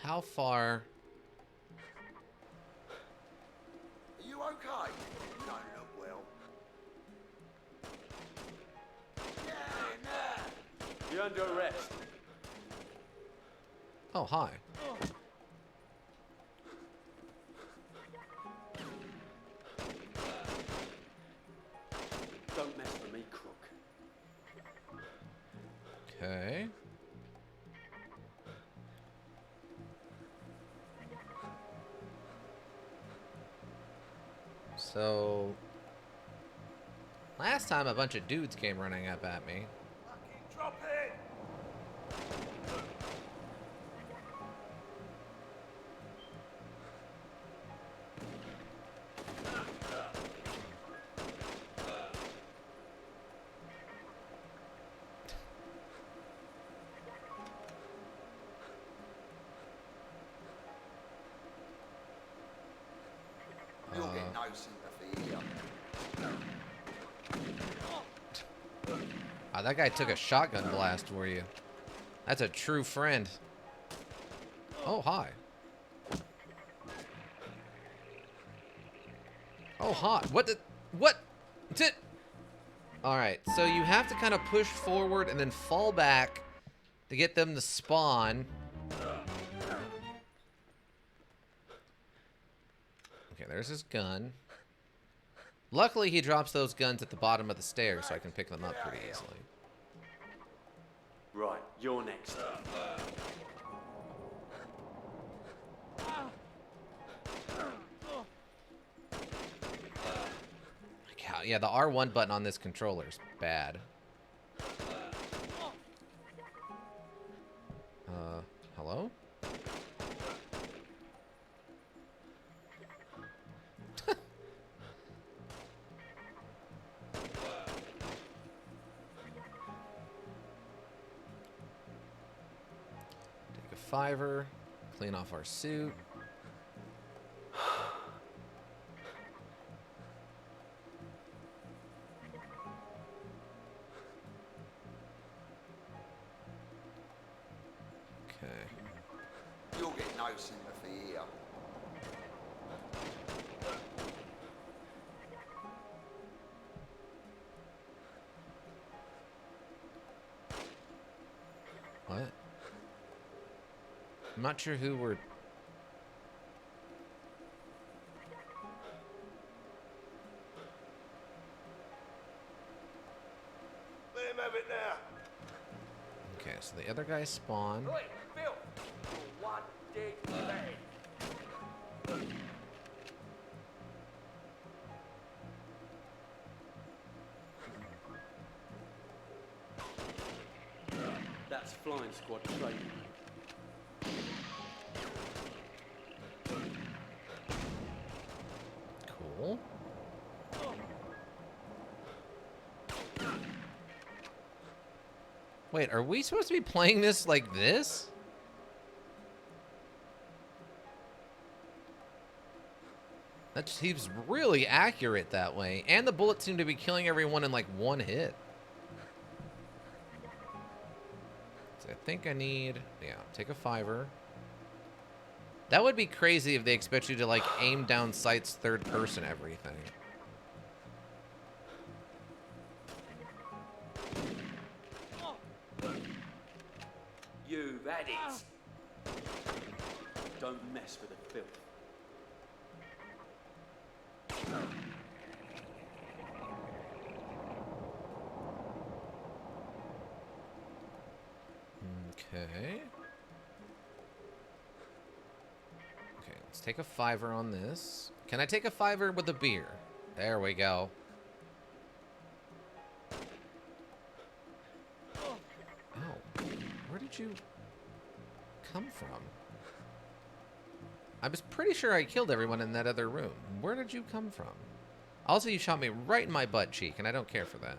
how far. Are you okay? You don't look well. Yeah, nah. You're under arrest. Oh, hi. Don't mess with me, crook. Okay. So, last time a bunch of dudes came running up at me. Fucking drop it. You'll get no sympathy here. Oh, that guy took a shotgun blast for you. That's a true friend. Oh, hi. Oh, hi. What the... What? Alright, so you have to kind of push forward and then fall back to get them to spawn. Okay, there's his gun. Luckily, he drops those guns at the bottom of the stairs, so I can pick them up pretty easily. Right, you're next. Yeah, the R1 button on this controller's bad. Hello? Take a fiver, clean off our suit. You'll get no sympathy here. What? I'm not sure who we're... Let him have it now. Okay, so the other guy spawned. Oi, Phil! One dead man. That's flying squad training. Cool. Wait, are we supposed to be playing this like this? That seems really accurate that way. And the bullets seem to be killing everyone in like one hit. So I think I need... Yeah, take a fiver. That would be crazy if they expect you to like aim down sights third person everything. You've had it. Don't mess with the filth. Okay. Okay, let's take a fiver on this. Can I take a fiver with a beer? There we go. Oh, where did you come from? I was pretty sure I killed everyone in that other room. Where did you come from? Also, you shot me right in my butt cheek, and I don't care for that.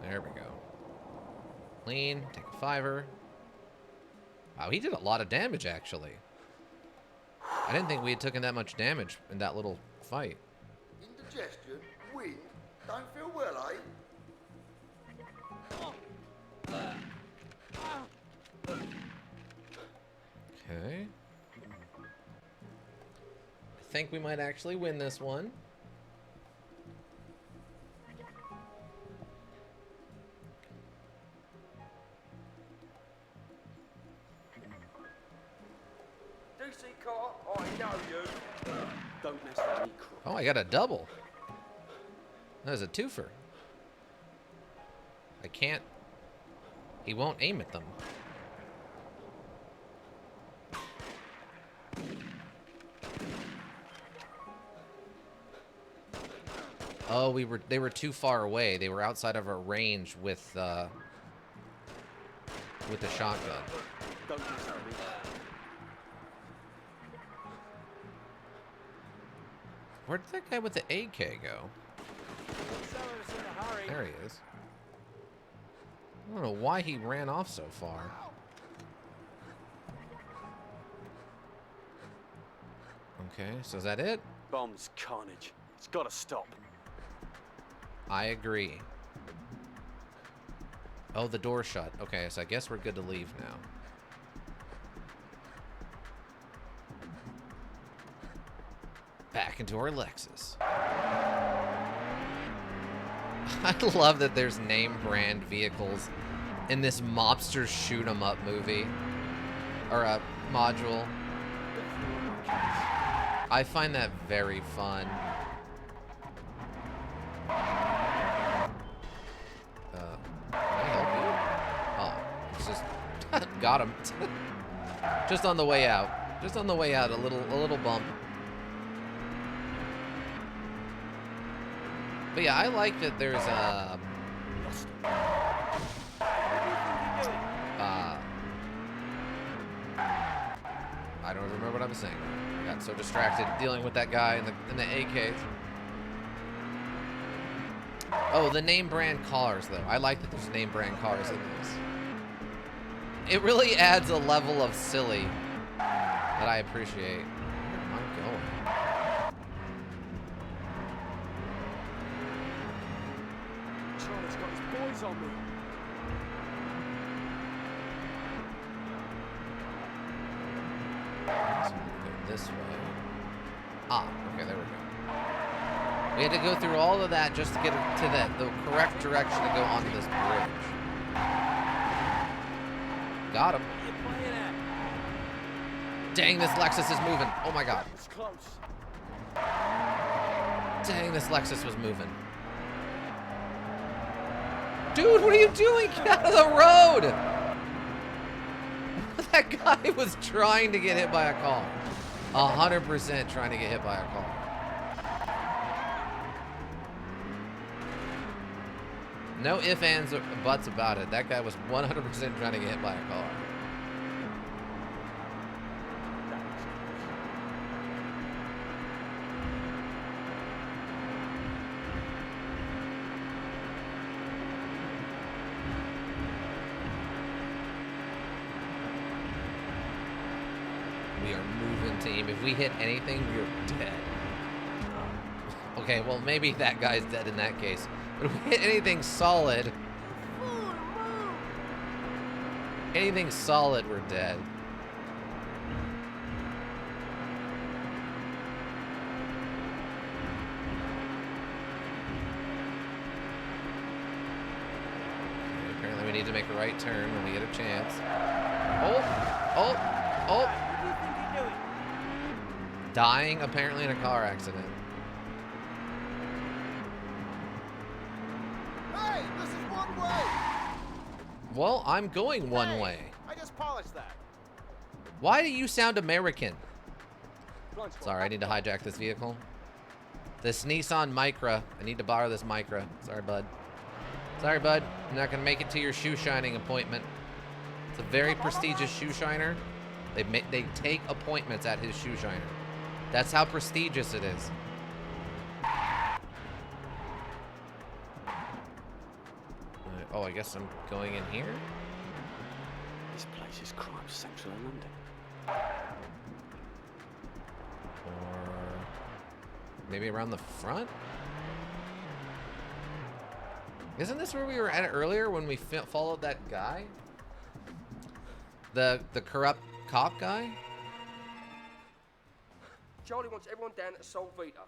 There we go. Clean, take a fiver. Wow, he did a lot of damage, actually. I didn't think we had taken that much damage in that little fight. Indigestion, wind, don't feel well, eh? Okay. I think we might actually win this one. DC car, I know you. Don't mess with me, crook. Oh, I got a double. That was a twofer. I can't... He won't aim at them. Oh, they were too far away. They were outside of our range with the shotgun. Don't mess with me. Where did that guy with the AK go? There he is. I don't know why he ran off so far. Okay, so is that it? Bombs, carnage. It's gotta stop. I agree. Oh, the door shut. Okay, so I guess we're good to leave now. Back into our Lexus. I love that there's name brand vehicles in this mobster shoot 'em up movie. Or a module. I find that very fun. Got him. Just on the way out. Just on the way out, a little bump. But yeah, I like that there's a... I don't remember what I was saying. I got so distracted dealing with that guy in the AKs. Oh, the name brand cars, though. I like that there's name brand cars in this. It really adds a level of silly that I appreciate. Where am I going? Charlie's got his boys on me. So we go this way. Ah, okay, there we go. We had to go through all of that just to get to the correct direction to go onto this bridge. Got him. Dang, this Lexus is moving. Oh my god. It's close. Dang, this Lexus was moving. Dude, what are you doing? Get out of the road! That guy was trying to get hit by a car. 100% trying to get hit by a car. No ifs, ands, or buts about it. That guy was 100% trying to get hit by a car. We are moving, team. If we hit anything, we're dead. Okay, well, maybe that guy's dead in that case. But if we hit anything solid... Anything solid, we're dead. Okay, apparently we need to make a right turn when we get a chance. Oh! Dying, apparently, in a car accident. Hey, this is one way. Well, I'm going one way. I just polished that. Why do you sound American? Sorry, I need to hijack this vehicle. This Nissan Micra. I need to borrow this Micra. Sorry, bud. Sorry, bud. I'm not going to make it to your shoe shining appointment. It's a very prestigious shoe shiner. They take appointments at his shoe shiner. That's how prestigious it is. Oh, I guess I'm going in here? This place is crime central in London. Or maybe around the front? Isn't this where we were at earlier when we followed that guy? The corrupt cop guy? Charlie wants everyone down at Sol Vita.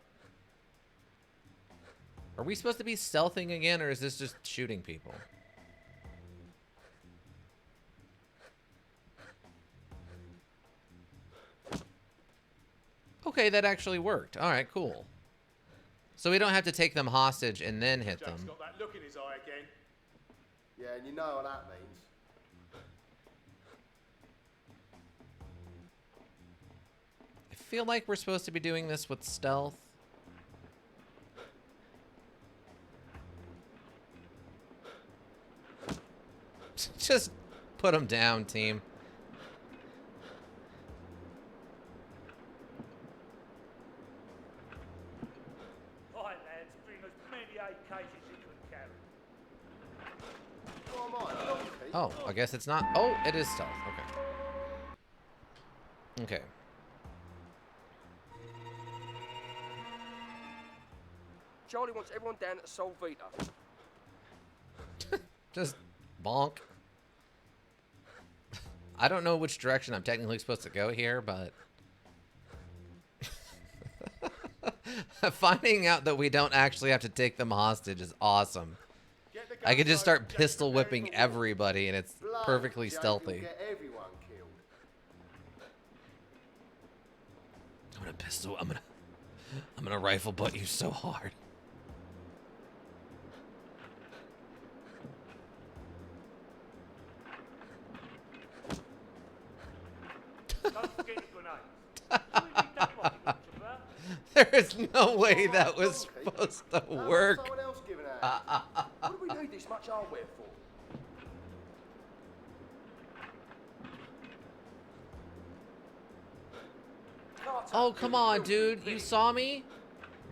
Are we supposed to be stealthing again, or is this just shooting people? Okay, that actually worked. All right, cool. So we don't have to take them hostage and then hit them. Jack's got that look in his eye again. Yeah, and you know what that means. I feel like we're supposed to be doing this with stealth. Just put them down, team. Right, lads, bring as many AKs as you can carry. Oh, my donkey. Oh, I guess it's not. Oh, it is stealth. Okay. Okay. Charlie wants everyone down at Sol Vita. Just bonk. I don't know which direction I'm technically supposed to go here, but finding out that we don't actually have to take them hostage is awesome. I could just start pistol whipping everybody and it's perfectly stealthy. Get everyone killed. I'm gonna rifle butt you so hard. Don't forget the grenades. Do we need that rocket launcher first? There is no way that was supposed to work. Someone else giving out. What do we need this much hardware for? Oh, come on, dude. You saw me?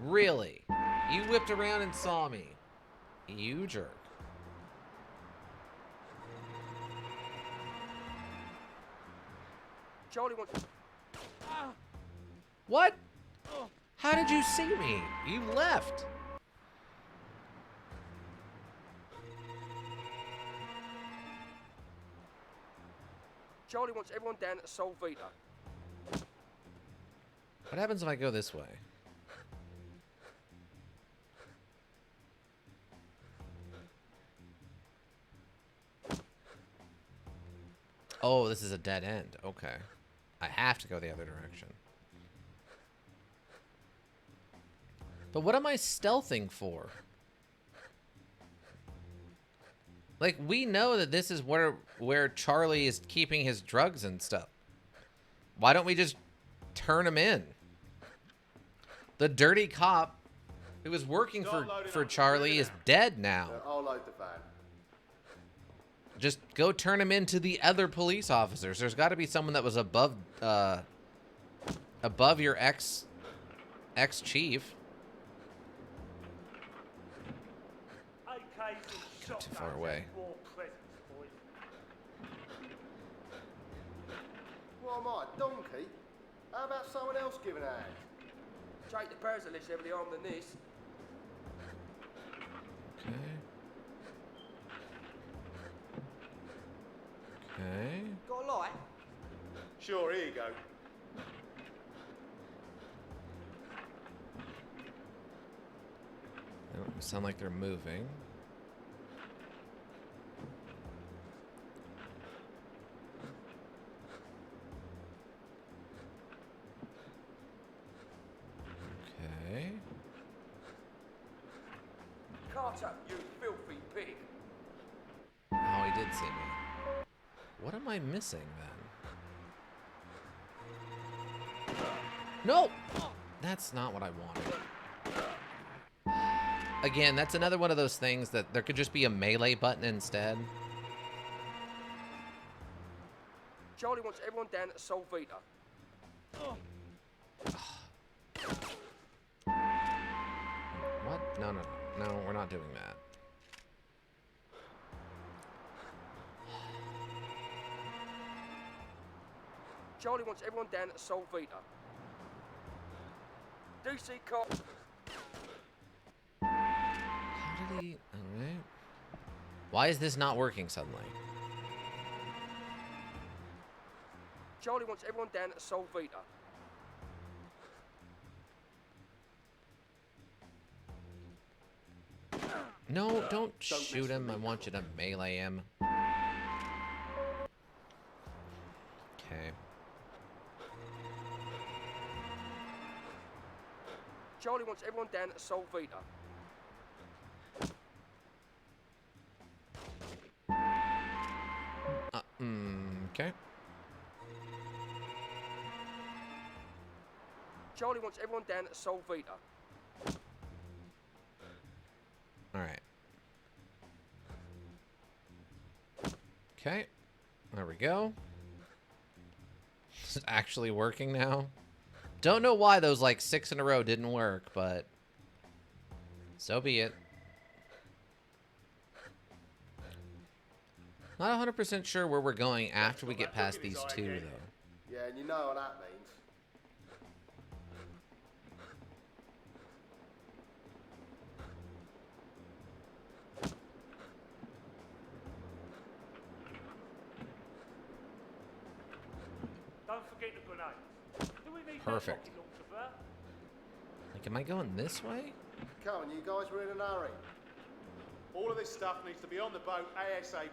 Really? You whipped around and saw me. You jerk. Charlie wants... What? How did you see me? You left. Charlie wants everyone down at Sol Vita. What happens if I go this way? Oh, this is a dead end. Okay. I have to go the other direction. But what am I stealthing for? Like, we know that this is where Charlie is keeping his drugs and stuff. Why don't we just turn him in? The dirty cop who was working for Charlie is dead now. I'll load the van. Just go turn him into the other police officers. There's got to be someone that was above your ex-chief. Got too far away. What am I, a donkey? How about someone else giving out? Jake the Bears are less heavily armed than this. Okay. Got a light? Sure, here you go. They don't sound like they're moving. Okay. Carter, you filthy pig. Oh, he did see me. What am I missing then? No! That's not what I wanted. Again, that's another one of those things that there could just be a melee button instead. Charlie wants everyone down at Sol Vita. What? No, we're not doing that. Charlie wants everyone down at Sol Vita. DC cop. How did he... Alright. Why is this not working suddenly? Charlie wants everyone down at Sol Vita. No, don't shoot him. I want you to melee him. Okay. Charlie wants everyone down at Sol Vita. Okay. Charlie wants everyone down at Sol Vita. Alright. Okay. There we go. This is actually working now. Don't know why those like 6 in a row didn't work, but so be it. Not 100% sure where we're going after we get past these two, though. Yeah, and you know what that means. Don't forget the grenades. Do we need Perfect. that rocket launcher first? Like, am I going this way? Come on, you guys were in a hurry. All of this stuff needs to be on the boat ASAP.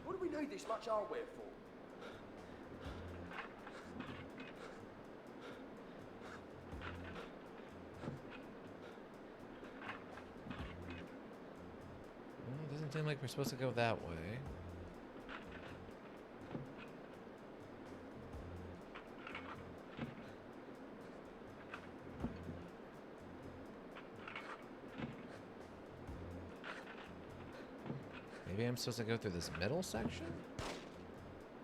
What do we need this much hardware for? Well, it doesn't seem like we're supposed to go that way. I'm supposed to go through this middle section?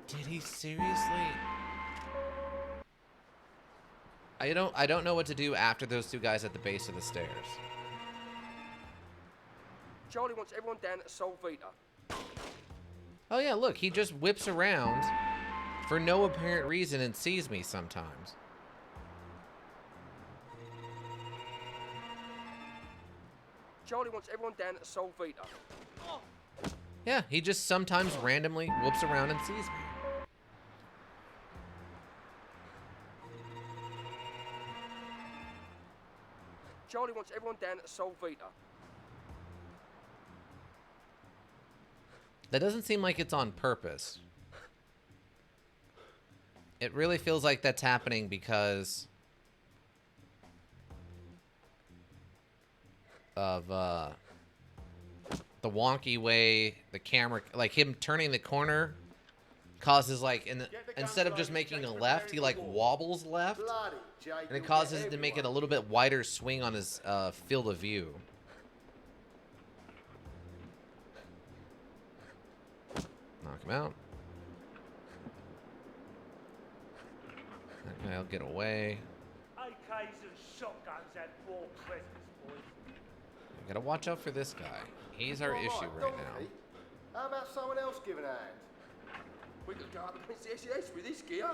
Did he seriously? I don't know what to do after those two guys at the base of the stairs. Charlie wants everyone down at Solvita. Oh yeah, look, he just whips around for no apparent reason and sees me sometimes. Charlie wants everyone down at Solvita. Yeah, he just sometimes randomly whoops around and sees me. Charlie wants everyone down at Solvita. That doesn't seem like it's on purpose. It really feels like that's happening because of the wonky way the camera, like him turning the corner causes like, instead of just making a left, he like wobbles left, and it causes it to make it a little bit wider swing on his field of view. Knock him out. Okay, I'll get away. AKs and shotguns had more presence, boys. I gotta watch out for this guy. He's our issue right now. How about someone else giving a hand? We could go up against the SS with this gear.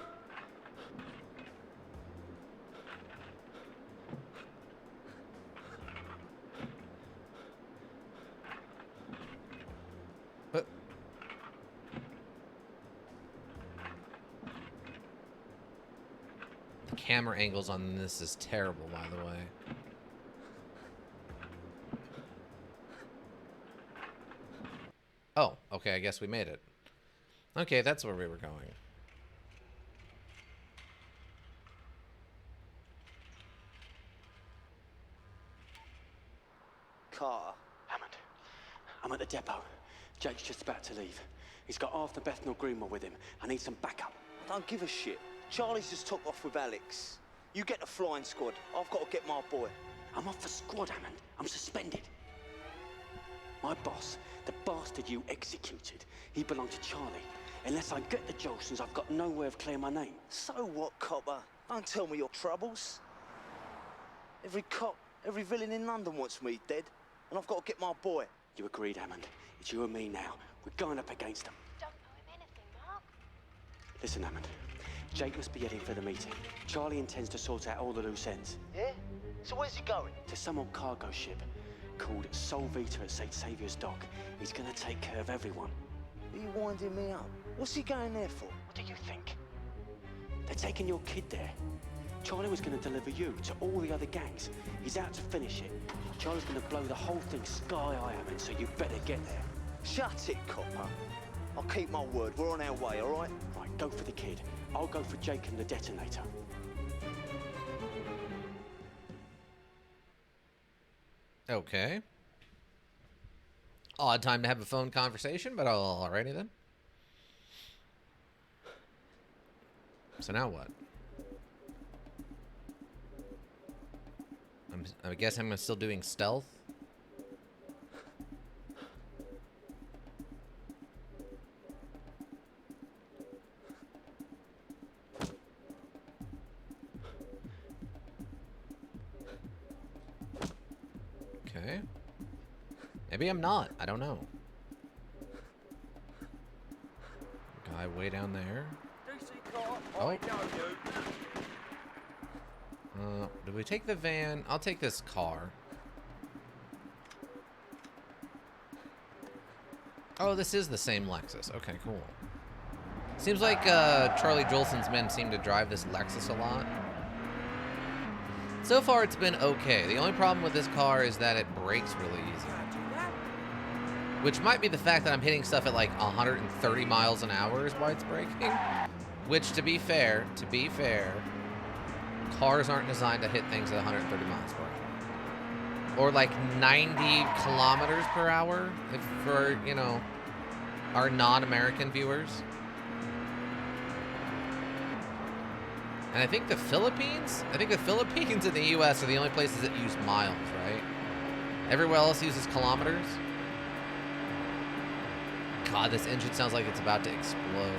But the camera angles on this is terrible, by the way. Oh, okay, I guess we made it. Okay, that's where we were going. Carter. Hammond. I'm at the depot. Jake's just about to leave. He's got half the Bethnal Greenwell with him. I need some backup. I don't give a shit. Charlie's just took off with Alex. You get the flying squad. I've got to get my boy. I'm off the squad, Hammond. I'm suspended. My boss, the bastard you executed, he belonged to Charlie. Unless I get the Jolsons, I've got no way of clearing my name. So what, copper? Don't tell me your troubles. Every cop, every villain in London wants me dead, and I've got to get my boy. You agreed, Hammond. It's you and me now. We're going up against them. Don't owe him anything, Mark. Listen, Hammond. Jake must be heading for the meeting. Charlie intends to sort out all the loose ends. Yeah? So where's he going? To some old cargo ship called Solvita at St. Saviour's Dock. He's gonna take care of everyone. Are you winding me up? What's he going there for? What do you think? They're taking your kid there. Charlie was gonna deliver you to all the other gangs. He's out to finish it. Charlie's gonna blow the whole thing sky high, Hammond, so you better get there. Shut it, copper. I'll keep my word. We're on our way, all right? Right, go for the kid. I'll go for Jake and the detonator. Okay. Odd time to have a phone conversation, but alrighty then. So now what? I guess I'm still doing stealth. Okay. Maybe I'm not. I don't know. Guy way down there. Oh. Do we take the van? I'll take this car. Oh, this is the same Lexus. Okay, cool. Seems like Charlie Jolson's men seem to drive this Lexus a lot. So far, it's been okay. The only problem with this car is that it brakes really easy. Which might be the fact that I'm hitting stuff at like 130 miles an hour is why it's braking. Which, to be fair, cars aren't designed to hit things at 130 miles per hour. Or like 90 kilometers per hour, if for, you know, our non-American viewers. And I think the Philippines and the US are the only places that use miles, right? Everywhere else uses kilometers. God, this engine sounds like it's about to explode.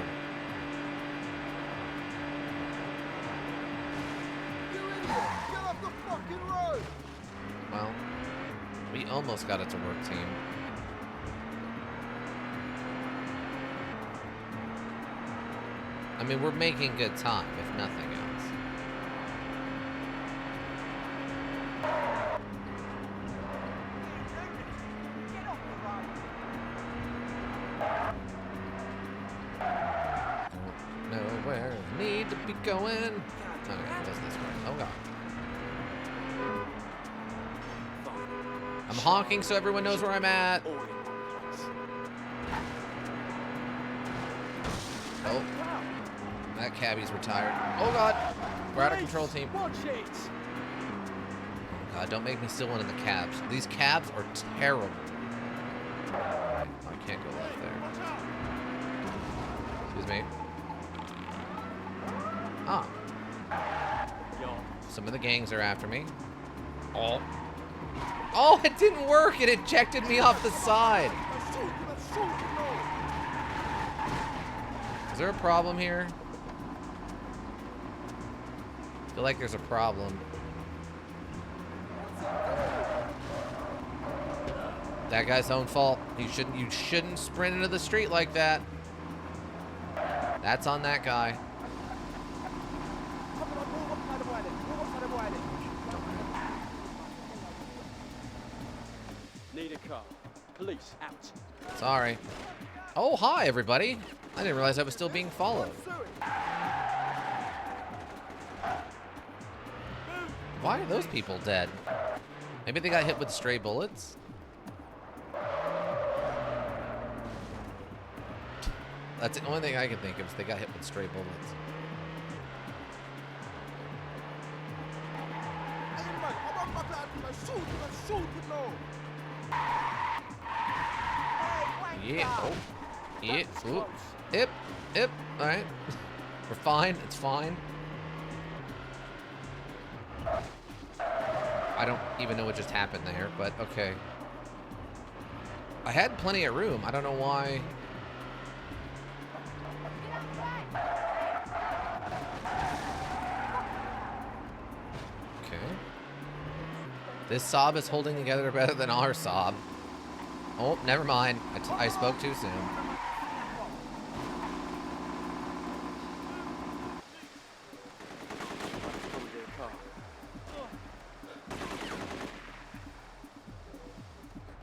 You idiot! Get off the fucking road! Well, we almost got it to work, team. I mean, we're making good time, if nothing else. Nowhere need to be going. Okay, what's this way? Oh god. I'm honking so everyone knows where I'm at. Oh. That cabbie's retired. Oh god. We're out of control, team. Oh god, don't make me steal one of the cabs. These cabs are terrible. I can't go left there. Excuse me. Ah. Some of the gangs are after me. Oh. Oh, it didn't work. It ejected me off the side. Is there a problem here? I feel like there's a problem. That guy's own fault. You shouldn't sprint into the street like that. That's on that guy. Need a car. Police, out. Sorry. Oh, hi, everybody. I didn't realize I was still being followed. Why are those people dead? Maybe they got hit with stray bullets? That's the only thing I can think of is they got hit with stray bullets. Yeah. Oh. Yeah. Ooh. Yep. Yep. All right. We're fine. It's fine. I don't even know what just happened there, but okay. I had plenty of room. I don't know why. Okay. This Saab is holding together better than our Saab. Oh, never mind. I spoke too soon.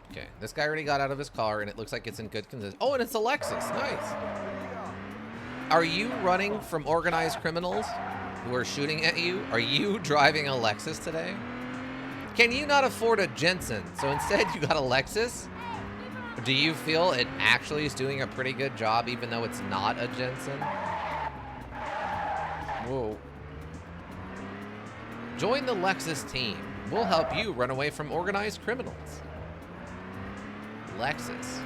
Okay, this guy already got out of his car, and it looks like it's in good condition. Oh, and it's a Lexus. Nice. Are you running from organized criminals who are shooting at you? Are you driving a Lexus today? Can you not afford a Jensen? So instead, you got a Lexus? Do you feel it actually is doing a pretty good job, even though it's not a Jensen? Whoa. Join the Lexus team. We'll help you run away from organized criminals. Lexus.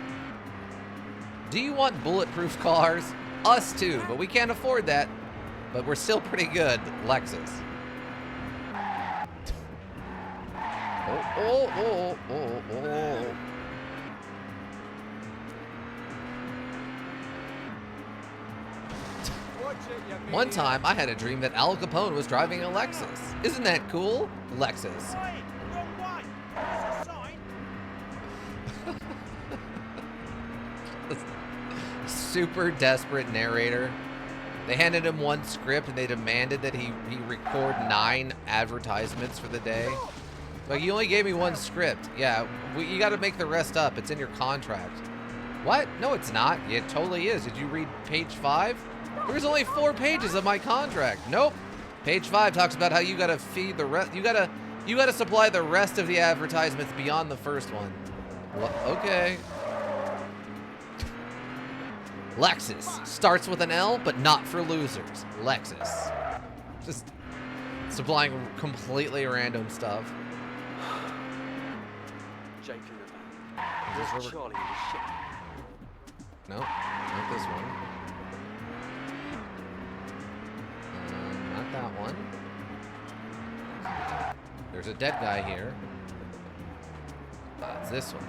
Do you want bulletproof cars? Us too, but we can't afford that. But we're still pretty good. Lexus. Oh. One time, I had a dream that Al Capone was driving a Lexus. Isn't that cool? Lexus. Super desperate narrator. They handed him one script and they demanded that he record 9 advertisements for the day. Like, you only gave me one script. Yeah, you got to make the rest up. It's in your contract. What? No, it's not. It totally is. Did you read page 5? There's only 4 pages of my contract. Nope. Page 5 talks about how you got to feed the rest. You got to supply the rest of the advertisements beyond the first one. Well, okay. Lexus starts with an L, but not for losers. Lexus. Just supplying completely random stuff. Jake in the back. There's Charlie in the ship. No, not this one. Not that one. There's a dead guy here. It's this one.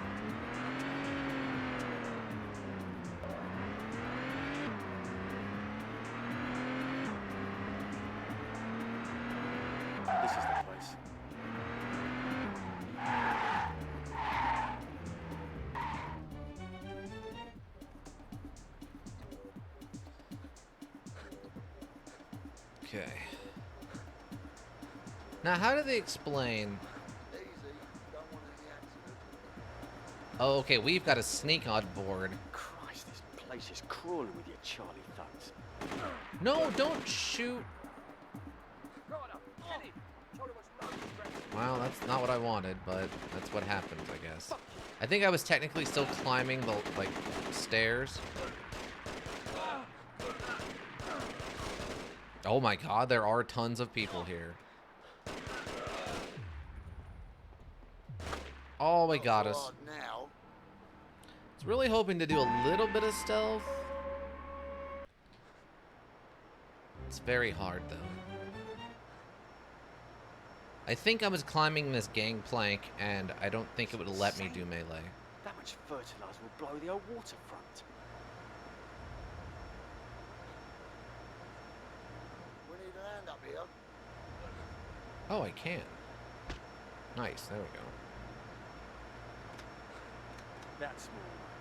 Okay. Now, how do they explain? Oh, okay, we've got a sneak on board. Christ, this place is crawling with your Charlie thugs. No, don't shoot. Well, that's not what I wanted, but that's what happens, I guess. I think I was technically still climbing the, like, stairs. Oh my god, there are tons of people here. Oh, they got us. I was really hoping to do a little bit of stealth. It's very hard, though. I think I was climbing this gangplank, and I don't think it would let me do melee. That much fertilizer will blow the old waterfront. We need a hand up here. Oh, I can. Nice, there we go. That's more like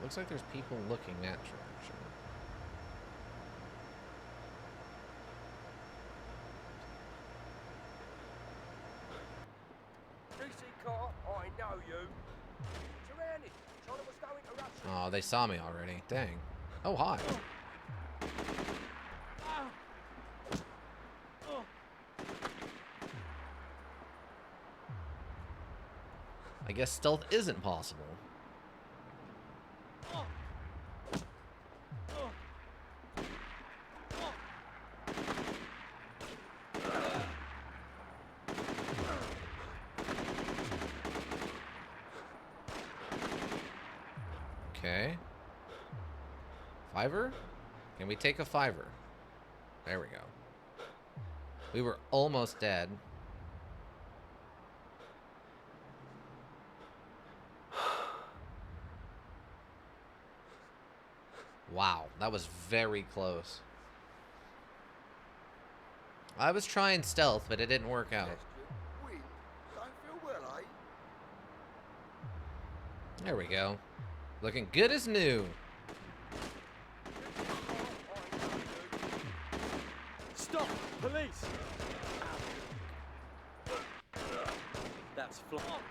Looks like there's people looking that direction. DC car, I know you. Surrounded. China was going to Russia. Oh, they saw me already. Dang. Oh, hi. I guess stealth isn't possible. Okay. Fiver? Can we take a fiver? There we go. We were almost dead. Wow, that was very close. I was trying stealth, but it didn't work out. There we go. Looking good as new. Stop! Police! That's flop.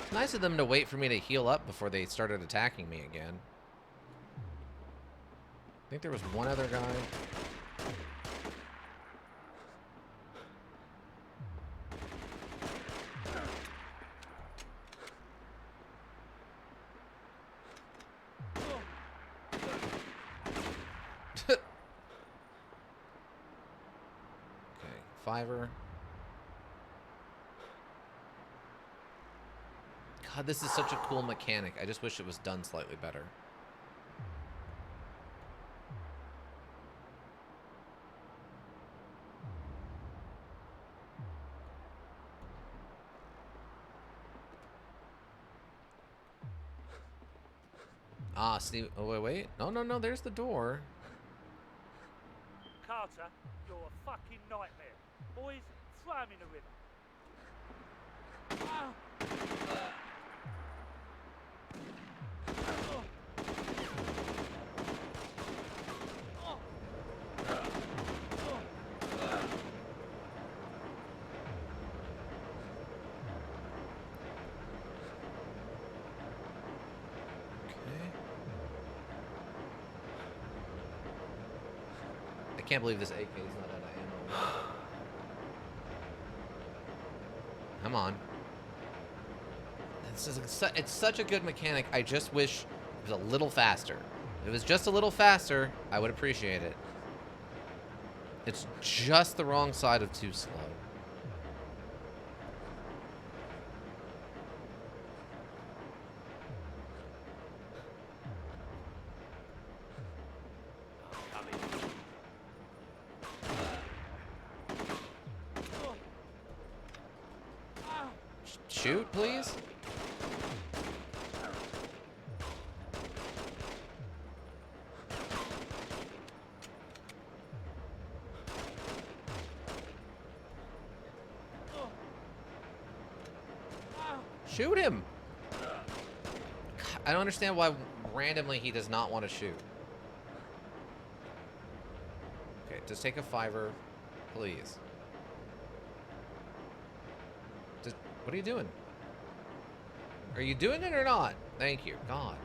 It's nice of them to wait for me to heal up before they started attacking me again. I think there was one other guy. Okay, fiver. God, this is such a cool mechanic. I just wish it was done slightly better. Ah, see, oh, wait. No, there's the door. Carter, you're a fucking nightmare. Boys, throw him in the river. I can't believe this AK is not out of ammo. Come on. It's such a good mechanic. I just wish it was a little faster. If it was just a little faster, I would appreciate it. It's just the wrong side of too slow. Shoot, please. Shoot him. God, I don't understand why randomly he does not want to shoot. Okay, just take a $5, please. Just, what are you doing? Are you doing it or not? Thank you. God.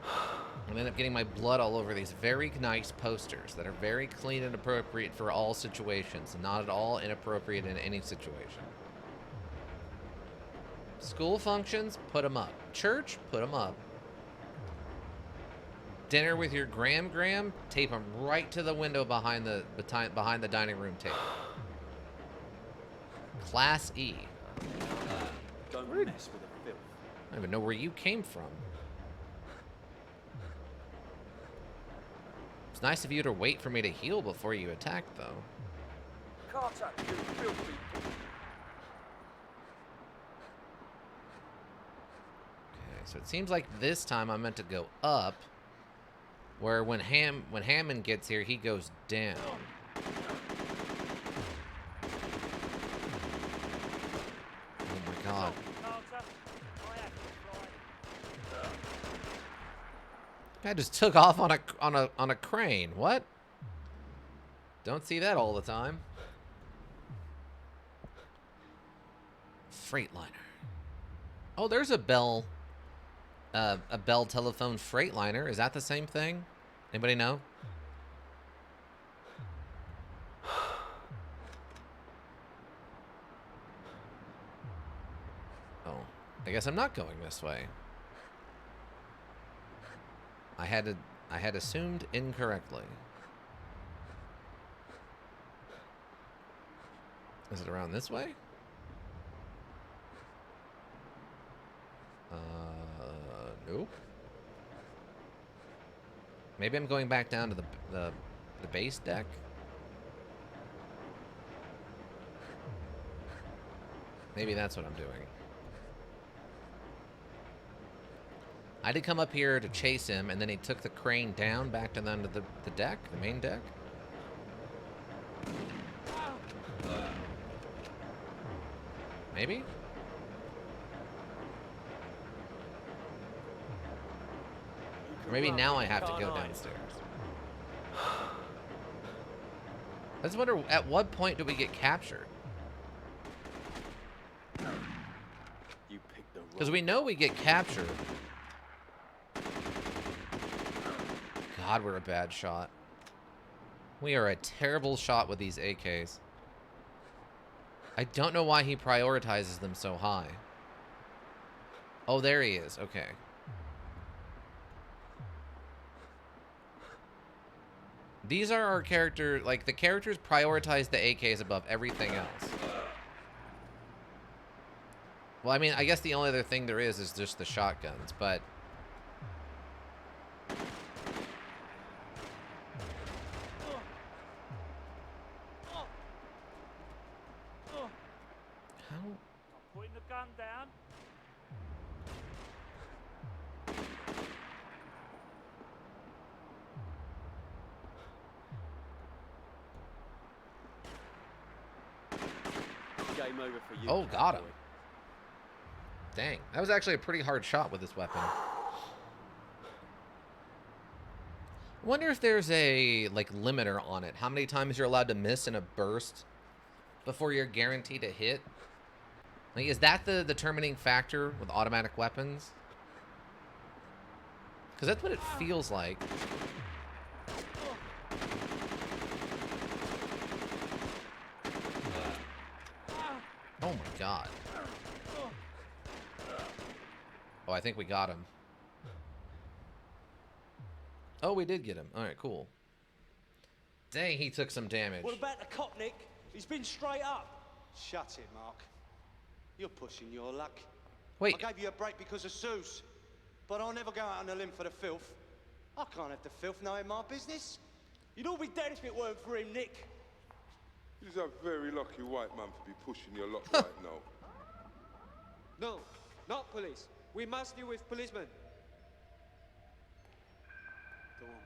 I'm gonna end up getting my blood all over these very nice posters that are very clean and appropriate for all situations, not at all inappropriate in any situation. School functions, put them up. Church, put them up. Dinner with your gram, tape them right to the window behind the dining room table. Class E. Don't mess with the filth. I don't even know where you came from. It's nice of you to wait for me to heal before you attack, though. Carter, you filthy. Okay, so it seems like this time I'm meant to go up, where when Hammond gets here, he goes down. Oh my God. Guy just took off on a crane. What? Don't see that all the time. Freightliner. Oh, there's a Bell Telephone Freightliner. Is that the same thing? Anybody know? Oh, I guess I'm not going this way. I had assumed incorrectly. Is it around this way? Nope. Maybe I'm going back down to the base deck. Maybe that's what I'm doing. I did come up here to chase him, and then he took the crane down back to the deck, the main deck. Maybe? Or maybe now I have to go downstairs. I just wonder, at what point do we get captured? You picked the wrong. Because we know we get captured. God, we're a bad shot. We are a terrible shot with these AKs. I don't know why he prioritizes them so high. Oh, there he is. Okay. These are our character, like, the characters prioritize the AKs above everything else. Well, I mean, I guess the only other thing there is just the shotguns, but... Putting the gun down. Game over for you. Oh, got him. Dang. That was actually a pretty hard shot with this weapon. I wonder if there's a, like, limiter on it. How many times you're allowed to miss in a burst before you're guaranteed to hit? Like, is that the determining factor with automatic weapons? Because that's what it feels like. Oh my God. Oh, I think we got him. Oh, we did get him. All right, cool. Dang, he took some damage. What about the cop, Nick? He's been straight up. Shut it, Mark. You're pushing your luck. Wait. I gave you a break because of Seuss, but I'll never go out on a limb for the filth. I can't have the filth knowing my business. You'd all be dead if it weren't for him, Nick. You're a very lucky white man to be pushing your luck right now. No, not police. We must deal with policemen. Go on, Mark.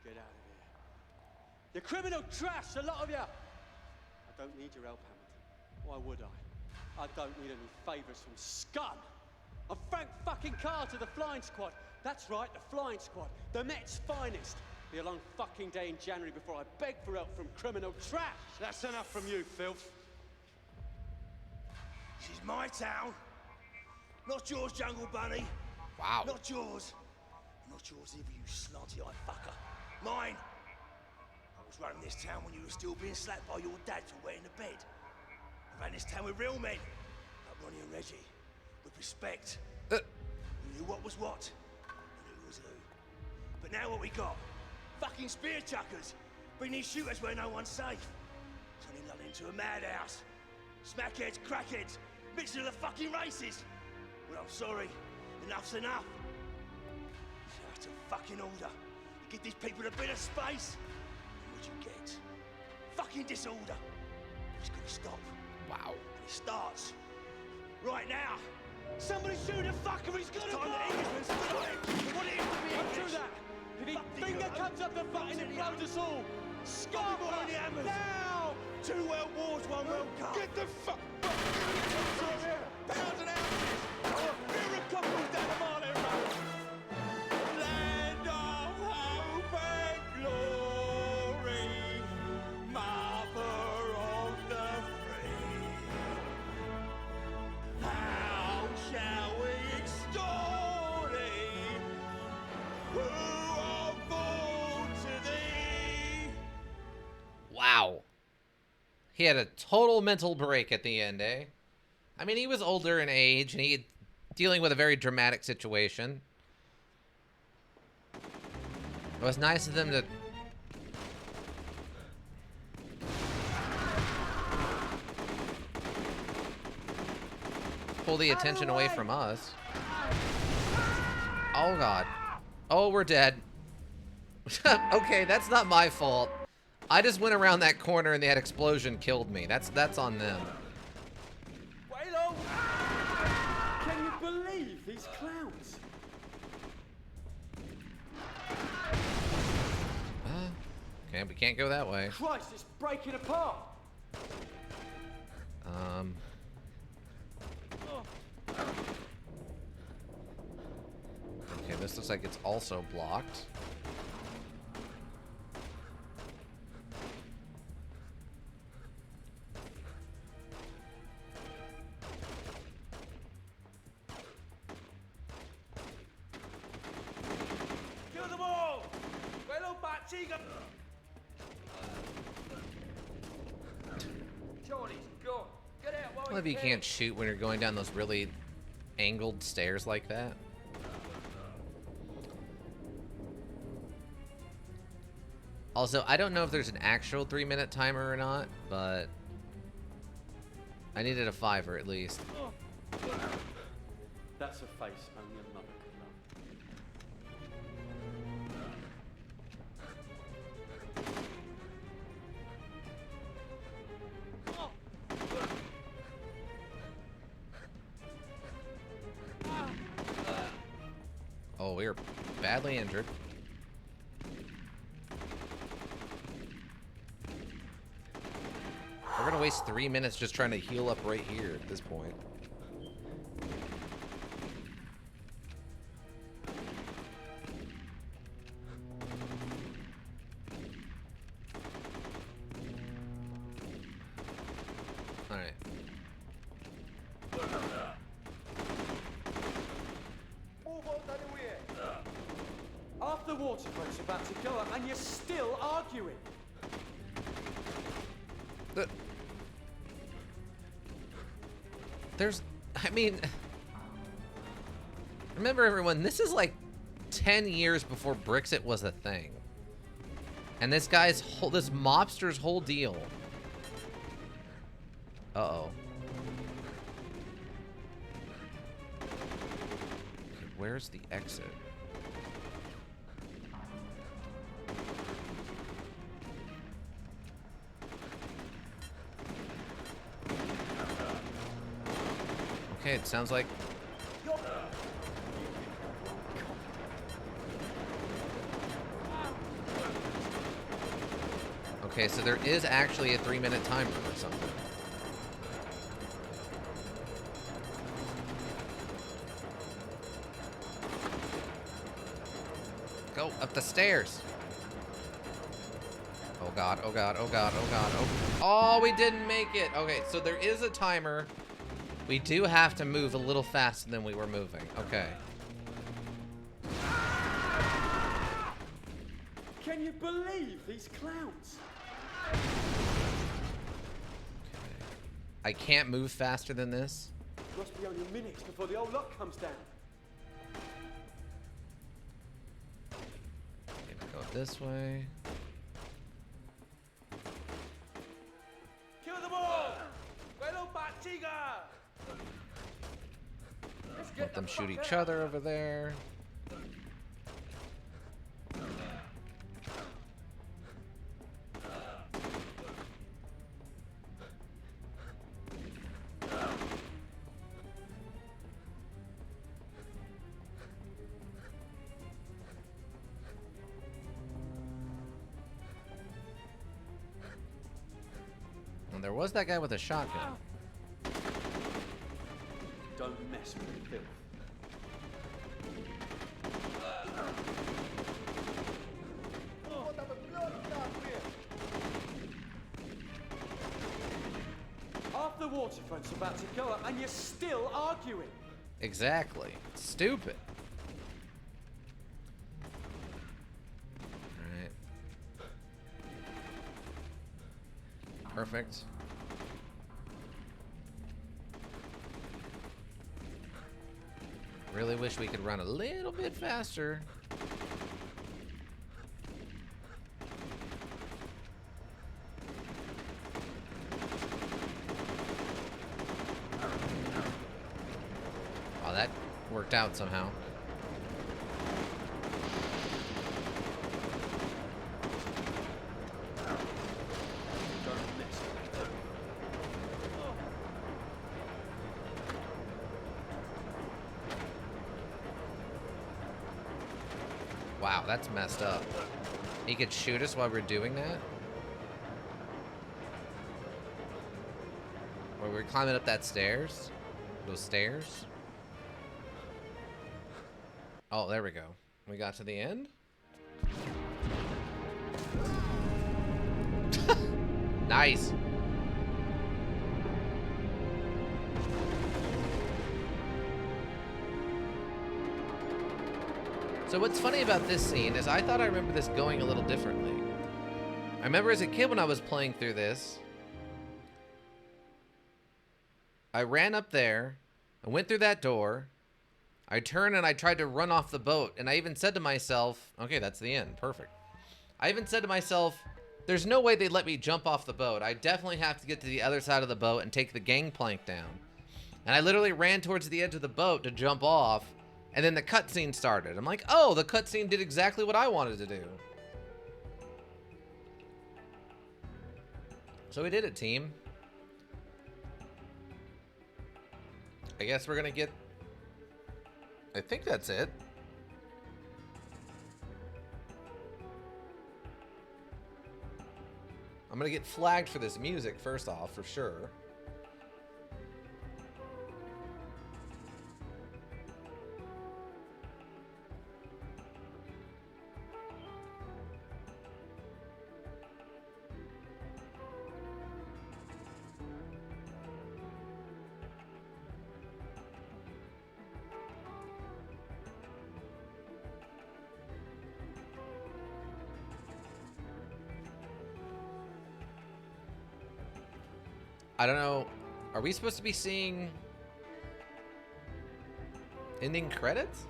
Get out of here. You're criminal trash, a lot of you. I don't need your help, Hammond. Why would I? I don't need any favours from scum. I'm Frank fucking Carter, the flying squad. That's right, the flying squad. The Met's finest. Be a long fucking day in January before I beg for help from criminal trash. That's enough from you, filth. She's my town. Not yours, Jungle Bunny. Wow. Not yours. Not yours either, you snotty-eyed fucker. Mine. I was running this town when you were still being slapped by your dad for wetting the bed. I ran this town with real men, like Ronnie and Reggie, with respect. Who knew what was what, and who was who. But now what we got? Fucking spear chuckers. Bring these shooters where no one's safe. Turning London into a madhouse. Smackheads, crackheads, mixing of the fucking races. Well, I'm sorry. Enough's enough. So that's a fucking order. You give these people a bit of space, and what you get? Fucking disorder. It's gonna stop. Wow. And it starts right now. Somebody shoot a fucker, he's gonna time the Englishmen stood. What it is to be Don't English. do that. If his finger comes up the button, it blows us all. Scarf on the hammers. Now! 2 world wars, 1 world cup. Get the fuck back! Pounds and ounces. We're a couple down the Marlow Road. Land of hope and glory, mother of the free. How shall we extol thee? Who are born to thee? Wow. He had a total mental break at the end, eh? I mean, he was older in age, and he dealing with a very dramatic situation. It was nice of them to... pull the attention away from us. Oh, God. Oh, we're dead. Okay, that's not my fault. I just went around that corner and that explosion killed me. That's on them. Waylo! Can you believe these clowns? Okay, we can't go that way. Christ, it's breaking apart. Okay, this looks like it's also blocked. Kill them all! Waylo back, Chiga! Charlie's gone. Get out while Well, if you can't shoot when you're going down those really angled stairs like that. Also, I don't know if there's an actual 3-minute timer or not, but I needed a 5er at least. That's a face only a mother could love. Oh, we are badly injured. We're gonna waste 3 minutes just trying to heal up right here at this point. Alright. Half the water boat's about to go up, and you're still arguing. There's, I mean, remember everyone, this is like 10 years before Brexit was a thing. And this guy's whole, this mobster's whole deal. Uh-oh. Where's the exit? Okay, it sounds like... Okay, so there is actually a 3-minute timer or something. go up the stairs. Oh god, oh god, oh god, oh god, oh we didn't make it. Okay, so there is a timer. We do have to move a little faster than we were moving. Okay. Can you believe these clowns? I can't move faster than this. Must be only minutes before the old lot comes down. Maybe go this way. Kill them all! Well, Tiga! Let them shoot each other over there. And there was that guy with a shotgun. Don't mess with the filth. Half the waterfront's about to go up and you're still arguing. Exactly. Stupid. Alright. Perfect. Really wish we could run a little bit faster. Oh, that worked out somehow. Wow, that's messed up. He could shoot us while we're doing that? Or we're climbing up that stairs? Those stairs? Oh, there we go. We got to the end? Nice. So what's funny about this scene is I thought I remember this going a little differently. I remember as a kid when I was playing through this, I ran up there, I went through that door, I turned and I tried to run off the boat, and I even said to myself, okay, that's the end, perfect. I even said to myself, there's no way they'd let me jump off the boat. I definitely have to get to the other side of the boat and take the gangplank down. And I literally ran towards the edge of the boat to jump off, and then the cutscene started. I'm like, oh, the cutscene did exactly what I wanted to do. So we did it, team. I guess we're gonna get... I think that's it. I'm gonna get flagged for this music, first off, for sure. I don't know. Are we supposed to be seeing ending credits?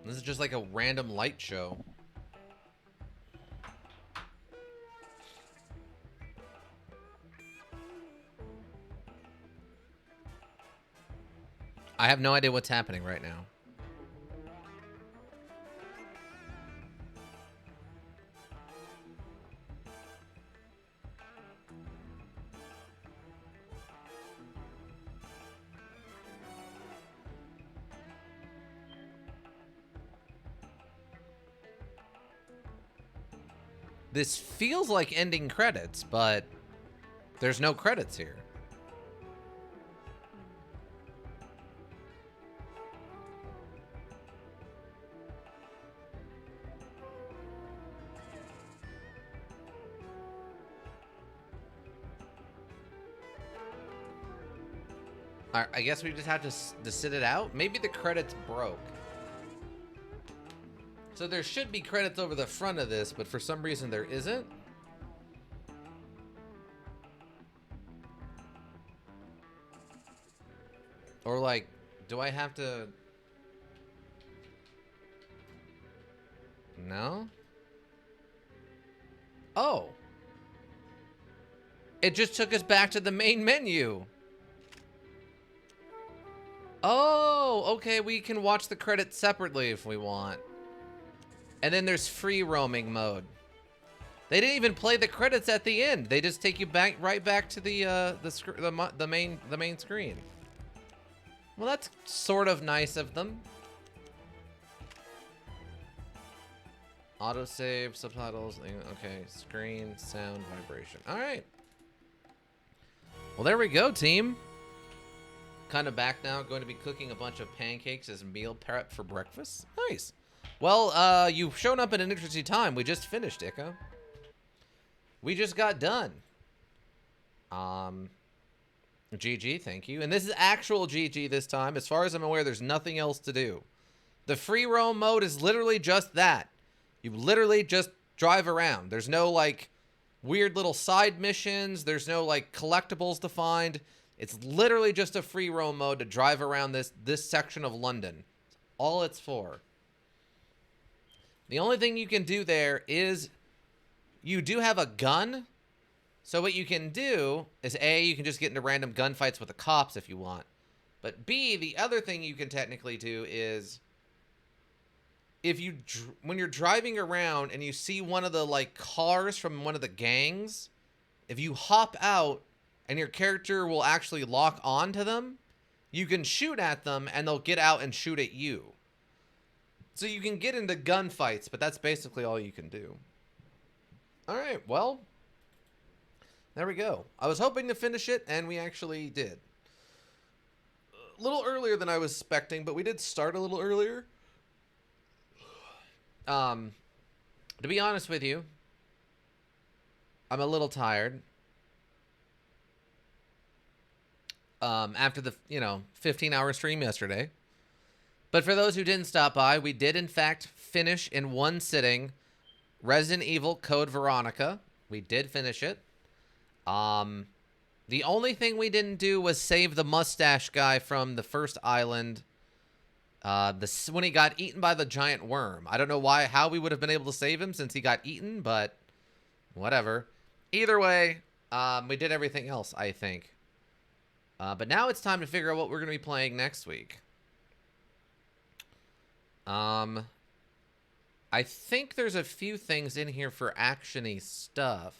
This is just like a random light show. I have no idea what's happening right now. This feels like ending credits, but there's no credits here. Alright, I guess we just have to sit it out. Maybe the credits broke. So there should be credits over the front of this, but for some reason there isn't. Or like, do I have to... No? Oh. It just took us back to the main menu. Oh, okay, we can watch the credits separately if we want. And then there's free roaming mode. They didn't even play the credits at the end. They just take you back right back to the main screen. Well, that's sort of nice of them. Autosave, subtitles, okay, screen, sound, vibration. All right. Well, there we go, team. Kind of back now, going to be cooking a bunch of pancakes as meal prep for breakfast. Nice. Well, you've shown up at an interesting time. We just finished, Ika. We just got done. GG, thank you. And this is actual GG this time. As far as I'm aware, there's nothing else to do. The free roam mode is literally just that. You literally just drive around. There's no, like, weird little side missions. There's no, like, collectibles to find. It's literally just a free roam mode to drive around this section of London. All it's for. The only thing you can do there is you do have a gun. So what you can do is A, you can just get into random gunfights with the cops if you want. But B, the other thing you can technically do is if you when you're driving around and you see one of the like cars from one of the gangs, if you hop out and your character will actually lock on to them, you can shoot at them and they'll get out and shoot at you. So you can get into gunfights, but that's basically all you can do. All right, well, there we go. I was hoping to finish it, and we actually did. A little earlier than I was expecting, but we did start a little earlier. To be honest with you, I'm a little tired. After the, 15-hour stream yesterday. But for those who didn't stop by, we did, in fact, finish in one sitting Resident Evil Code Veronica. We did finish it. The only thing we didn't do was save the mustache guy from the first island when he got eaten by the giant worm. I don't know how we would have been able to save him since he got eaten, but whatever. Either way, we did everything else, I think. But now it's time to figure out what we're going to be playing next week. I think there's a few things in here for action-y stuff.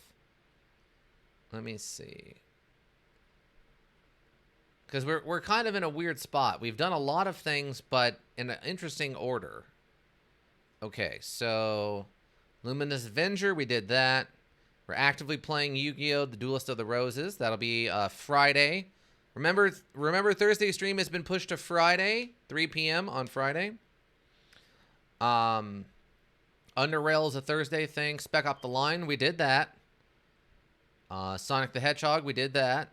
Let me see. Because we're kind of in a weird spot. We've done a lot of things, but in an interesting order. Okay, so Luminous Avenger, we did that. We're actively playing Yu-Gi-Oh! The Duelist of the Roses. That'll be Friday. Remember Thursday stream has been pushed to Friday, 3 p.m. on Friday. Under Rail is a Thursday thing. Spec Up the Line, we did that. Sonic the Hedgehog, we did that.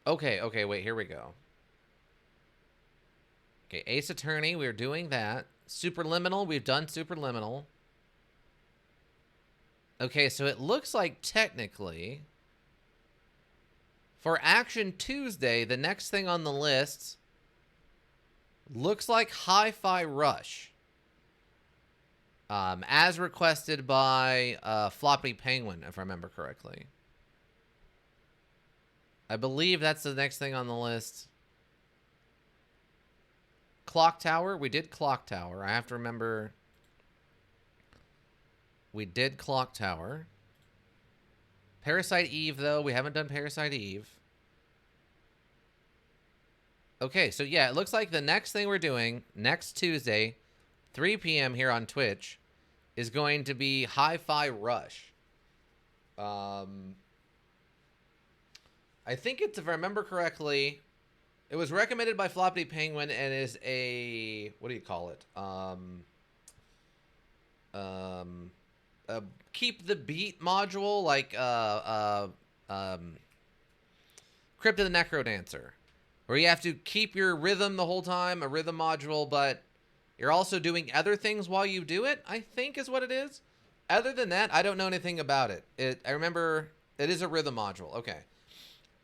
Okay, wait, here we go. Okay, Ace Attorney, we're doing that. Superliminal, we've done Superliminal. Okay, so it looks like technically for Action Tuesday, the next thing on the list looks like Hi-Fi Rush. As requested by Floppy Penguin, if I remember correctly. I believe that's the next thing on the list. Clock Tower, we did Clock Tower. I have to remember. We did Clock Tower. Parasite Eve, though, we haven't done Parasite Eve. Okay, so yeah, it looks like the next thing we're doing next Tuesday, 3 p.m. here on Twitch, is going to be Hi-Fi Rush. I think it's, if I remember correctly, it was recommended by Floppy Penguin and is a, what do you call it? Keep the beat module, like Crypt of the Necrodancer, where you have to keep your rhythm the whole time, a rhythm module, but you're also doing other things while you do it, I think is what it is. Other than that, I don't know anything about it. I remember it is a rhythm module. Okay.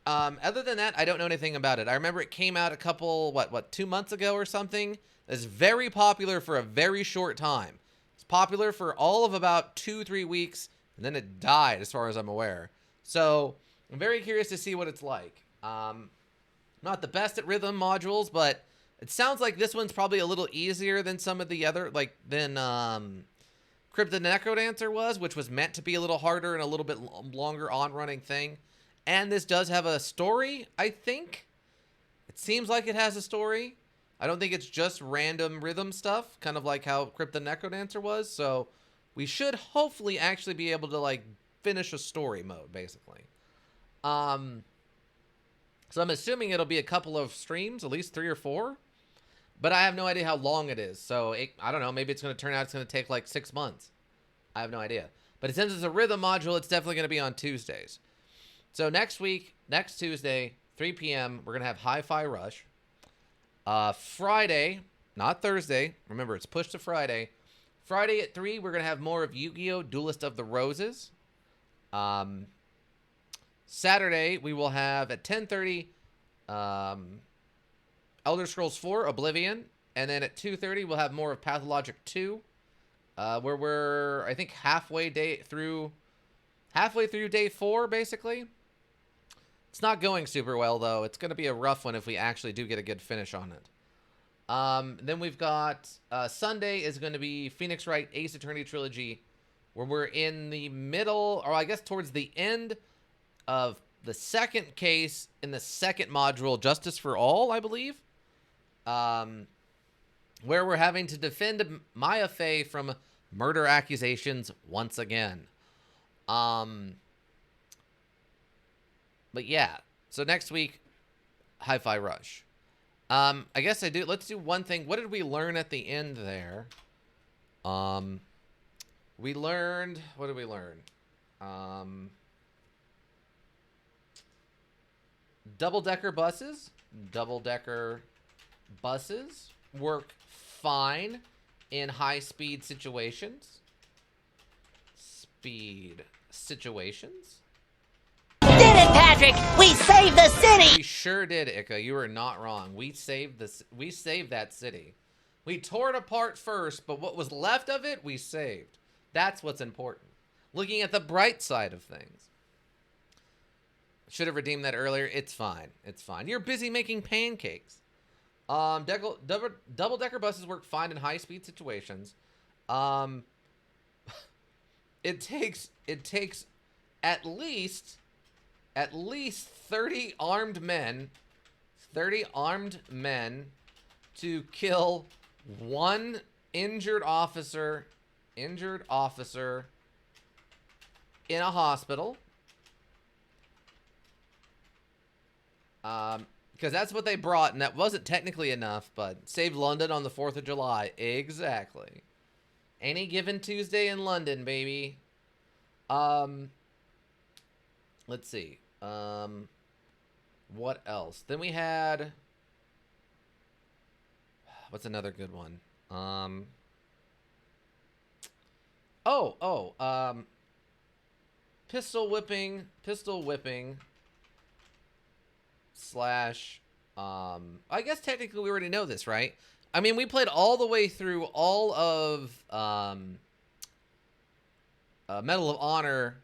Other than that, I don't know anything about it. I remember it came out a couple, 2 months ago or something. It's very popular for a very short time. It's popular for all of about 2-3 weeks, and then it died as far as I'm aware. So I'm very curious to see what it's like. Not the best at rhythm modules, but it sounds like this one's probably a little easier than some of the other, than Crypt of the Necrodancer was, which was meant to be a little harder and a little bit longer on-running thing. And this does have a story, I think. It seems like it has a story. I don't think it's just random rhythm stuff, kind of like how Crypt of the Necrodancer was. So we should hopefully actually be able to, finish a story mode, basically. So I'm assuming it'll be a couple of streams, at least 3 or 4. But I have no idea how long it is. So I don't know. Maybe it's going to turn out it's going to take 6 months. I have no idea. But since it's a rhythm module, it's definitely going to be on Tuesdays. So next week, next Tuesday, 3 p.m., we're going to have Hi-Fi Rush. Friday, not Thursday. Remember, it's pushed to Friday. Friday at 3, we're going to have more of Yu-Gi-Oh! Duelist of the Roses. Saturday, we will have at 10:30 Elder Scrolls 4 Oblivion. And then at 2:30, we'll have more of Pathologic 2, where we're, I think, halfway through day 4, basically. It's not going super well, though. It's going to be a rough one if we actually do get a good finish on it. Then we've got Sunday is going to be Phoenix Wright Ace Attorney Trilogy, where we're in the middle, or I guess towards the end of the second case in the second module, Justice for All, I believe, where we're having to defend Maya Fey from murder accusations once again. But yeah, so next week, Hi-Fi Rush. I guess let's do one thing. What did we learn at the end there? What did we learn? Double-decker buses. Double-decker buses work fine in high-speed situations. Speed situations. Did it, Patrick! We saved the city! We sure did, Ika. You are not wrong. We saved that city. We tore it apart first, but what was left of it, we saved. That's what's important. Looking at the bright side of things. Should have redeemed that earlier. It's fine. It's fine. You're busy making pancakes. Double-decker buses work fine in high-speed situations. It takes at least 30 armed men to kill one injured officer in a hospital. Because that's what they brought, and that wasn't technically enough, but saved London on the 4th of July. Exactly. Any given Tuesday in London, baby. Let's see. What else? Then we had... What's another good one? Pistol whipping slash... I guess technically we already know this, right? I mean, we played all the way through all of Medal of Honor,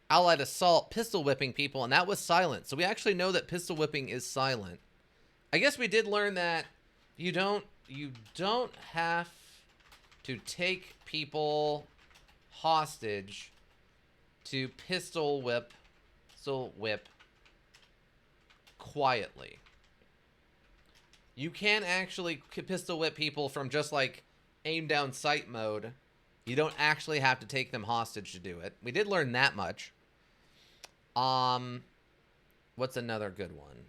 Allied Assault, pistol whipping people, and that was silent. So we actually know that pistol whipping is silent. I guess we did learn that you don't have to take people hostage to pistol whip quietly. You can actually pistol whip people from just like aim down sight mode. You don't actually have to take them hostage to do it. We did learn that much. What's another good one?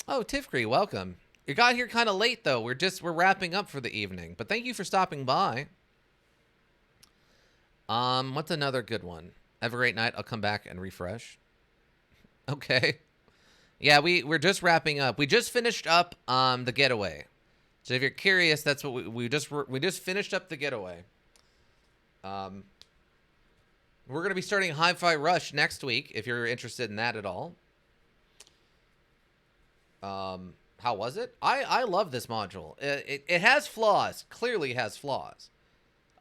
Oh, Tifkree, welcome. You got here kind of late though. We're wrapping up for the evening, but thank you for stopping by. What's another good one? Have a great night. I'll come back and refresh. Okay. Yeah, we're just wrapping up. We just finished up the Getaway. So if you're curious, that's what we just finished up the Getaway. We're going to be starting Hi-Fi Rush next week if you're interested in that at all. How was it? I love this module. It has flaws. Clearly has flaws.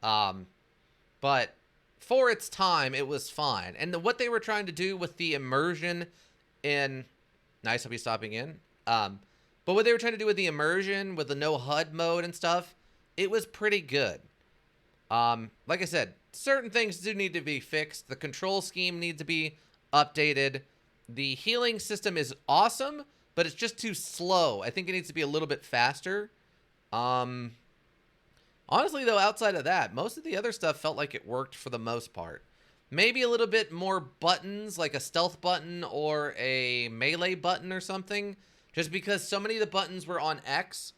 But for its time, it was fine. And what they were trying to do with the immersion in... Nice, I'll be stopping in. But what they were trying to do with the immersion, with the no HUD mode and stuff, it was pretty good. Like I said, certain things do need to be fixed. The control scheme needs to be updated. The healing system is awesome, but it's just too slow. I think it needs to be a little bit faster. Honestly, though, outside of that, most of the other stuff felt like it worked for the most part. Maybe a little bit more buttons, like a stealth button or a melee button or something. Just because so many of the buttons were on X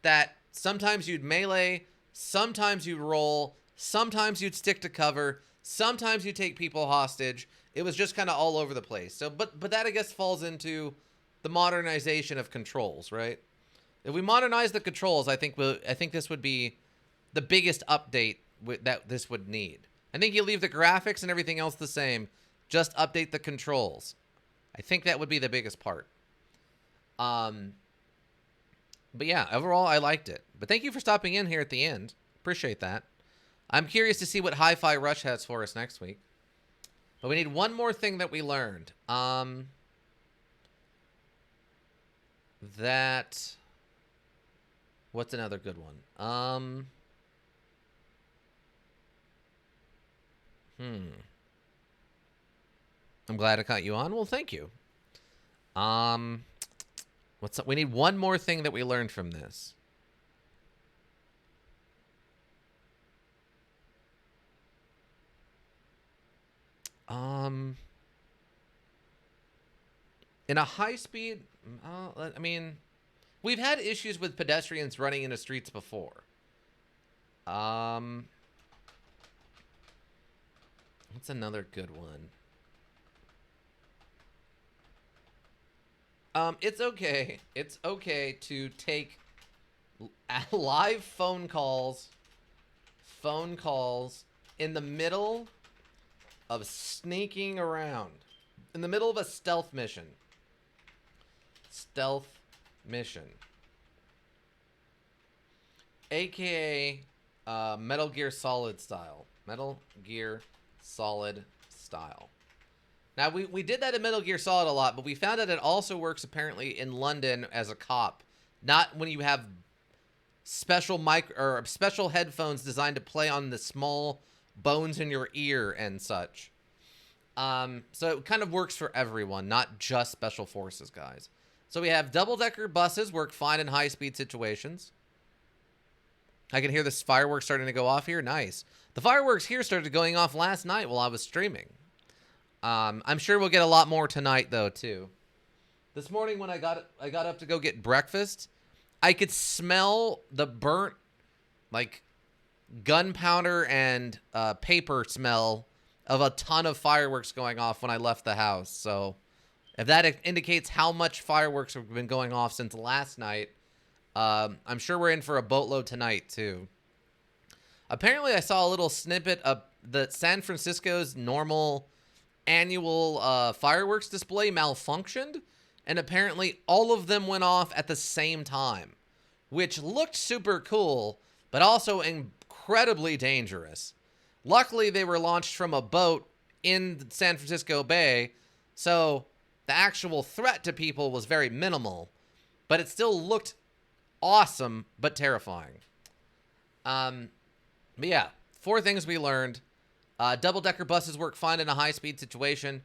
that sometimes you'd melee, sometimes you'd roll, sometimes you'd stick to cover, sometimes you'd take people hostage. It was just kind of all over the place. So, but that, I guess, falls into the modernization of controls, right? If we modernize the controls, I think this would be the biggest update that this would need. I think you leave the graphics and everything else the same. Just update the controls. I think that would be the biggest part. But yeah, overall, I liked it. But thank you for stopping in here at the end. Appreciate that. I'm curious to see what Hi-Fi Rush has for us next week. But we need one more thing that we learned. What's another good one? I'm glad I caught you on. Well, thank you. We need one more thing that we learned from this. In a high speed, I mean, we've had issues with pedestrians running into streets before. What's another good one? It's okay. It's okay to take live phone calls in the middle of sneaking around, in the middle of a stealth mission. AKA Metal Gear Solid style. Now, we did that in Metal Gear Solid a lot, but we found out it also works apparently in London as a cop. Not when you have special headphones designed to play on the small bones in your ear and such. So it kind of works for everyone, not just Special Forces guys. So we have double-decker buses work fine in high-speed situations. I can hear the fireworks starting to go off here. Nice. The fireworks here started going off last night while I was streaming. I'm sure we'll get a lot more tonight, though, too. This morning when I got up to go get breakfast, I could smell the burnt, like, gunpowder and paper smell of a ton of fireworks going off when I left the house. So if that indicates how much fireworks have been going off since last night, I'm sure we're in for a boatload tonight, too. Apparently, I saw a little snippet of the San Francisco's normal annual fireworks display malfunctioned, and apparently all of them went off at the same time, which looked super cool, but also incredibly dangerous. Luckily, they were launched from a boat in San Francisco Bay, so the actual threat to people was very minimal, but it still looked awesome, but terrifying. But yeah, 4 things we learned. Double-decker buses work fine in a high-speed situation.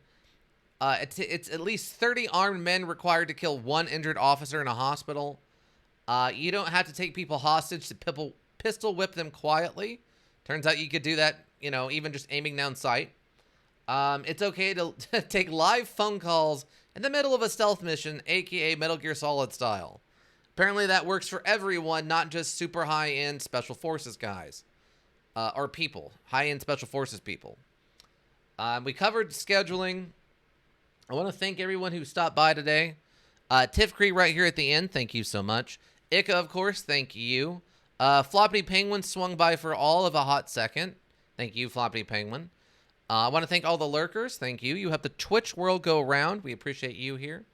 It's at least 30 armed men required to kill 1 injured officer in a hospital. You don't have to take people hostage to pistol whip them quietly. Turns out you could do that, even just aiming down sight. It's okay to take live phone calls in the middle of a stealth mission, aka Metal Gear Solid style. Apparently that works for everyone, not just super high-end Special Forces guys. Or people. High-end Special Forces people. We covered scheduling. I want to thank everyone who stopped by today. Tiff Cree right here at the end. Thank you so much. Ika, of course. Thank you. Floppy Penguin swung by for all of a hot second. Thank you, Floppy Penguin. I want to thank all the lurkers. Thank you. You have the Twitch world go around. We appreciate you here.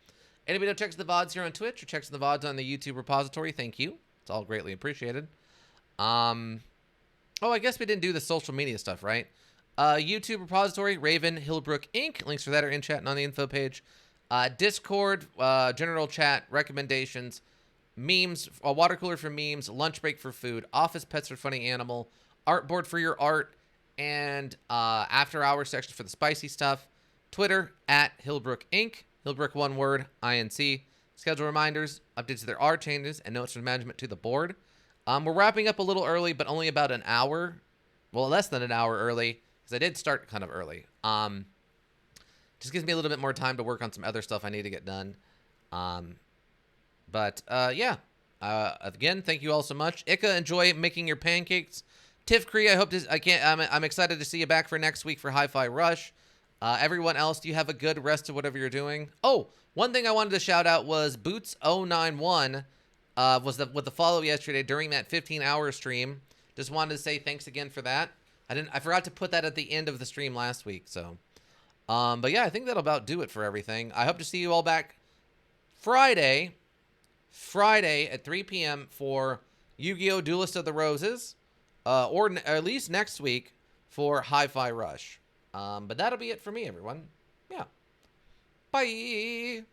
Anybody who checks the VODs here on Twitch or checks the VODs on the YouTube repository, thank you. It's all greatly appreciated. Oh, I guess we didn't do the social media stuff, right? YouTube repository, Raven Hillbrook Inc. Links for that are in chat and on the info page. Discord, general chat, recommendations, memes, a water cooler for memes, lunch break for food, office pets for funny animal, artboard for your art, and after hours section for the spicy stuff. Twitter, at Hillbrook Inc. Hillbrook, one word, INC. Schedule reminders, updates if there are changes, and notes from management to the board. We're wrapping up a little early, but only about an hour. Well, less than an hour early, because I did start kind of early. Just gives me a little bit more time to work on some other stuff I need to get done. Yeah. Again, thank you all so much. Ika, enjoy making your pancakes. Tiff Cree, I'm excited to see you back for next week for Hi-Fi Rush. Everyone else, do you have a good rest of whatever you're doing? Oh, one thing I wanted to shout out was Boots091 was with the follow yesterday during that 15-hour stream. Just wanted to say thanks again for that. I forgot to put that at the end of the stream last week, so. But yeah, I think that'll about do it for everything. I hope to see you all back Friday at 3 p.m. for Yu-Gi-Oh! Duelist of the Roses, or at least next week for Hi-Fi Rush. But that'll be it for me, everyone. Yeah. Bye.